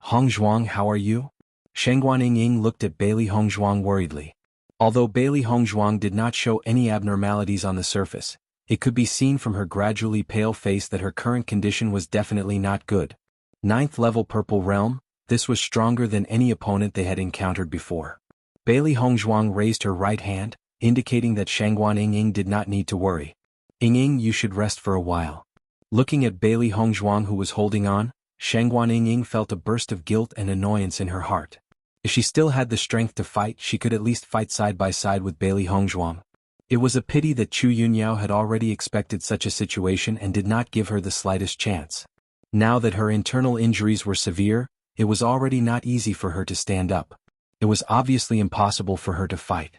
Hongzhuang, how are you? Shangguan Yingying looked at Bailey Hongzhuang worriedly. Although Bailey Hongzhuang did not show any abnormalities on the surface, it could be seen from her gradually pale face that her current condition was definitely not good. 9th level Purple Realm, this was stronger than any opponent they had encountered before. Bailey Hongzhuang raised her right hand, indicating that Shangguan Yingying did not need to worry. Yingying, you should rest for a while. Looking at Bailey Hongzhuang who was holding on, Shangguan Yingying felt a burst of guilt and annoyance in her heart. If she still had the strength to fight, she could at least fight side by side with Bailey Hongzhuang. It was a pity that Chu Yunyao had already expected such a situation and did not give her the slightest chance. Now that her internal injuries were severe, it was already not easy for her to stand up. It was obviously impossible for her to fight.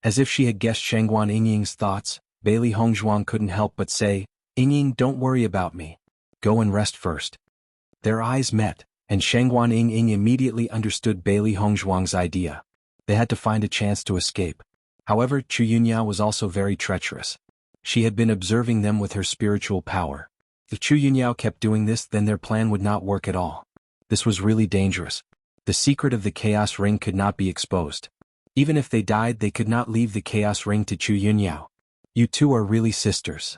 As if she had guessed Shangguan Yingying's thoughts, Bailey Hongzhuang couldn't help but say, "Yingying, don't worry about me. Go and rest first." Their eyes met, and Shangguan Yingying immediately understood Bailey Hongzhuang's idea. They had to find a chance to escape. However, Chu Yunyao was also very treacherous. She had been observing them with her spiritual power. If Chu Yunyao kept doing this, then their plan would not work at all. This was really dangerous. The secret of the Chaos Ring could not be exposed. Even if they died, they could not leave the Chaos Ring to Chu Yunyao. You two are really sisters.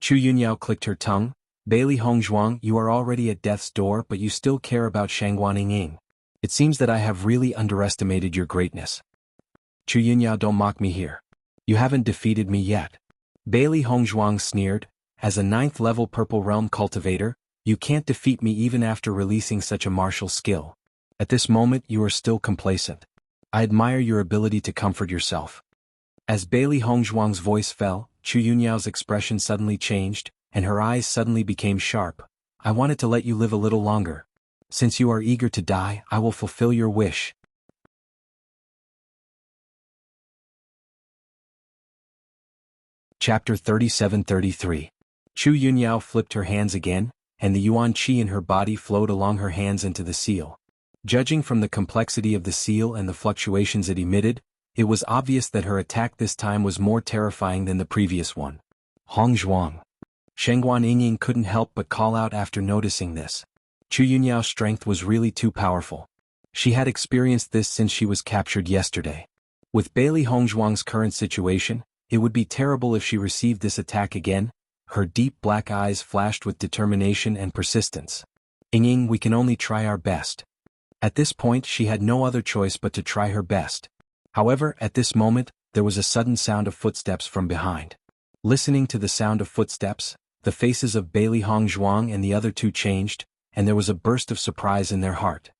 Chu Yunyao clicked her tongue. Bailey Hongzhuang, you are already at death's door, but you still care about Shangguan Yingying. It seems that I have really underestimated your greatness. Chu Yunyao, don't mock me here. You haven't defeated me yet. Bailey Hongzhuang sneered. As a 9th-level Purple Realm cultivator, you can't defeat me even after releasing such a martial skill. At this moment you are still complacent. I admire your ability to comfort yourself. As Bailey Hongzhuang's voice fell, Chu Yunyao's expression suddenly changed, and her eyes suddenly became sharp. I wanted to let you live a little longer. Since you are eager to die, I will fulfill your wish. Chapter 37-33. Chu Yunyao flipped her hands again, and the yuan qi in her body flowed along her hands into the seal. Judging from the complexity of the seal and the fluctuations it emitted, it was obvious that her attack this time was more terrifying than the previous one. Hongzhuang. Shangguan Yingying couldn't help but call out after noticing this. Chu Yunyao's strength was really too powerful. She had experienced this since she was captured yesterday. With Bailey Hongzhuang's current situation, it would be terrible if she received this attack again. Her deep black eyes flashed with determination and persistence. Yingying, we can only try our best. At this point she had no other choice but to try her best. However, at this moment, there was a sudden sound of footsteps from behind. Listening to the sound of footsteps, the faces of Bailey Hongzhuang and the other two changed, and there was a burst of surprise in their heart.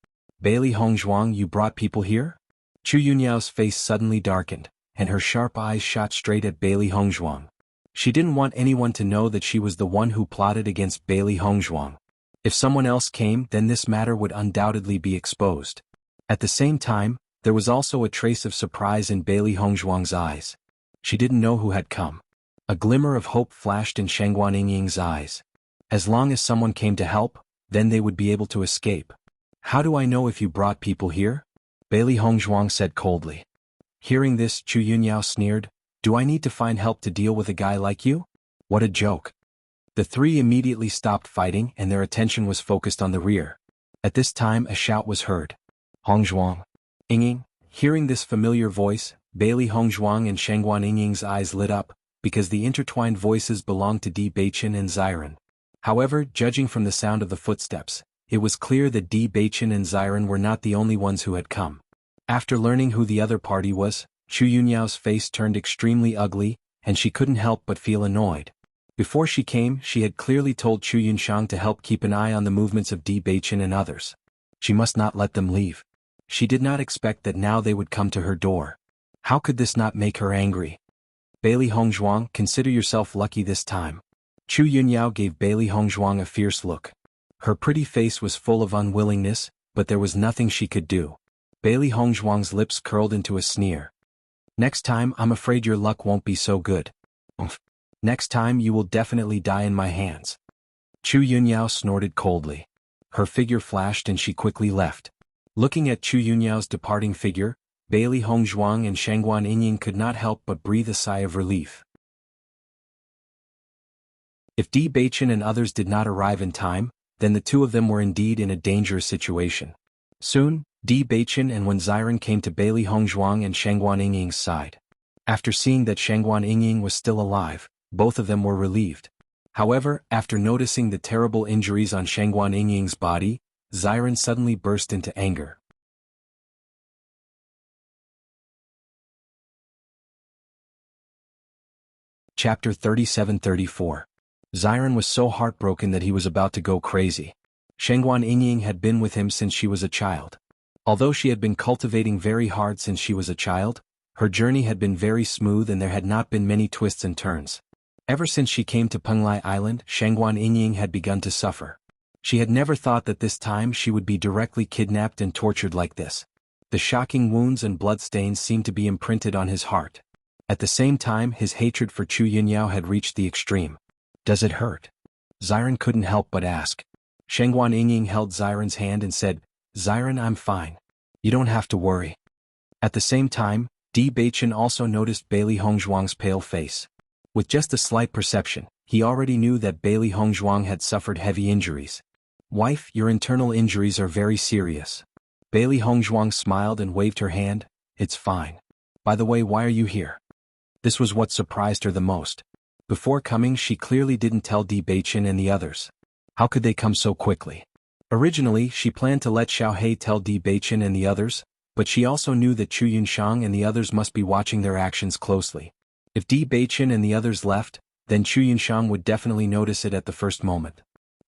Bailey Hongzhuang, you brought people here? Chu Yunyao's face suddenly darkened, and her sharp eyes shot straight at Bailey Hongzhuang. She didn't want anyone to know that she was the one who plotted against Bailey Hongzhuang. If someone else came, then this matter would undoubtedly be exposed. At the same time, there was also a trace of surprise in Bailey Hongzhuang's eyes. She didn't know who had come. A glimmer of hope flashed in Shangguan Yingying's eyes. As long as someone came to help, then they would be able to escape. How do I know if you brought people here? Bailey Hongzhuang said coldly. Hearing this, Chu Yunyao sneered. Do I need to find help to deal with a guy like you? What a joke. The three immediately stopped fighting and their attention was focused on the rear. At this time a shout was heard. Hongzhuang. Yingying. Hearing this familiar voice, Bailey Hongzhuang and Shangguan Yingying's eyes lit up, because the intertwined voices belonged to Di Beichen and Xiren. However, judging from the sound of the footsteps, it was clear that Di Beichen and Xiren were not the only ones who had come. After learning who the other party was, Chu Yunyao's face turned extremely ugly, and she couldn't help but feel annoyed. Before she came, she had clearly told Chu Yunshang to help keep an eye on the movements of Di Beichen and others. She must not let them leave. She did not expect that now they would come to her door. How could this not make her angry? Bailey Hongzhuang, consider yourself lucky this time. Chu Yunyao gave Bailey Hongzhuang a fierce look. Her pretty face was full of unwillingness, but there was nothing she could do. Bailey Hongzhuang's lips curled into a sneer. Next time I'm afraid your luck won't be so good. Next time you will definitely die in my hands. Chu Yunyao snorted coldly. Her figure flashed and she quickly left. Looking at Chu Yunyao's departing figure, Bailey Hongzhuang and Shangguan Yingying could not help but breathe a sigh of relief. If Di Beichen and others did not arrive in time, then the two of them were indeed in a dangerous situation. Soon, Di Beichen and Xiren came to Bailey Hongzhuang and Shangguan Yingying's side. After seeing that Shangguan Yingying was still alive, both of them were relieved. However, after noticing the terrible injuries on Shangguan Yingying's body, Xiren suddenly burst into anger. Chapter 37-34. Xiren was so heartbroken that he was about to go crazy. Shengguan Yingying had been with him since she was a child. Although she had been cultivating very hard since she was a child, her journey had been very smooth and there had not been many twists and turns. Ever since she came to Penglai Island, Shengguan Yingying had begun to suffer. She had never thought that this time she would be directly kidnapped and tortured like this. The shocking wounds and bloodstains seemed to be imprinted on his heart. At the same time, his hatred for Chu Yunyao had reached the extreme. Does it hurt? Xiren couldn't help but ask. Shengguan Yingying held Xiren's hand and said, Xiren, I'm fine. You don't have to worry. At the same time, Di Beichen also noticed Bailey Hongzhuang's pale face. With just a slight perception, he already knew that Bailey Hongzhuang had suffered heavy injuries. Wife, your internal injuries are very serious. Bailey Hongzhuang smiled and waved her hand. It's fine. By the way, why are you here? This was what surprised her the most. Before coming, she clearly didn't tell Di Beichen and the others. How could they come so quickly? Originally, she planned to let Xiaohei tell Di Beichen and the others, but she also knew that Chu Yunshang and the others must be watching their actions closely. If Di Beichen and the others left, then Chu Yunshang would definitely notice it at the first moment.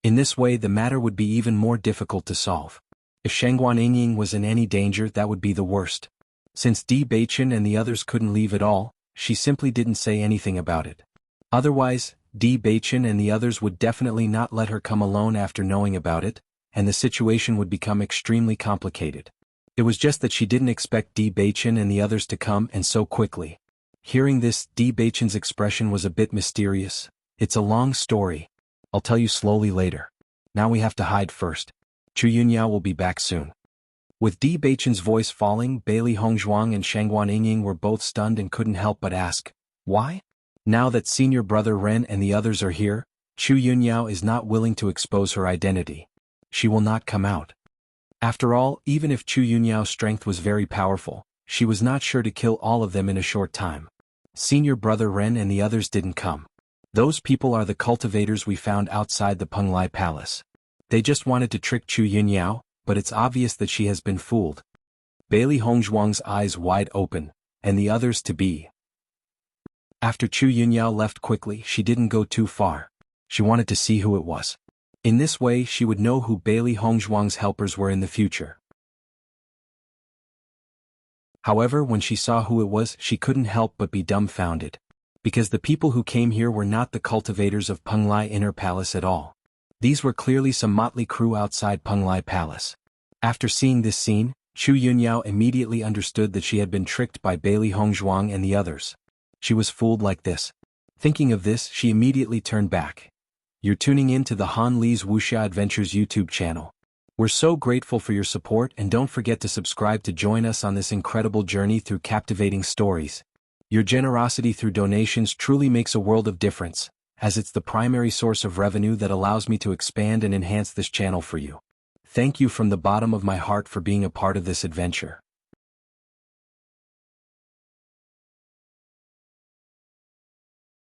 In this way, the matter would be even more difficult to solve. If Shengguan Yingying was in any danger, that would be the worst. Since Di Beichen and the others couldn't leave at all, she simply didn't say anything about it. Otherwise, Di Beichen and the others would definitely not let her come alone after knowing about it, and the situation would become extremely complicated. It was just that she didn't expect Di Beichen and the others to come and so quickly. Hearing this, Di Beichen's expression was a bit mysterious. It's a long story. I'll tell you slowly later. Now we have to hide first. Chu Yunyao will be back soon. With Di Beichen's voice falling, Bailey Hongzhuang and Shengguan Yingying were both stunned and couldn't help but ask, why? Now that senior brother Ren and the others are here, Chu Yunyao is not willing to expose her identity. She will not come out. After all, even if Chu Yunyao's strength was very powerful, she was not sure to kill all of them in a short time. Senior brother Ren and the others didn't come. Those people are the cultivators we found outside the Penglai Palace. They just wanted to trick Chu Yunyao, but it's obvious that she has been fooled. Bailey Hongzhuang's eyes wide open, and the others to be. After Chu Yunyao left quickly, she didn't go too far. She wanted to see who it was. In this way, she would know who Bailey Hongzhuang's helpers were in the future. However, when she saw who it was, she couldn't help but be dumbfounded. Because the people who came here were not the cultivators of Penglai Inner Palace at all. These were clearly some motley crew outside Penglai Palace. After seeing this scene, Chu Yunyao immediately understood that she had been tricked by Bailey Hongzhuang and the others. She was fooled like this. Thinking of this, she immediately turned back. You're tuning in to the Han Li's Wuxia Adventures YouTube channel. We're so grateful for your support, and don't forget to subscribe to join us on this incredible journey through captivating stories. Your generosity through donations truly makes a world of difference, as it's the primary source of revenue that allows me to expand and enhance this channel for you. Thank you from the bottom of my heart for being a part of this adventure.